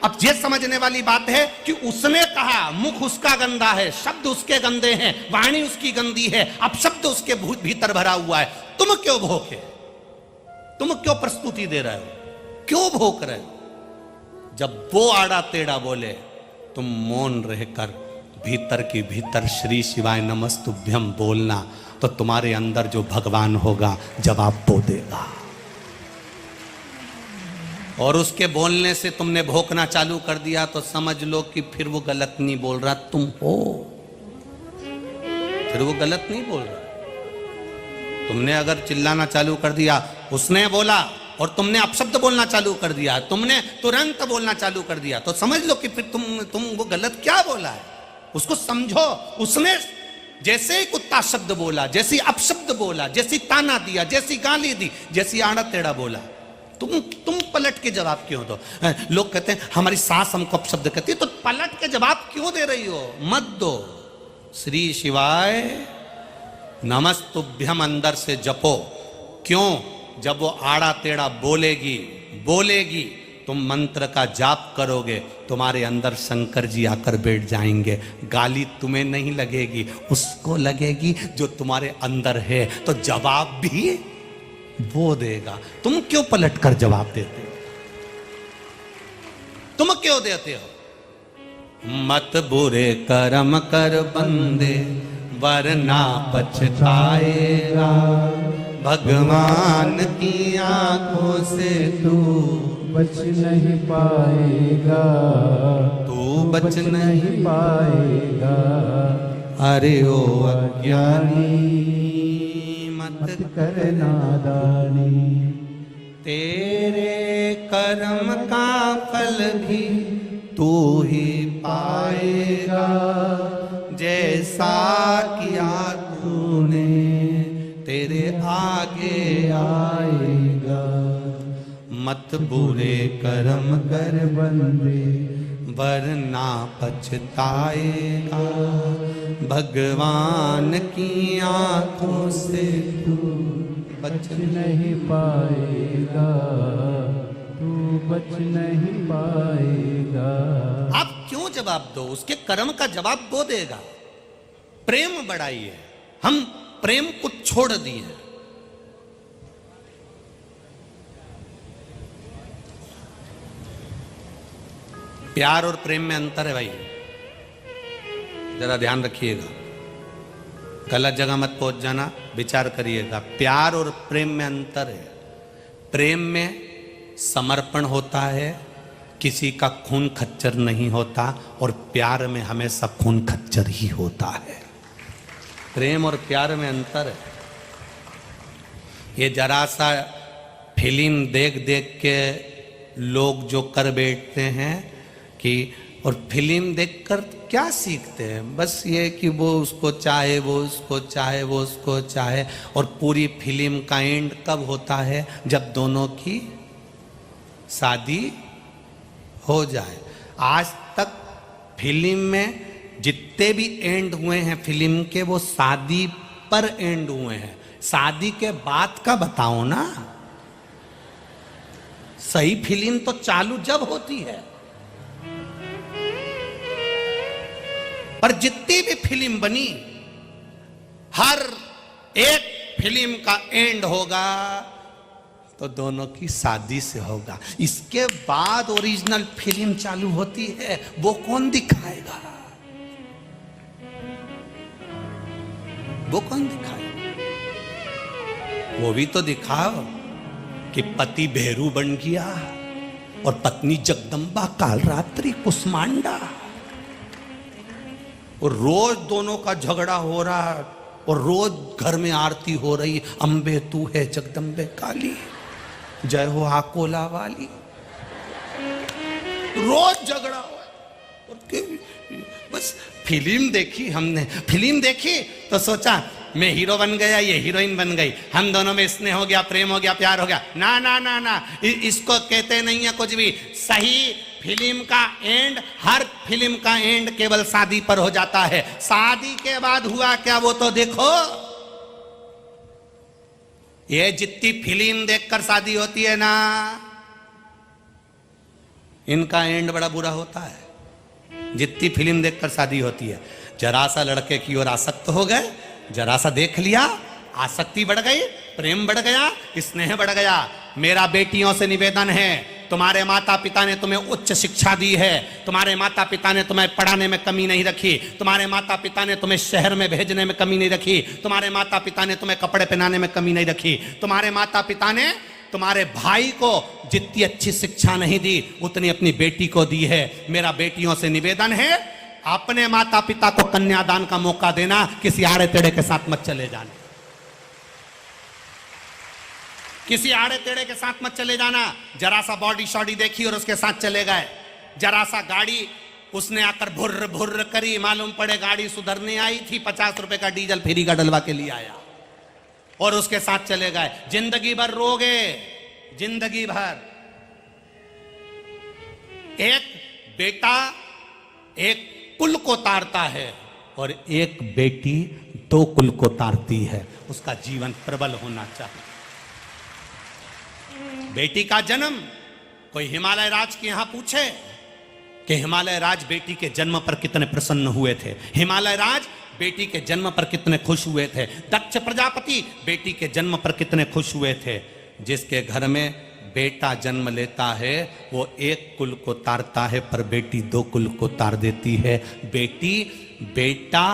अब ये समझने वाली बात है कि उसने कहा, मुख उसका गंदा है, शब्द उसके गंदे हैं, वाणी उसकी गंदी है, अब शब्द उसके भीतर भरा हुआ है, तुम क्यों भोंके, तुम क्यों प्रस्तुति दे रहे हो, क्यों भोंक रहे हो। जब वो आड़ा टेढ़ा बोले, तुम मौन रहकर भीतर की भीतर श्री शिवाय नमस्तुभ्यम बोलना, तो तुम्हारे अंदर जो भगवान होगा जवाब वो देगा। और उसके बोलने से तुमने भोंकना चालू कर दिया तो समझ लो कि फिर वो गलत नहीं बोल रहा, तुम हो, फिर वो गलत नहीं बोल रहा। तुमने अगर चिल्लाना चालू कर दिया, उसने बोला और तुमने अपशब्द बोलना चालू कर दिया, तुमने तुरंत बोलना चालू कर दिया, तो समझ लो कि फिर तुम वो गलत क्या बोला है, उसको समझो। उसने जैसे ही कुत्ता शब्द बोला, जैसी अपशब्द बोला, जैसी ताना दिया, जैसी गाली दी, जैसी आड़ा टेढ़ा बोला, तुम पलट के जवाब क्यों दो। लोग कहते हैं हमारी सास हमको अपशब्द कहती है, तो पलट के जवाब क्यों दे रही हो, मत दो। श्री शिवाय नमस्तुभ्यम अंदर से जपो। क्यों? जब वो आड़ा टेढ़ा बोलेगी तुम मंत्र का जाप करोगे, तुम्हारे अंदर शंकर जी आकर बैठ जाएंगे। गाली तुम्हें नहीं लगेगी, उसको लगेगी जो तुम्हारे अंदर है, तो जवाब भी वो देगा। तुम क्यों पलट कर जवाब देते हो, तुम क्यों देते हो। मत बुरे कर्म कर बंदे, वरना पछताएगा, भगवान की आंखों से तू बच नहीं पाएगा। तू बच नहीं पाएगा। अरे ओ अज्ञानी मत कर नादानी। तेरे कर्म का फल भी तू ही पाएगा, जैसा किया तूने तेरे आगे आएगा। मत बुरे कर्म कर बंदे वरना पछताएगा, भगवान की आंखों से तू बच नहीं पाएगा, तू बच नहीं पाएगा। आप क्यों जवाब दो? उसके कर्म का जवाब वो देगा। प्रेम बढ़ाई है, हम प्रेम को छोड़ दिए। प्यार और प्रेम में अंतर है भाई, जरा ध्यान रखिएगा, गलत जगह मत पहुंच जाना, विचार करिएगा। प्यार और प्रेम में अंतर है। प्रेम में समर्पण होता है, किसी का खून खच्चर नहीं होता, और प्यार में हमेशा खून खच्चर ही होता है। प्रेम और प्यार में अंतर है। ये जरा सा फिल्म देख देख के लोग जो कर बैठते हैं कि, और फिल्म देखकर क्या सीखते हैं? बस ये कि वो उसको चाहे, वो उसको चाहे, वो उसको चाहे। और पूरी फिल्म का एंड कब होता है? जब दोनों की शादी हो जाए। आज तक फिल्म में जितने भी एंड हुए हैं फिल्म के, वो शादी पर एंड हुए हैं। शादी के बाद का बताओ ना। सही फिल्म तो चालू जब होती है, पर जितनी भी फिल्म बनी, हर एक फिल्म का एंड होगा तो दोनों की शादी से होगा। इसके बाद ओरिजिनल फिल्म चालू होती है, वो कौन दिखाएगा? वो कौन दिखाएगा? वो भी तो दिखाओ कि पति भेरू बन गया और पत्नी जगदम्बा कालरात्रि कुष्मांडा, और रोज दोनों का झगड़ा हो रहा, और रोज घर में आरती हो रही, अम्बे तू है जगदम्बे काली, जय हो आकोला वाली। रोज झगड़ा हो, बस फिल्म देखी हमने, फिल्म देखी तो सोचा मैं हीरो बन गया, ये हीरोइन बन गई, हम दोनों में स्नेह हो गया, प्रेम हो गया, प्यार हो गया। ना ना ना ना, इसको कहते नहीं है कुछ भी। सही फिल्म का एंड, हर फिल्म का एंड केवल शादी पर हो जाता है। शादी के बाद हुआ क्या वो तो देखो। ये जितनी फिल्म देखकर शादी होती है ना, इनका एंड बड़ा बुरा होता है। जितनी फिल्म देखकर शादी होती है, जरा सा लड़के की ओर आसक्त हो गए, जरा सा देख लिया, आसक्ति बढ़ गई, प्रेम बढ़ गया, स्नेह बढ़ गया। मेरा बेटियों से निवेदन है, तुम्हारे माता पिता ने तुम्हें उच्च शिक्षा दी है, तुम्हारे माता पिता ने तुम्हें पढ़ाने में कमी नहीं रखी, तुम्हारे माता पिता ने तुम्हें शहर में भेजने में कमी नहीं रखी, तुम्हारे माता पिता ने तुम्हें कपड़े पहनाने में कमी नहीं रखी, तुम्हारे माता पिता ने तुम्हारे भाई को जितनी अच्छी शिक्षा नहीं दी उतनी अपनी बेटी को दी है। मेरा बेटियों से निवेदन है, अपने माता पिता को कन्यादान का मौका देना, किसी आड़े टेढ़े के साथ मत चले जाना, किसी आड़े टेढ़े के साथ मत चले जाना। जरा सा बॉडी शॉडी देखी और उसके साथ चले गए, जरा सा गाड़ी उसने आकर भुर्र भुर्र करी, मालूम पड़े गाड़ी सुधरने आई थी, 50 रुपए का डीजल फ्री का डलवा के लिए आया और उसके साथ चले गए। जिंदगी भर रोगे, जिंदगी भर। एक बेटा एक कुल को तारता है और एक बेटी 2 कुल को तारती है। उसका जीवन प्रबल होना चाहिए। बेटी का जन्म, कोई हिमालय राज के यहां पूछे कि हिमालय राज बेटी के जन्म पर कितने प्रसन्न हुए थे, हिमालय राज बेटी के जन्म पर कितने खुश हुए थे, दक्ष प्रजापति बेटी के जन्म पर कितने खुश हुए थे। जिसके घर में बेटा जन्म लेता है वो 1 कुल को तारता है, पर बेटी 2 कुल को तार देती है। बेटा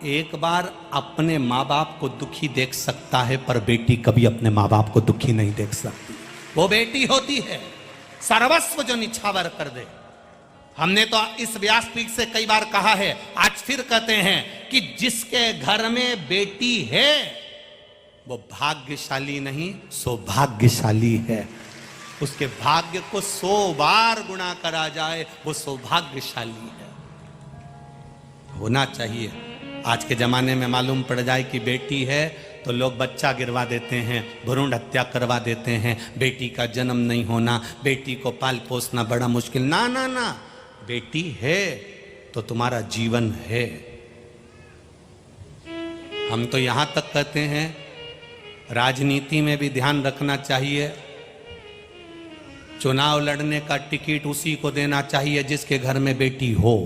एक बार अपने माँ बाप को दुखी देख सकता है, पर बेटी कभी अपने माँ बाप को दुखी नहीं देख सकती। वो बेटी होती है सर्वस्व जो निछावर कर दे। हमने तो इस व्यासपीठ से कई बार कहा है, आज फिर कहते हैं कि जिसके घर में बेटी है वो भाग्यशाली नहीं सौभाग्यशाली है। उसके भाग्य को 100 बार गुणा करा जाए वो सौभाग्यशाली है। होना चाहिए। आज के जमाने में मालूम पड़ जाए कि बेटी है तो लोग बच्चा गिरवा देते हैं, भ्रूण हत्या करवा देते हैं, बेटी का जन्म नहीं होना, बेटी को पाल पोसना बड़ा मुश्किल। ना ना ना, बेटी है तो तुम्हारा जीवन है। हम तो यहां तक कहते हैं राजनीति में भी ध्यान रखना चाहिए, चुनाव लड़ने का टिकट उसी को देना चाहिए जिसके घर में बेटी हो।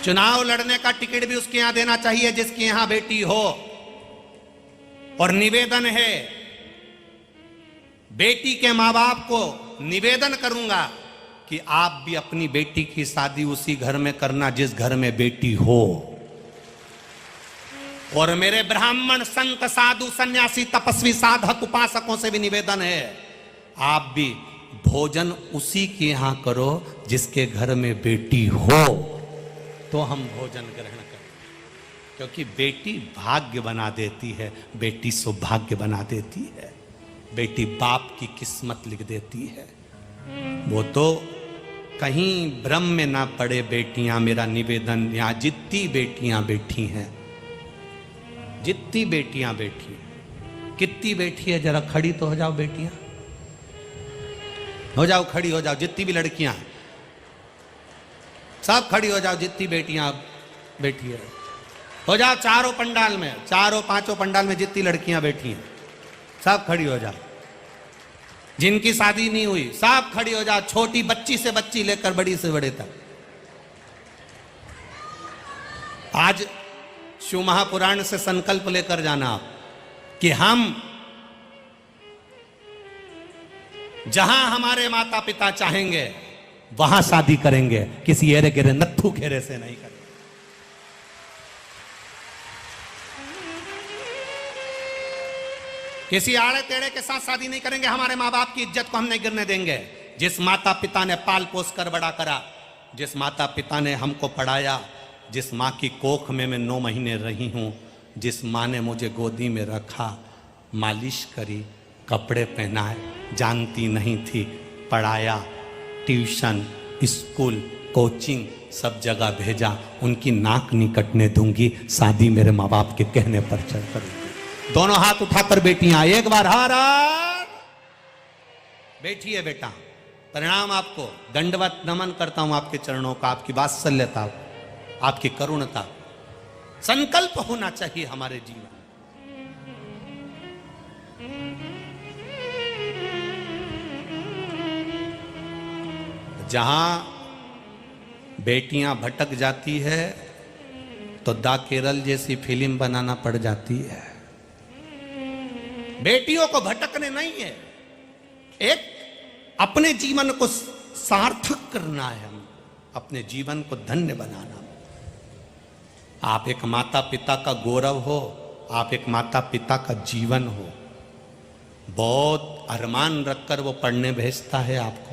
चुनाव लड़ने का टिकट भी उसके यहां देना चाहिए जिसके यहां बेटी हो। और निवेदन है, बेटी के मां बाप को निवेदन करूंगा कि आप भी अपनी बेटी की शादी उसी घर में करना जिस घर में बेटी हो। और मेरे ब्राह्मण संत साधु सन्यासी तपस्वी साधक उपासकों से भी निवेदन है, आप भी भोजन उसी के यहां करो जिसके घर में बेटी हो, तो हम भोजन ग्रहण करें। क्योंकि बेटी भाग्य बना देती है, बेटी सौभाग्य बना देती है, बेटी बाप की किस्मत लिख देती है। वो तो कहीं भ्रम में ना पड़े बेटियां। मेरा निवेदन, यहां जितनी बेटियां बैठी हैं, जितनी बेटियां बैठी, कितनी बैठी है जरा खड़ी तो हो जाओ बेटियां, हो जाओ खड़ी हो जाओ। जितनी भी लड़कियां सब खड़ी हो जाओ, जितनी बेटियां बैठी है हो जाओ। चारों पंडाल में, चारों पांचों पंडाल में जितनी लड़कियां बैठी हैं सब खड़ी हो जाओ। जिनकी शादी नहीं हुई सब खड़ी हो जाओ, छोटी बच्ची से बच्ची लेकर बड़ी से बड़े तक। आज शिव महापुराण से संकल्प लेकर जाना आप कि हम जहां हमारे माता पिता चाहेंगे वहां शादी करेंगे, किसी एरे गिरे नत्थू घेरे से नहीं करेंगे। किसी आड़े टेढ़े के साथ शादी नहीं करेंगे। हमारे माँ बाप की इज्जत को हम नहीं गिरने देंगे। जिस माता पिता ने पाल पोस कर बड़ा करा, जिस माता पिता ने हमको पढ़ाया, जिस माँ की कोख में मैं 9 महीने रही हूं, जिस माँ ने मुझे गोदी में रखा, मालिश करी, कपड़े पहनाए, जानती नहीं थी, पढ़ाया, ट्यूशन, स्कूल, कोचिंग सब जगह भेजा, उनकी नाक नहीं कटने दूंगी। शादी मेरे माँ बाप के कहने पर चल करूंगी। दोनों हाथ उठाकर बेटियां एक बार हार बैठिए बेटा। परिणाम आपको दंडवत नमन करता हूं आपके चरणों का, आपकी वात्सल्यता, आपकी करुणता। संकल्प होना चाहिए हमारे जीवन। जहां बेटियां भटक जाती है तो दा केरल जैसी फिल्म बनाना पड़ जाती है। बेटियों को भटकने नहीं है, एक अपने जीवन को सार्थक करना है, हम अपने जीवन को धन्य बनाना। आप एक माता पिता का गौरव हो, आप एक माता पिता का जीवन हो। बहुत अरमान रखकर वो पढ़ने भेजता है आपको,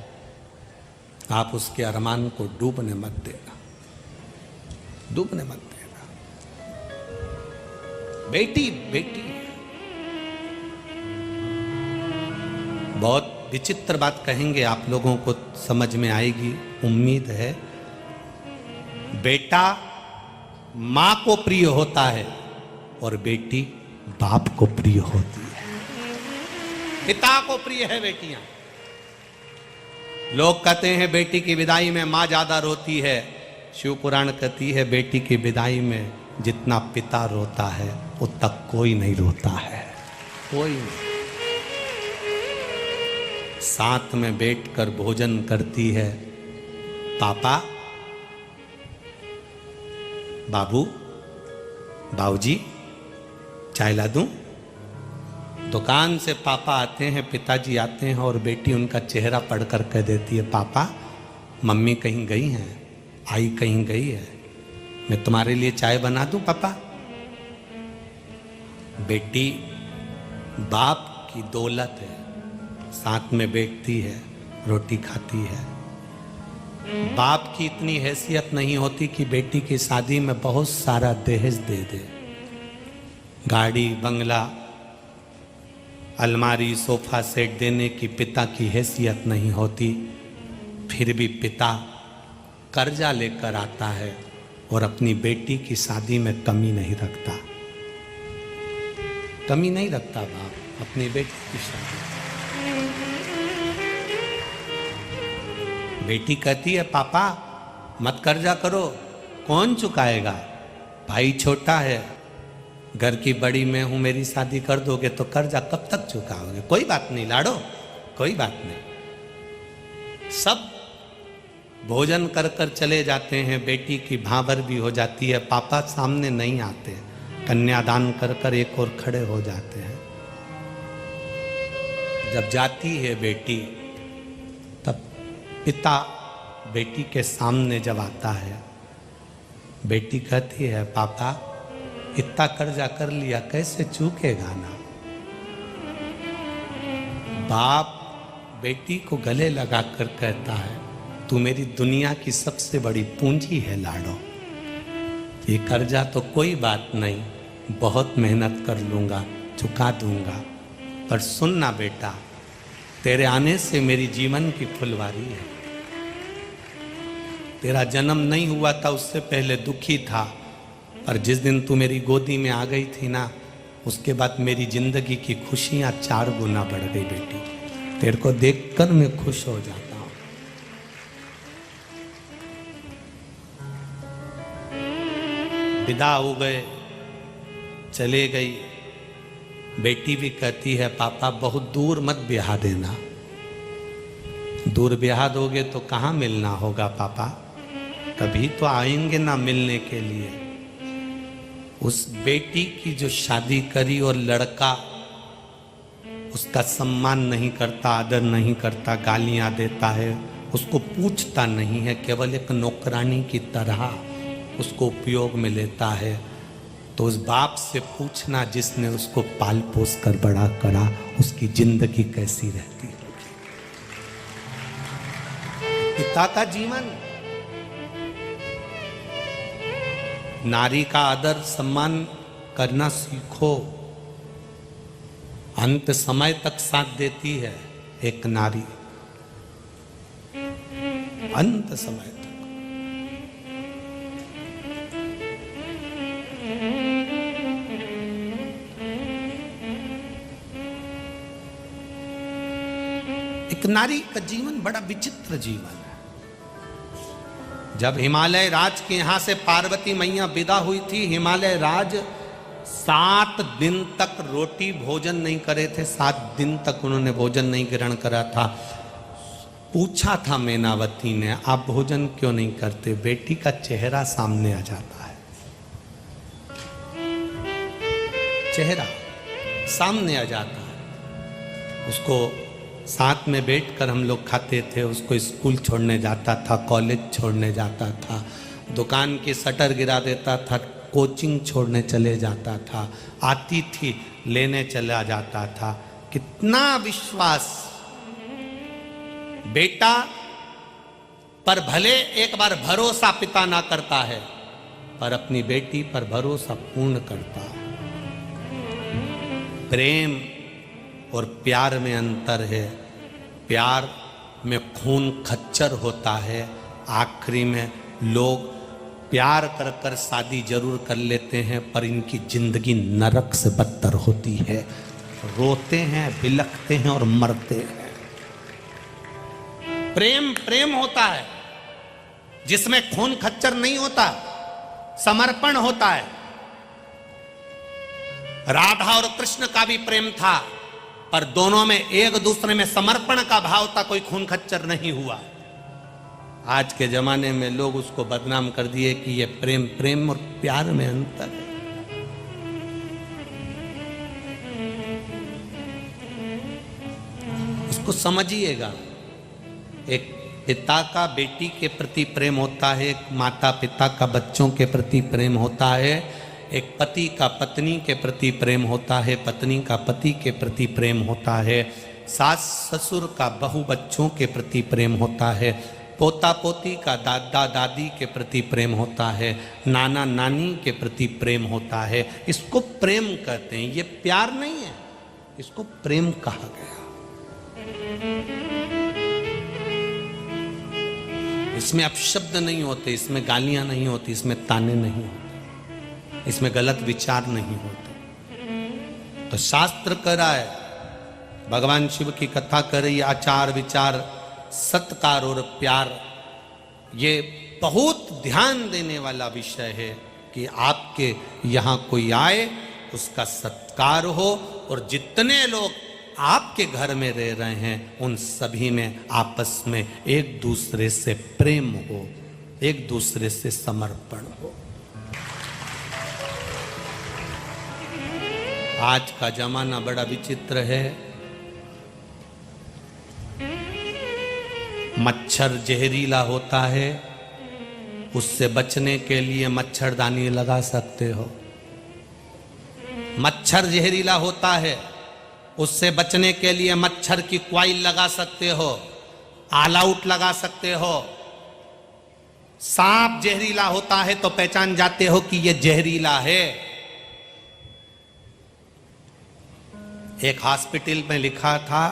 आप उसके अरमान को डूबने मत देना, डूबने मत देना। बेटी बेटी बहुत विचित्र बात कहेंगे, आप लोगों को समझ में आएगी उम्मीद है। बेटा मां को प्रिय होता है और बेटी बाप को प्रिय होती है। पिता को प्रिय है बेटियां। लोग कहते हैं बेटी की विदाई में मां ज्यादा रोती है। शिव पुराण कहती है बेटी की विदाई में जितना पिता रोता है उतना कोई नहीं रोता है, कोई नहीं। साथ में बैठकर भोजन करती है, पापा, बाबू, बाबूजी, चाय ला दूं? दुकान से पापा आते हैं, पिताजी आते हैं और बेटी उनका चेहरा पढ़कर कह देती है, पापा मम्मी कहीं गई हैं, आई कहीं गई है, मैं तुम्हारे लिए चाय बना दूं पापा? बेटी बाप की दौलत है, साथ में बैठती है, रोटी खाती है। बाप की इतनी हैसियत नहीं होती कि बेटी की शादी में बहुत सारा दहेज दे दे। गाड़ी, बंगला, अलमारी, सोफा सेट देने की पिता की हैसियत नहीं होती। फिर भी पिता कर्जा लेकर आता है और अपनी बेटी की शादी में कमी नहीं रखता। कमी नहीं रखता बाप अपनी बेटी की शादी। बेटी कहती है पापा मत कर्जा करो, कौन चुकाएगा, भाई छोटा है, घर की बड़ी मैं हूं, मेरी शादी कर दोगे तो कर्जा कब तक चुकाओगे। कोई बात नहीं लाडो, कोई बात नहीं। सब भोजन कर कर चले जाते हैं, बेटी की भांवर भी हो जाती है, पापा सामने नहीं आते, कन्यादान कर कर एक और खड़े हो जाते हैं। जब जाती है बेटी तब पिता बेटी के सामने जब आता है, बेटी कहती है पापा इतना कर्जा कर लिया कैसे चूकेगा ना। बाप बेटी को गले लगाकर कहता है तू मेरी दुनिया की सबसे बड़ी पूंजी है लाडो, ये कर्जा तो कोई बात नहीं, बहुत मेहनत कर लूंगा, चुका दूंगा, पर सुनना बेटा तेरे आने से मेरी जीवन की फुलवारी है। तेरा जन्म नहीं हुआ था उससे पहले दुखी था, पर जिस दिन तू मेरी गोदी में आ गई थी ना, उसके बाद मेरी जिंदगी की खुशियां 4 गुना बढ़ गई बेटी। तेरे को देखकर मैं खुश हो जाता हूं। विदा हो गए, चले गई। बेटी भी कहती है पापा बहुत दूर मत ब्याह देना, दूर ब्याह दोगे तो कहाँ मिलना होगा पापा, कभी तो आएंगे ना मिलने के लिए। उस बेटी की जो शादी करी और लड़का उसका सम्मान नहीं करता, आदर नहीं करता, गालियां देता है, उसको पूछता नहीं है, केवल एक नौकरानी की तरह उसको उपयोग में लेता है, तो उस बाप से पूछना जिसने उसको पाल पोस कर बड़ा करा, उसकी जिंदगी कैसी रहती है। पिता का जीवन, नारी का आदर सम्मान करना सीखो। अंत समय तक साथ देती है एक नारी, अंत समय तक। एक नारी का जीवन बड़ा विचित्र जीवन है। जब हिमालय राज के यहां से पार्वती मैया विदा हुई थी, हिमालय राज 7 दिन तक रोटी भोजन नहीं करे थे, 7 दिन तक उन्होंने भोजन नहीं ग्रहण करा था। पूछा था मैनावती ने आप भोजन क्यों नहीं करते, बेटी का चेहरा सामने आ जाता है, चेहरा सामने आ जाता है। उसको साथ में बैठकर हम लोग खाते थे, उसको स्कूल छोड़ने जाता था, कॉलेज छोड़ने जाता था, दुकान की शटर गिरा देता था, कोचिंग छोड़ने चले जाता था, आती थी लेने चला जाता था। कितना विश्वास बेटा पर भले एक बार भरोसा पिता ना करता है, पर अपनी बेटी पर भरोसा पूर्ण करता है। प्रेम और प्यार में अंतर है। प्यार में खून खच्चर होता है, आखिरी में लोग प्यार कर कर शादी जरूर कर लेते हैं, पर इनकी जिंदगी नरक से बदतर होती है, रोते हैं, बिलखते हैं और मरते हैं। प्रेम प्रेम होता है जिसमें खून खच्चर नहीं होता, समर्पण होता है। राधा और कृष्ण का भी प्रेम था, पर दोनों में एक दूसरे में समर्पण का भाव था, कोई खून खच्चर नहीं हुआ। आज के जमाने में लोग उसको बदनाम कर दिए कि ये प्रेम, प्रेम और प्यार में अंतर है। इसको समझिएगा। एक पिता का बेटी के प्रति प्रेम होता है, एक माता पिता का बच्चों के प्रति प्रेम होता है, एक पति का पत्नी के प्रति प्रेम होता है, पत्नी का पति के प्रति प्रेम होता है। सास ससुर का बहू बच्चों के प्रति प्रेम होता है, पोता पोती का दादा दादी के प्रति प्रेम होता है, नाना नानी के प्रति प्रेम होता है। इसको प्रेम कहते हैं, ये प्यार नहीं है, इसको प्रेम कहा गया। इसमें अपशब्द नहीं होते, इसमें गालियां नहीं होती, इसमें ताने नहीं होते, इसमें गलत विचार नहीं होते। तो शास्त्र कह रहा है, भगवान शिव की कथा कर रही, आचार विचार सत्कार और प्यार, ये बहुत ध्यान देने वाला विषय है कि आपके यहाँ कोई आए उसका सत्कार हो, और जितने लोग आपके घर में रह रहे हैं उन सभी में आपस में एक दूसरे से प्रेम हो, एक दूसरे से समर्पण हो। आज का जमाना बड़ा विचित्र है। मच्छर जहरीला होता है, उससे बचने के लिए मच्छरदानी लगा सकते हो। मच्छर जहरीला होता है, उससे बचने के लिए मच्छर की कॉइल लगा सकते हो, ऑल आउट लगा सकते हो। सांप जहरीला होता है तो पहचान जाते हो कि यह जहरीला है। एक हॉस्पिटल में लिखा था,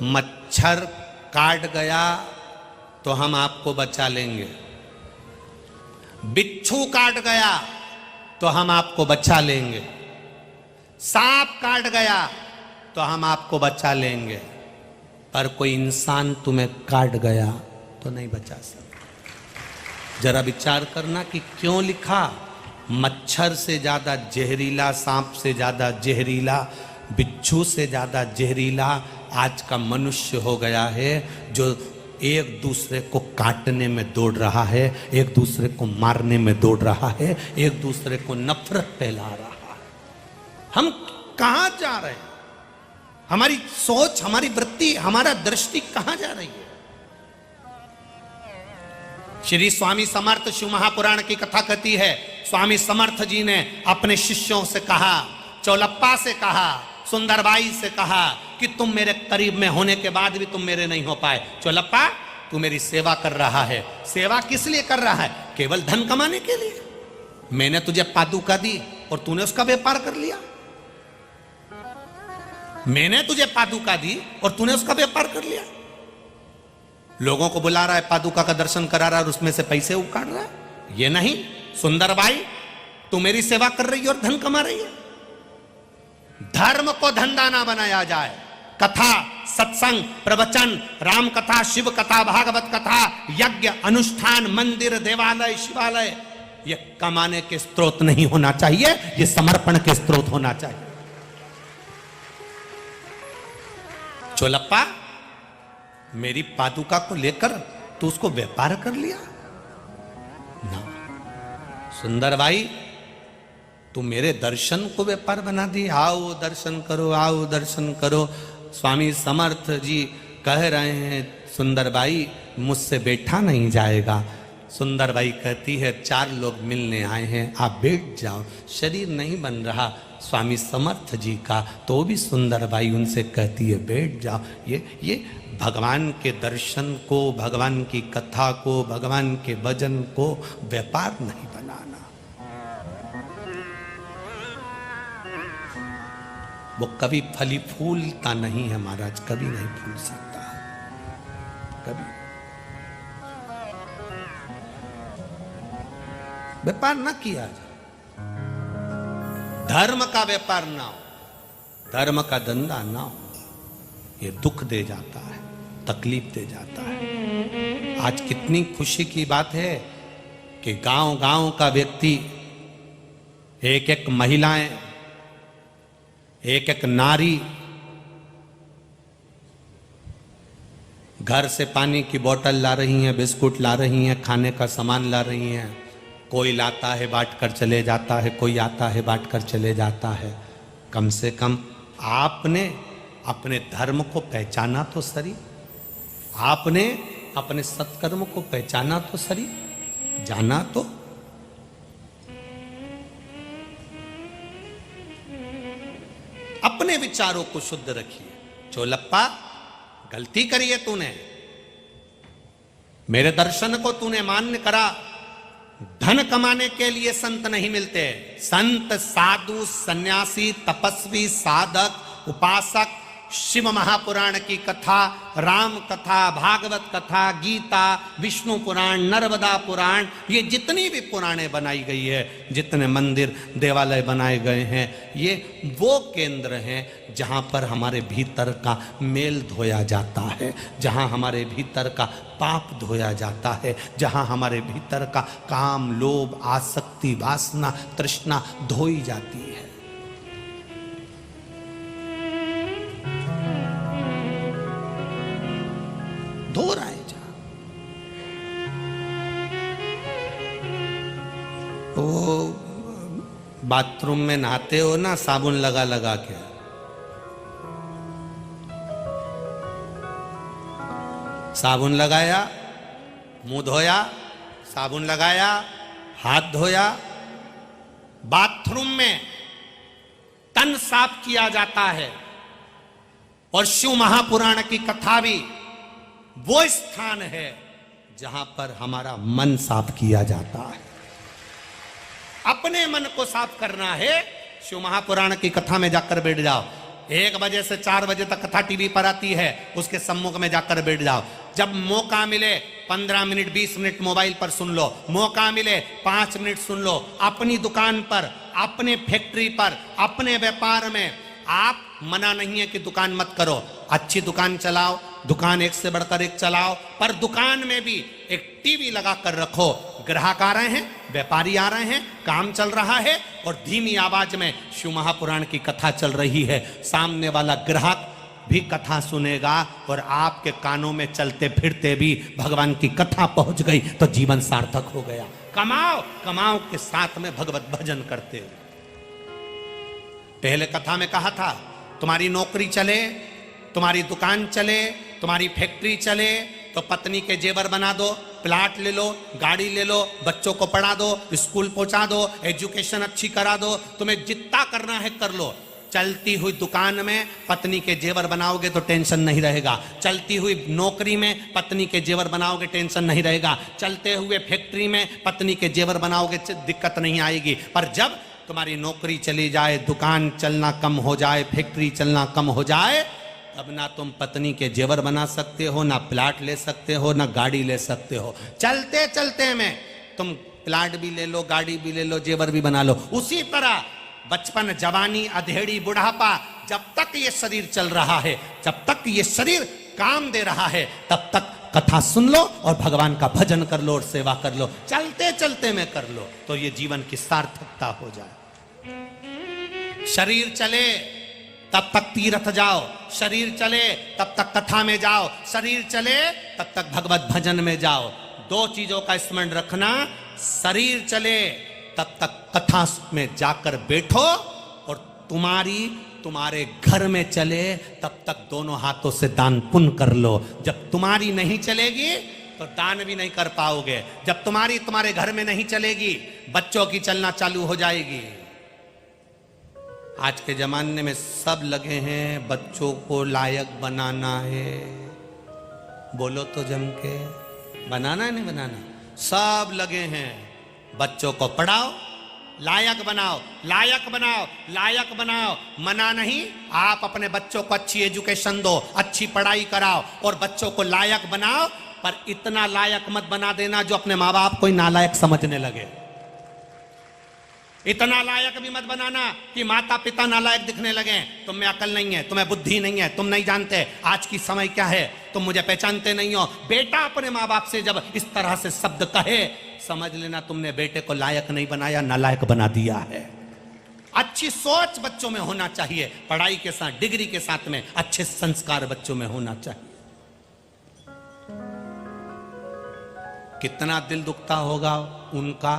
मच्छर काट गया तो हम आपको बचा लेंगे, बिच्छू काट गया तो हम आपको बचा लेंगे, सांप काट गया तो हम आपको बचा लेंगे, पर कोई इंसान तुम्हें काट गया तो नहीं बचा सकता। जरा विचार करना कि क्यों लिखा, मच्छर से ज्यादा जहरीला, सांप से ज्यादा जहरीला, बिच्छू से ज्यादा जहरीला आज का मनुष्य हो गया है, जो एक दूसरे को काटने में दौड़ रहा है, एक दूसरे को मारने में दौड़ रहा है, एक दूसरे को नफरत फैला रहा है। हम कहां जा रहे हैं? हमारी सोच, हमारी वृत्ति, हमारा दृष्टि कहां जा रही है? श्री स्वामी समर्थ शिव महापुराण की कथा कहती है, स्वामी समर्थ जी ने अपने शिष्यों से कहा, चौलप्पा से कहा, सुंदरबाई से कहा कि तुम मेरे करीब में होने के बाद भी तुम मेरे नहीं हो पाए। चौलप्पा, तू मेरी सेवा कर रहा है। सेवा किस लिए कर रहा है? केवल धन कमाने के लिए। मैंने तुझे पादुका दी और तूने उसका व्यापार कर लिया। मैंने तुझे पादुका दी और तूने उसका व्यापार कर लिया। लोगों को बुला रहा है, पादुका का दर्शन करा रहा है और उसमें से पैसे उकाड़ रहा है। ये नहीं, सुंदरबाई तू मेरी सेवा कर रही है और धन कमा रही है। धर्म को धंधा ना बनाया जाए। कथा, सत्संग, प्रवचन, राम कथा, शिव कथा, भागवत कथा, यज्ञ, अनुष्ठान, मंदिर, देवालय, शिवालय, ये कमाने के स्रोत नहीं होना चाहिए, ये समर्पण के स्रोत होना चाहिए। चोलप्पा, मेरी पादुका को लेकर तू उसको व्यापार कर लिया ना। सुंदरबाई, तू मेरे दर्शन को व्यापार बना दी। आओ दर्शन करो, आओ दर्शन करो। स्वामी समर्थ जी कह रहे हैं, सुंदरबाई मुझसे बैठा नहीं जाएगा। सुंदरबाई कहती है, 4 लोग मिलने आए हैं, आप बैठ जाओ। शरीर नहीं बन रहा स्वामी समर्थ जी का, तो भी सुंदरबाई उनसे कहती है बैठ जाओ। ये भगवान के दर्शन को, भगवान की कथा को, भगवान के भजन को व्यापार नहीं बनाना। वो कभी फली फूलता नहीं है महाराज, कभी नहीं फूल सकता, कभी। व्यापार ना किया जाए, धर्म का व्यापार ना हो, धर्म का धंधा ना हो। ये दुख दे जाता है, तकलीफ दे जाता है। आज कितनी खुशी की बात है कि गांव-गांव का व्यक्ति, एक-एक महिलाएं, एक-एक नारी घर से पानी की बोतल ला रही हैं, बिस्कुट ला रही हैं, खाने का सामान ला रही हैं। कोई लाता है बांट कर चले जाता है, कोई आता है बांट कर चले जाता है। कम से कम आपने अपने धर्म को पहचाना तो सही, आपने अपने सत्कर्म को पहचाना तो सही, जाना तो। अपने विचारों को शुद्ध रखिए, चोलप्पा गलती करी है तूने, मेरे दर्शन को तूने मान्य करा। धन कमाने के लिए संत नहीं मिलते। संत, साधु, सन्यासी, तपस्वी, साधक, उपासक, शिव महापुराण की कथा, राम कथा, भागवत कथा, गीता, विष्णु पुराण, नर्मदा पुराण, ये जितनी भी पुराणे बनाई गई है, जितने मंदिर देवालय बनाए गए हैं, ये वो केंद्र हैं जहाँ पर हमारे भीतर का मेल धोया जाता है, जहाँ हमारे भीतर का पाप धोया जाता है, जहाँ हमारे भीतर का काम, लोभ, आसक्ति, वासना, तृष्णा धोई जाती है। धो रहा है जा। वो बाथरूम में नहाते हो ना साबुन लगा लगा के, साबुन लगाया, मुंह धोया, साबुन लगाया, हाथ धोया। बाथरूम में तन साफ किया जाता है। और शिव महापुराण की कथा भी वो स्थान है जहां पर हमारा मन साफ किया जाता है। अपने मन को साफ करना है, शिव महापुराण की कथा में जाकर बैठ जाओ। 1 बजे से 4 बजे तक कथा टीवी पर आती है, उसके सम्मुख में जाकर बैठ जाओ। जब मौका मिले 15 मिनट 20 मिनट मोबाइल पर सुन लो, मौका मिले 5 मिनट सुन लो। अपनी दुकान पर, अपने फैक्ट्री पर, अपने व्यापार में आप मना नहीं है कि दुकान मत करो, अच्छी दुकान चलाओ, दुकान एक से बढ़कर एक चलाओ, पर दुकान में भी एक टीवी लगा कर रखो। ग्राहक आ रहे हैं, व्यापारी आ रहे हैं, काम चल रहा है और धीमी आवाज में शिव महापुराण की कथा चल रही है। सामने वाला ग्राहक भी कथा सुनेगा और आपके कानों में चलते फिरते भी भगवान की कथा पहुंच गई तो जीवन सार्थक हो गया। कमाओ, कमाओ के साथ में भगवत भजन करते हो। पहले कथा में कहा था, तुम्हारी नौकरी चले, तुम्हारी दुकान चले, तुम्हारी फैक्ट्री चले तो पत्नी के जेवर बना दो, प्लाट ले लो, गाड़ी ले लो, बच्चों को पढ़ा दो, स्कूल पहुंचा दो, एजुकेशन अच्छी करा दो, तुम्हें जितना करना है कर लो। चलती हुई दुकान में पत्नी के जेवर बनाओगे तो टेंशन नहीं रहेगा। चलती हुई नौकरी में पत्नी के जेवर बनाओगे टेंशन नहीं रहेगा। चलते हुए फैक्ट्री में पत्नी के जेवर बनाओगे दिक्कत नहीं आएगी। पर जब तुम्हारी नौकरी चली जाए, दुकान चलना कम हो जाए, फैक्ट्री चलना कम हो जाए, तब ना तुम पत्नी के जेवर बना सकते हो, ना प्लाट ले सकते हो, ना गाड़ी ले सकते हो। चलते चलते में तुम प्लाट भी ले लो, गाड़ी भी ले लो, जेवर भी बना लो। उसी तरह बचपन, जवानी, अधेड़ी, बुढ़ापा, जब तक ये शरीर चल रहा है, जब तक ये शरीर काम दे रहा है, तब तक कथा सुन लो और भगवान का भजन कर लो और सेवा कर लो। चलते चलते में कर लो तो ये जीवन की सार्थकता हो जाए। शरीर चले तब तक तीर्थ जाओ, शरीर चले तब तक कथा में जाओ, शरीर चले तब तक भगवत भजन में जाओ। 2 चीजों का स्मरण रखना, शरीर चले तब तक कथा में जाकर बैठो और तुम्हारे घर में चले तब तक दोनों हाथों से दान पुण्य कर लो। जब तुम्हारी नहीं चलेगी तो दान भी नहीं कर पाओगे। जब तुम्हारे घर में नहीं चलेगी, बच्चों की चलना चालू हो जाएगी। आज के जमाने में सब लगे हैं बच्चों को लायक बनाना है। बोलो तो जम के, बनाना है नहीं बनाना, सब लगे हैं। बच्चों को पढ़ाओ, लायक बनाओ, लायक बनाओ, लायक बनाओ। मना नहीं, आप अपने बच्चों को अच्छी एजुकेशन दो, अच्छी पढ़ाई कराओ और बच्चों को लायक बनाओ, पर इतना लायक मत बना देना जो अपने माँ बाप को ही नालायक समझने लगे। इतना लायक भी मत बनाना कि माता पिता नालायक दिखने लगे। तुम में अकल नहीं है, तुम्हें बुद्धि नहीं है, तुम नहीं जानते आज की समय क्या है, तुम मुझे पहचानते नहीं हो। बेटा अपने माँ बाप से जब इस तरह से शब्द कहे, समझ लेना तुमने बेटे को लायक नहीं बनाया, नालायक बना दिया है। अच्छी सोच बच्चों में होना चाहिए, पढ़ाई के साथ, डिग्री के साथ में अच्छे संस्कार बच्चों में होना चाहिए। कितना दिल दुखता होगा उनका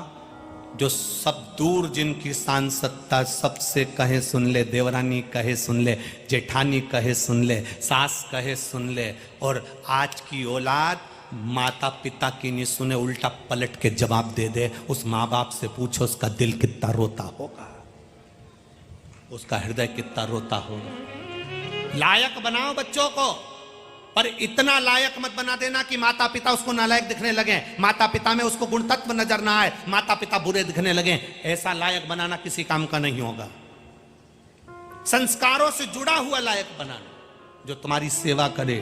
जो सब दूर, जिनकी सांसदता सबसे कहे सुन ले, देवरानी कहे सुन ले, जेठानी कहे सुन ले, सास कहे सुन ले, और आज की औलाद माता पिता की नहीं सुने, उल्टा पलट के जवाब दे दे। उस माँ बाप से पूछो उसका दिल कितना रोता होगा, उसका हृदय कितना रोता होगा। लायक बनाओ बच्चों को, पर इतना लायक मत बना देना कि माता पिता उसको नालायक दिखने लगे, माता पिता में उसको गुण तत्व नजर ना आए, माता पिता बुरे दिखने लगे। ऐसा लायक बनाना किसी काम का नहीं होगा। संस्कारों से जुड़ा हुआ लायक बनाना, जो तुम्हारी सेवा करे,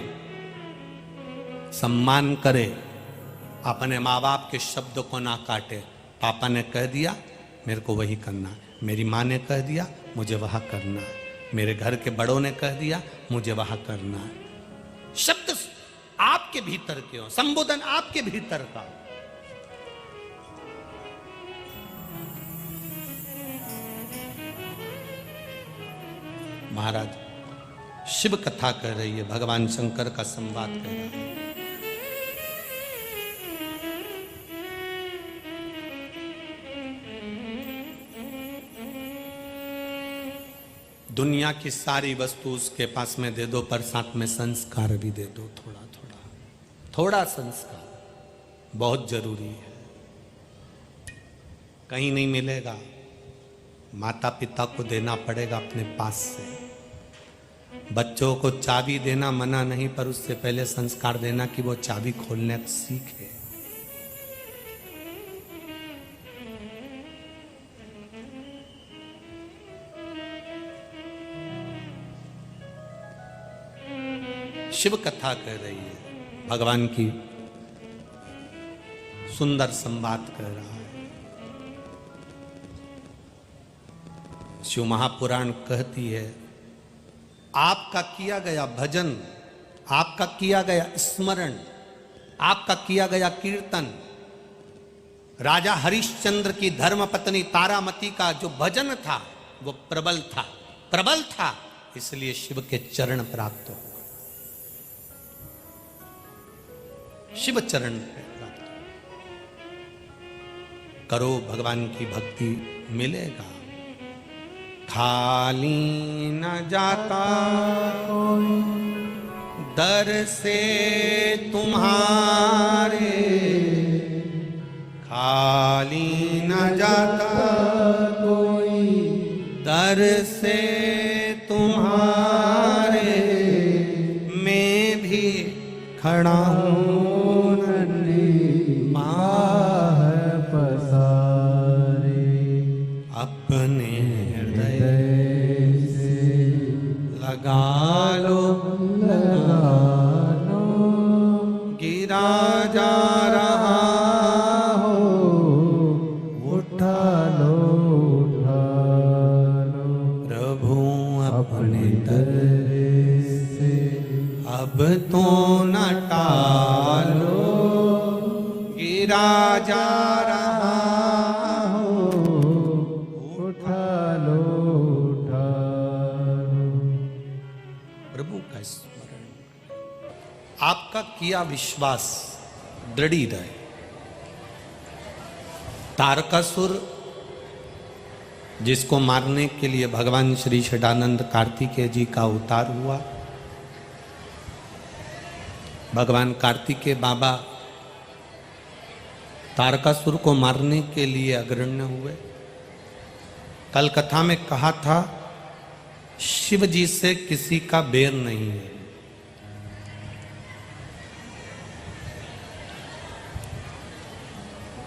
सम्मान करे, अपने माँ बाप के शब्द को ना काटे। पापा ने कह दिया मेरे को वही करना, मेरी माँ ने कह दिया मुझे वह करना, मेरे घर के बड़ों ने कह दिया मुझे वह करना। शब्द आपके भीतर के हो, संबोधन आपके भीतर का। महाराज शिव कथा कह रही है, भगवान शंकर का संवाद कह रहा है। दुनिया की सारी वस्तु उसके पास में दे दो, पर साथ में संस्कार भी दे दो। थोड़ा थोड़ा थोड़ा संस्कार बहुत जरूरी है। कहीं नहीं मिलेगा, माता पिता को देना पड़ेगा अपने पास से। बच्चों को चाबी देना मना नहीं, पर उससे पहले संस्कार देना कि वो चाबी खोलने को सीखे। शिव कथा कह रही है, भगवान की सुंदर संवाद कह रहा है। शिव महापुराण कहती है, आपका किया गया भजन, आपका किया गया स्मरण, आपका किया गया कीर्तन, राजा हरिश्चंद्र की धर्मपत्नी तारामती का जो भजन था वो प्रबल था, प्रबल था, इसलिए शिव के चरण प्राप्त हो, शिव चरण प्राप्त करो, भगवान की भक्ति मिलेगा। खाली न जाता कोई दर से तुम्हारे, खाली न जाता कोई दर से तुम्हारे, मैं भी खड़ा हूँ अपने हृदय से लगा लो, गिरा जा रहा हो, उठा लो, प्रभु अपने दर से अब तो न टालो, गिरा जा रहा आपका किया विश्वास दृढ़ रहे। तारकासुर जिसको मारने के लिए भगवान श्री षडानंद कार्तिकेय जी का अवतार हुआ, भगवान कार्तिकेय बाबा तारकासुर को मारने के लिए अग्रण्य हुए। कल कथा में कहा था शिव जी से किसी का बैर नहीं है,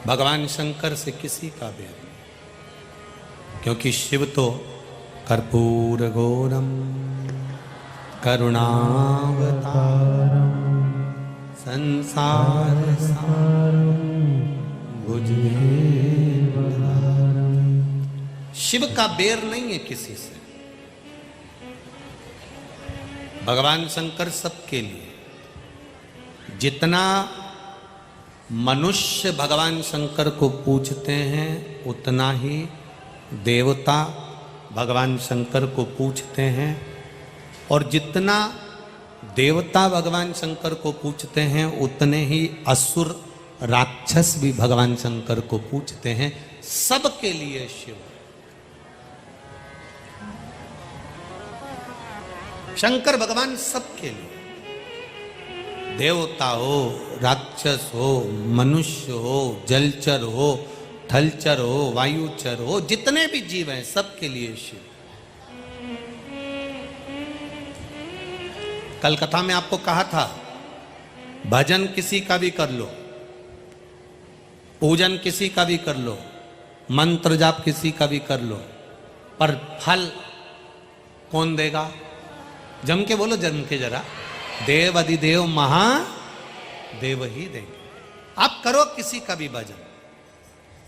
भगवान शंकर से किसी का बैर नहीं, क्योंकि शिव तो कर्पूर गौरम करुणावतारम संसार सारम भुजगेन्द्रहारम। शिव का बैर नहीं है किसी से, भगवान शंकर सबके लिए। जितना मनुष्य भगवान शंकर को पूजते हैं उतना ही देवता भगवान शंकर को पूजते हैं, और जितना देवता भगवान शंकर को पूजते हैं उतने ही असुर राक्षस भी भगवान शंकर को पूजते हैं। सबके लिए शिव, शंकर भगवान सबके लिए, देवता हो, राक्षस हो, मनुष्य हो, जलचर हो, थलचर हो, वायुचर हो, जितने भी जीव हैं सबके लिए शिव। कल कथा में आपको कहा था, भजन किसी का भी कर लो, पूजन किसी का भी कर लो, मंत्र जाप किसी का भी कर लो, पर फल कौन देगा? जम के बोलो, जम के जरा, देव अधिदेव महादेव ही देंगे। आप करो किसी का भी भजन,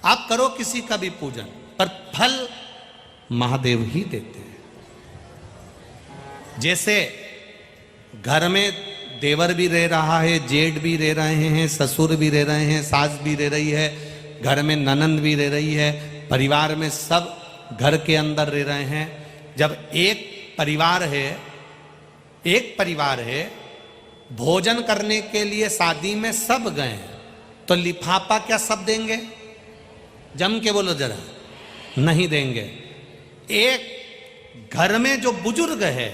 आप करो किसी का भी पूजन, पर फल महादेव ही देते हैं। जैसे घर में देवर भी रह रहा है, जेठ भी रह रहे हैं, ससुर भी रह रहे हैं, सास भी रह रही है, घर में ननंद भी रह रही है, परिवार में सब घर के अंदर रह रहे हैं। जब एक परिवार है, भोजन करने के लिए शादी में सब गए, तो लिफाफा क्या सब देंगे? जम के बोलो जरा, नहीं देंगे। एक घर में जो बुजुर्ग है,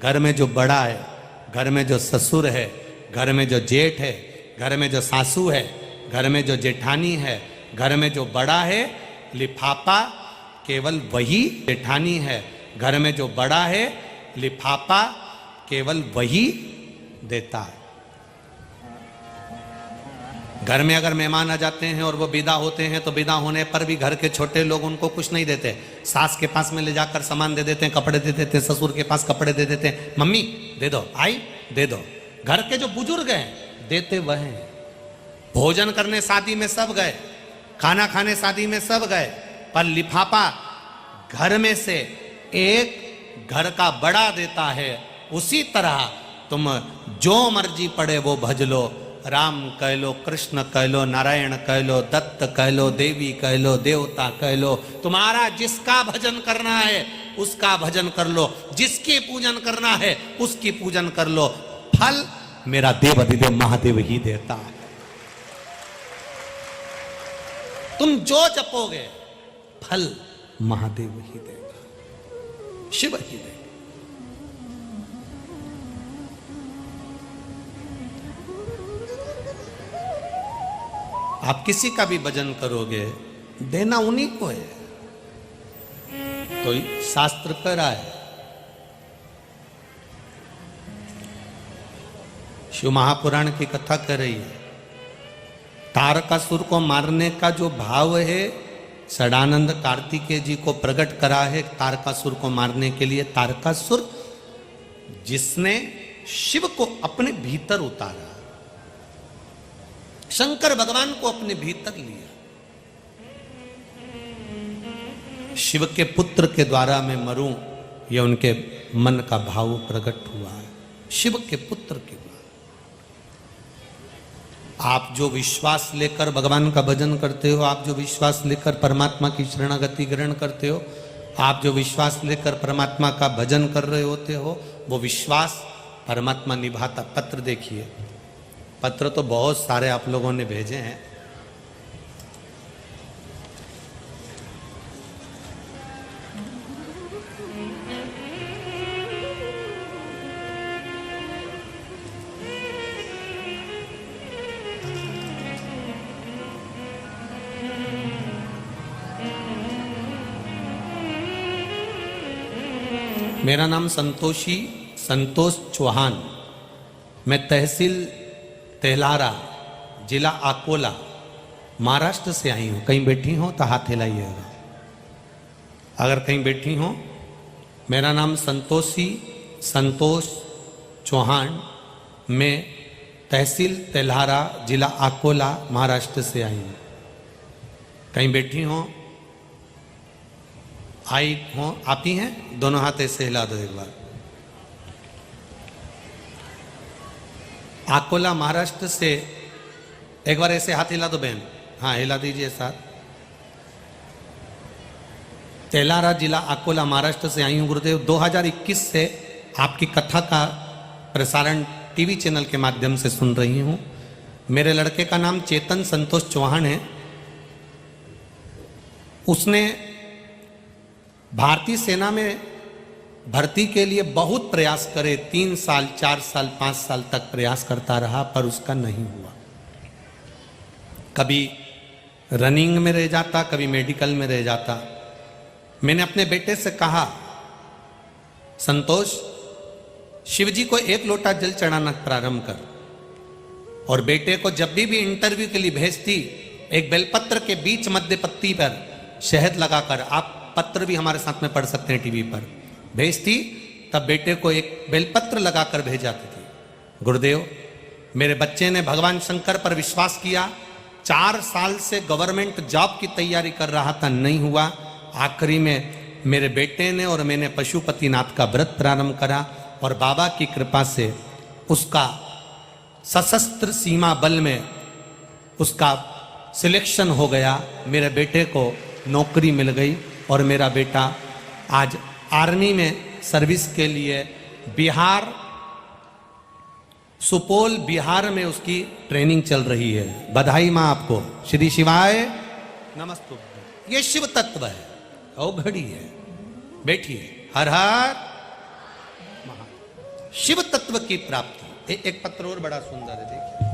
घर में जो बड़ा है, घर में जो ससुर है, घर में जो जेठ है, घर में जो सासू है, घर में जो जेठानी है, घर में जो बड़ा है, लिफाफा केवल वही जेठानी है, घर में जो बड़ा है, लिफाफा केवल वही देता है। घर में अगर मेहमान आ जाते हैं और वो विदा होते हैं, तो विदा होने पर भी घर के छोटे लोग उनको कुछ नहीं देते। सास के पास में ले जाकर सामान दे देते हैं, कपड़े दे देते हैं, ससुर के पास कपड़े दे देते हैं, मम्मी दे दो, आई दे दो। घर के जो बुजुर्ग हैं देते वह हैं। भोजन करने शादी में सब गए, खाना खाने शादी में सब गए, पर लिफाफा घर में से एक घर का बड़ा देता है। उसी तरह तुम जो मर्जी पड़े वो भज लो, राम कह लो, कृष्ण कह लो, नारायण कह लो, दत्त कह लो, देवी कह लो, देवता कह लो, तुम्हारा जिसका भजन करना है उसका भजन कर लो, जिसकी पूजन करना है उसकी पूजन कर लो, फल मेरा देव अधिदेव महादेव ही देता है। तुम जो जपोगे फल महादेव ही देगा, शिव ही देगा। आप किसी का भी भजन करोगे, देना उन्हीं को है। तो शास्त्र कह रहा है, शिव महापुराण की कथा कर रही है, तारकासुर को मारने का जो भाव है, सदानंद कार्तिकेय जी को प्रकट करा है तारकासुर को मारने के लिए। तारकासुर जिसने शिव को अपने भीतर उतारा, शंकर भगवान को अपने भीतर लिया, शिव के पुत्र के द्वारा मैं मरूं, यह उनके मन का भाव प्रकट हुआ है। शिव के पुत्र के द्वारा आप जो विश्वास लेकर भगवान का भजन करते हो, आप जो विश्वास लेकर परमात्मा की शरणागति ग्रहण करते हो, आप जो विश्वास लेकर परमात्मा का भजन कर रहे होते हो, वो विश्वास परमात्मा निभाता। पत्र देखिए, पत्र तो बहुत सारे आप लोगों ने भेजे हैं। मेरा नाम संतोष चौहान, मैं तहसील तेलारा, जिला अकोला, महाराष्ट्र से आई हूँ। कहीं बैठी हो तो हाथ हिलाइएगा। अगर कहीं बैठी हो, मेरा नाम संतोष चौहान, मैं तहसील तेलारा, जिला अकोला, महाराष्ट्र से आई हूँ। कहीं बैठी हो, आई हो, आप ही हैं? दोनों हाथ ऐसे हिला दो एक बार। अकोला महाराष्ट्र से एक बार ऐसे हाथ हिला दो बहन। हाँ, हिला दीजिए साथ। तेलारा, जिला अकोला, महाराष्ट्र से आई हूँ गुरुदेव। 2021 से आपकी कथा का प्रसारण टीवी चैनल के माध्यम से सुन रही हूँ। मेरे लड़के का नाम चेतन संतोष चौहान है। उसने भारतीय सेना में भर्ती के लिए बहुत प्रयास करे, 3 साल 4 साल 5 साल तक प्रयास करता रहा, पर उसका नहीं हुआ। कभी रनिंग में रह जाता, कभी मेडिकल में रह जाता। मैंने अपने बेटे से कहा, संतोष, शिव जी को एक लोटा जल चढ़ाना प्रारंभ कर। और बेटे को जब भी इंटरव्यू के लिए भेजती, एक बेलपत्र के बीच मध्य पत्ती पर शहद लगाकर, आप पत्र भी हमारे साथ में पढ़ सकते हैं टीवी पर, भेजती, तब बेटे को एक बेलपत्र लगाकर भेजाती थी। गुरुदेव, मेरे बच्चे ने भगवान शंकर पर विश्वास किया, 4 साल से गवर्नमेंट जॉब की तैयारी कर रहा था, नहीं हुआ। आखिरी में मेरे बेटे ने और मैंने पशुपतिनाथ का व्रत प्रारंभ करा और बाबा की कृपा से उसका सशस्त्र सीमा बल में उसका सिलेक्शन हो गया। मेरे बेटे को नौकरी मिल गई और मेरा बेटा आज आर्मी में सर्विस के लिए बिहार, सुपौल बिहार में उसकी ट्रेनिंग चल रही है। बधाई मां आपको, श्री शिवाय नमस्तुभ्यं। ये शिव तत्व है, अवघड़ी है, बैठिए। हर हर महादेव। शिव तत्व की प्राप्ति। एक पत्र और बड़ा सुंदर है, देखिए।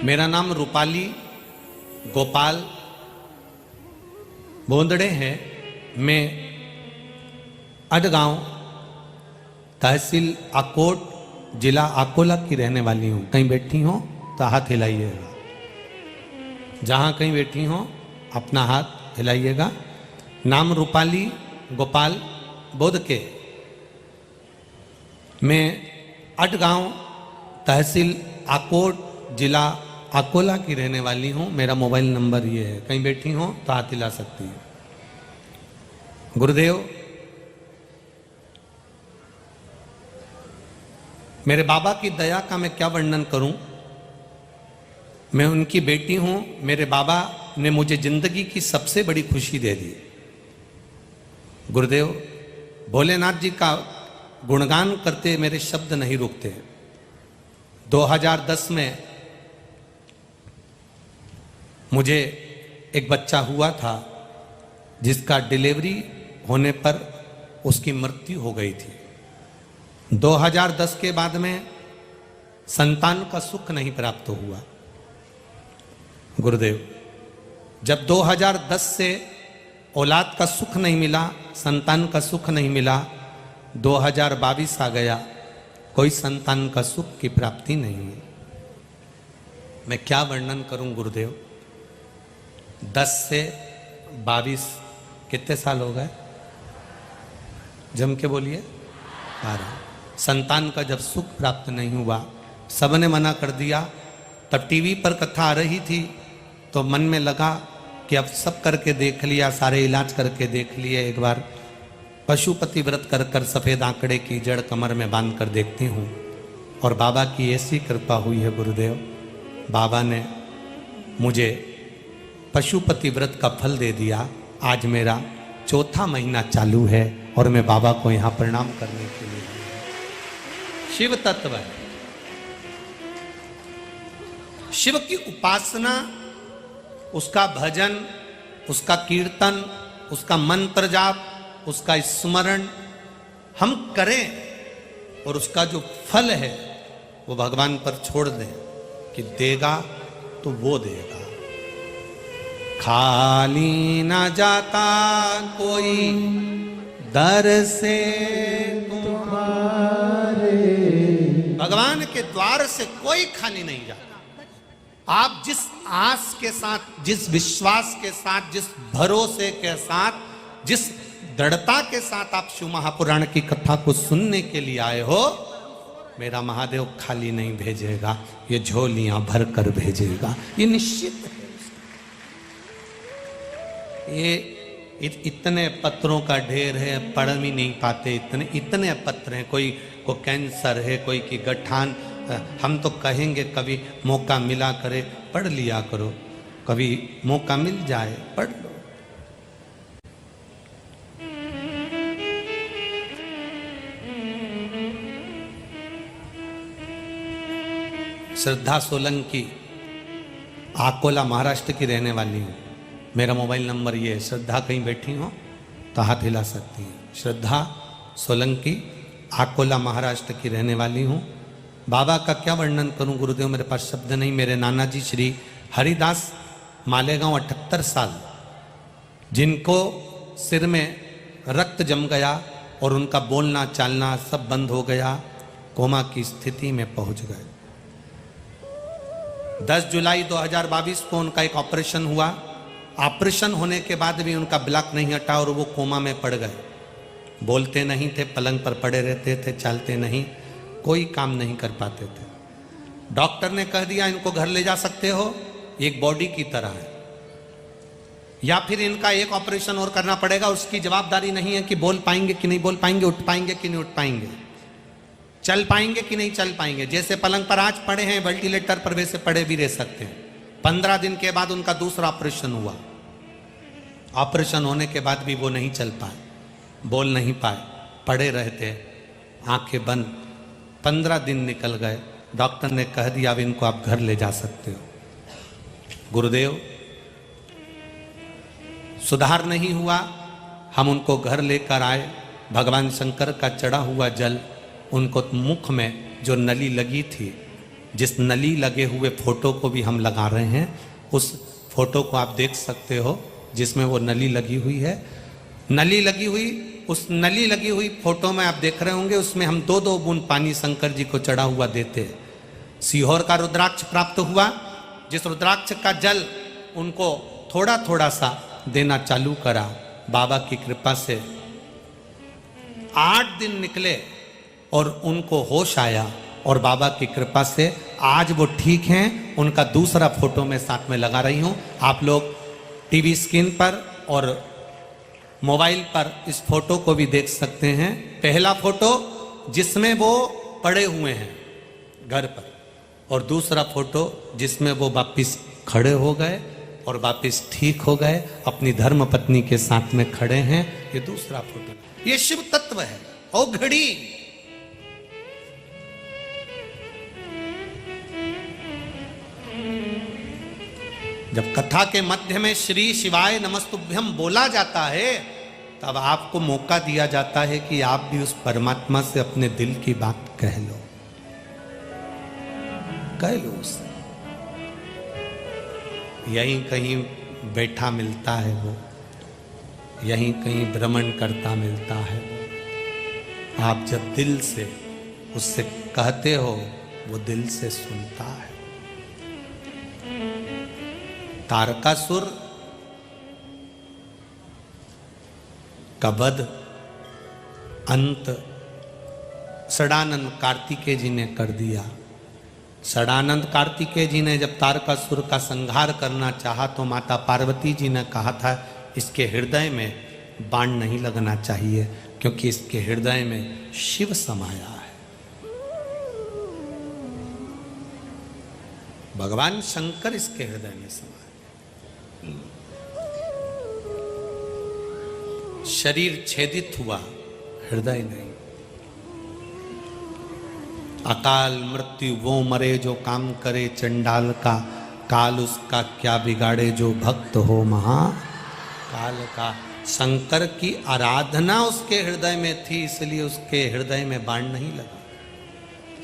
मेरा नाम रूपाली गोपाल बोंदड़े है। मैं अडगांव, तहसील आकोट, जिला अकोला की रहने वाली हूँ। कहीं बैठी हो तो हाथ हिलाइएगा, जहाँ कहीं बैठी हो अपना हाथ हिलाइएगा। नाम रूपाली गोपाल बोध के। मैं अडगांव, तहसील आकोट, जिला अकोला की रहने वाली हूँ। मेरा मोबाइल नंबर ये है, कहीं बैठी हो तो हाथ हिला सकती है। गुरुदेव, मेरे बाबा की दया का मैं क्या वर्णन करूं। मैं उनकी बेटी हूं। मेरे बाबा ने मुझे जिंदगी की सबसे बड़ी खुशी दे दी। गुरुदेव, भोलेनाथ जी का गुणगान करते मेरे शब्द नहीं रुकते। 2010 में मुझे एक बच्चा हुआ था जिसका डिलीवरी होने पर उसकी मृत्यु हो गई थी। 2010 के बाद में संतान का सुख नहीं प्राप्त हुआ। गुरुदेव, जब 2010 से औलाद का सुख नहीं मिला, संतान का सुख नहीं मिला, 2022 आ गया, कोई संतान का सुख की प्राप्ति नहीं है। मैं क्या वर्णन करूं गुरुदेव। 10 से 22 कितने साल हो गए? जम के बोलिए। 12। संतान का जब सुख प्राप्त नहीं हुआ, सबने मना कर दिया। तब टीवी पर कथा आ रही थी तो मन में लगा कि अब सब करके देख लिया, सारे इलाज करके देख लिए, एक बार पशुपति व्रत कर कर सफ़ेद आंकड़े की जड़ कमर में बांध कर देखती हूँ। और बाबा की ऐसी कृपा हुई है गुरुदेव, बाबा ने मुझे पशुपति व्रत का फल दे दिया। आज मेरा 4था महीना चालू है और मैं बाबा को यहाँ प्रणाम करने के लिए। शिव तत्व है। शिव की उपासना, उसका भजन, उसका कीर्तन, उसका मंत्र जाप, उसका स्मरण हम करें और उसका जो फल है वो भगवान पर छोड़ दें कि देगा तो वो देगा। खाली ना जाता कोई दर से तुम्हारे, भगवान के द्वार से कोई खाली नहीं जाता। आप जिस आस के साथ, जिस विश्वास के साथ, जिस भरोसे के साथ, जिस दृढ़ता के साथ आप शिव महापुराण की कथा को सुनने के लिए आए हो, मेरा महादेव खाली नहीं भेजेगा, ये झोलियां भर कर भेजेगा, ये निश्चित है। ये इतने पत्रों का ढेर है, पढ़ भी नहीं पाते, इतने पत्र हैं। कोई को कैंसर है, कोई की गठान। हम तो कहेंगे कभी मौका मिला करे पढ़ लिया करो। कभी मौका मिल जाए पढ़ लो। श्रद्धा सोलंकी आकोला महाराष्ट्र की रहने वाली हूँ। मेरा मोबाइल नंबर ये है, श्रद्धा कहीं बैठी हो तो हाथ हिला सकती है। श्रद्धा सोलंकी आकोला महाराष्ट्र की रहने वाली हूँ। बाबा का क्या वर्णन करूँ गुरुदेव, मेरे पास शब्द नहीं। मेरे नाना जी श्री हरिदास मालेगांव 78 साल, जिनको सिर में रक्त जम गया और उनका बोलना चालना सब बंद हो गया, कोमा की स्थिति में पहुंच गए। 10 जुलाई 2022 को उनका एक ऑपरेशन हुआ। ऑपरेशन होने के बाद भी उनका ब्लॉक नहीं हटा और वो कोमा में पड़ गए। बोलते नहीं थे, पलंग पर पड़े रहते थे, चलते नहीं, कोई काम नहीं कर पाते थे। डॉक्टर ने कह दिया इनको घर ले जा सकते हो, एक बॉडी की तरह है, या फिर इनका एक ऑपरेशन और करना पड़ेगा। उसकी जवाबदारी नहीं है कि बोल पाएंगे कि नहीं बोल पाएंगे, उठ पाएंगे कि नहीं उठ पाएंगे, चल पाएंगे कि नहीं चल पाएंगे। जैसे पलंग पर आज पड़े हैं वेंटिलेटर पर, वैसे पड़े भी रह सकते हैं। 15 दिन के बाद उनका दूसरा ऑपरेशन हुआ। ऑपरेशन होने के बाद भी वो नहीं चल पाए, बोल नहीं पाए, पड़े रहते, आंखें बंद। 15 दिन निकल गए। डॉक्टर ने कह दिया अब इनको आप घर ले जा सकते हो। गुरुदेव, सुधार नहीं हुआ। हम उनको घर लेकर आए। भगवान शंकर का चढ़ा हुआ जल उनको मुख में जो नली लगी थी, जिस नली लगे हुए फोटो को भी हम लगा रहे हैं, उस फोटो को आप देख सकते हो जिसमें वो नली लगी हुई है। नली लगी हुई, उस नली लगी हुई फोटो में आप देख रहे होंगे, उसमें हम 2-2 बूंद पानी शंकर जी को चढ़ा हुआ देते हैं। सीहोर का रुद्राक्ष प्राप्त हुआ, जिस रुद्राक्ष का जल उनको थोड़ा थोड़ा सा देना चालू करा। बाबा की कृपा से 8 दिन निकले और उनको होश आया, और बाबा की कृपा से आज वो ठीक हैं। उनका दूसरा फोटो मैं साथ में लगा रही हूं। आप लोग टीवी स्क्रीन पर और मोबाइल पर इस फोटो को भी देख सकते हैं। पहला फोटो जिसमें वो पड़े हुए हैं घर पर, और दूसरा फोटो जिसमें वो वापिस खड़े हो गए और वापिस ठीक हो गए, अपनी धर्म पत्नी के साथ में खड़े हैं। ये दूसरा फोटो, ये शिव तत्व है। ओ घड़ी, जब कथा के मध्य में श्री शिवाय नमस्तुभ्यम बोला जाता है, तब आपको मौका दिया जाता है कि आप भी उस परमात्मा से अपने दिल की बात कह लो, कह लो उससे। यहीं कहीं बैठा मिलता है वो, यहीं कहीं भ्रमण करता मिलता है वो। आप जब दिल से उससे कहते हो, वो दिल से सुनता है। तारकासुर का वध अंत षडानंद कार्तिकेय जी ने कर दिया। षडानंद कार्तिकेय जी ने जब तारकासुर का संहार करना चाहा, तो माता पार्वती जी ने कहा था इसके हृदय में बाण नहीं लगना चाहिए, क्योंकि इसके हृदय में शिव समाया है। भगवान शंकर इसके हृदय में समाया। शरीर छेदित हुआ, हृदय नहीं। अकाल मृत्यु वो मरे जो काम करे चंडाल का, काल उसका क्या बिगाड़े जो भक्त हो महाकाल का। शंकर की आराधना उसके हृदय में थी, इसलिए उसके हृदय में बाण नहीं लगा,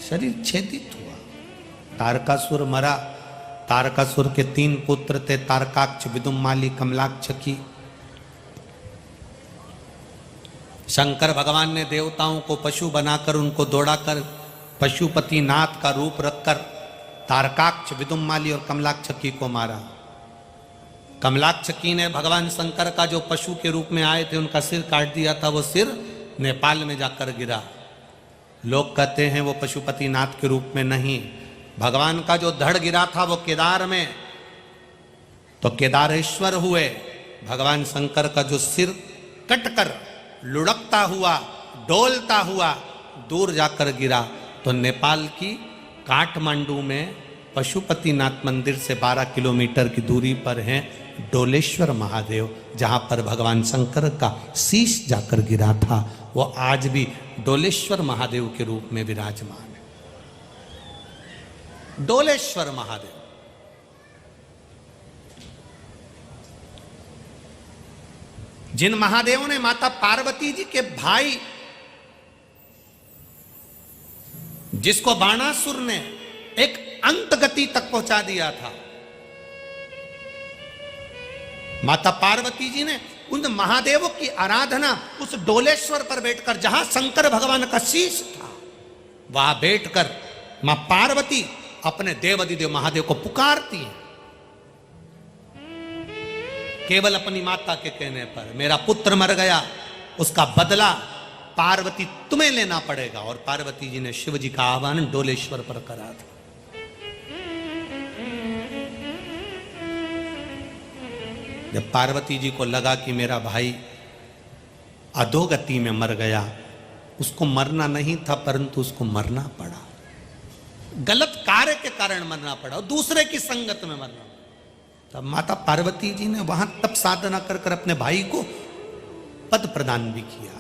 शरीर छेदित हुआ। तारकासुर मरा। तारकासुर के 3 पुत्र थे, तारकाक्ष, विदुम्माली, कमलाक्ष की। शंकर भगवान ने देवताओं को पशु बनाकर उनको दौड़ाकर पशुपति नाथ का रूप रखकर तारकाक्ष, विदुम्माली और कमलाक्षकी को मारा। कमलाक्षकी ने भगवान शंकर का जो पशु के रूप में आए थे उनका सिर काट दिया था। वो सिर नेपाल में जाकर गिरा। लोग कहते हैं वो पशुपति नाथ के रूप में नहीं, भगवान का जो धड़ गिरा था वो केदार में, तो केदारेश्वर हुए। भगवान शंकर का जो सिर कटकर लुढ़कता हुआ, डोलता हुआ दूर जाकर गिरा, तो नेपाल की काठमांडू में पशुपतिनाथ मंदिर से 12 किलोमीटर की दूरी पर हैं डोलेश्वर महादेव, जहां पर भगवान शंकर का शीश जाकर गिरा था। वो आज भी डोलेश्वर महादेव के रूप में विराजमान है। डोलेश्वर महादेव जिन महादेवों ने माता पार्वती जी के भाई, जिसको बाणासुर ने एक अंत गति तक पहुंचा दिया था, माता पार्वती जी ने उन महादेवों की आराधना उस डोलेश्वर पर बैठकर, जहां शंकर भगवान का शीश था, वहां बैठकर मां पार्वती अपने देवाधिदेव महादेव को पुकारती है, केवल अपनी माता के कहने पर। मेरा पुत्र मर गया, उसका बदला पार्वती तुम्हें लेना पड़ेगा। और पार्वती जी ने शिव जी का आह्वान डोलेश्वर पर करा था। जब पार्वती जी को लगा कि मेरा भाई अधोगति में मर गया, उसको मरना नहीं था परंतु उसको मरना पड़ा, गलत कार्य के कारण मरना पड़ा, और दूसरे की संगत में मरना। तब माता पार्वती जी ने वहां तप साधना कर अपने भाई को पद प्रदान भी किया।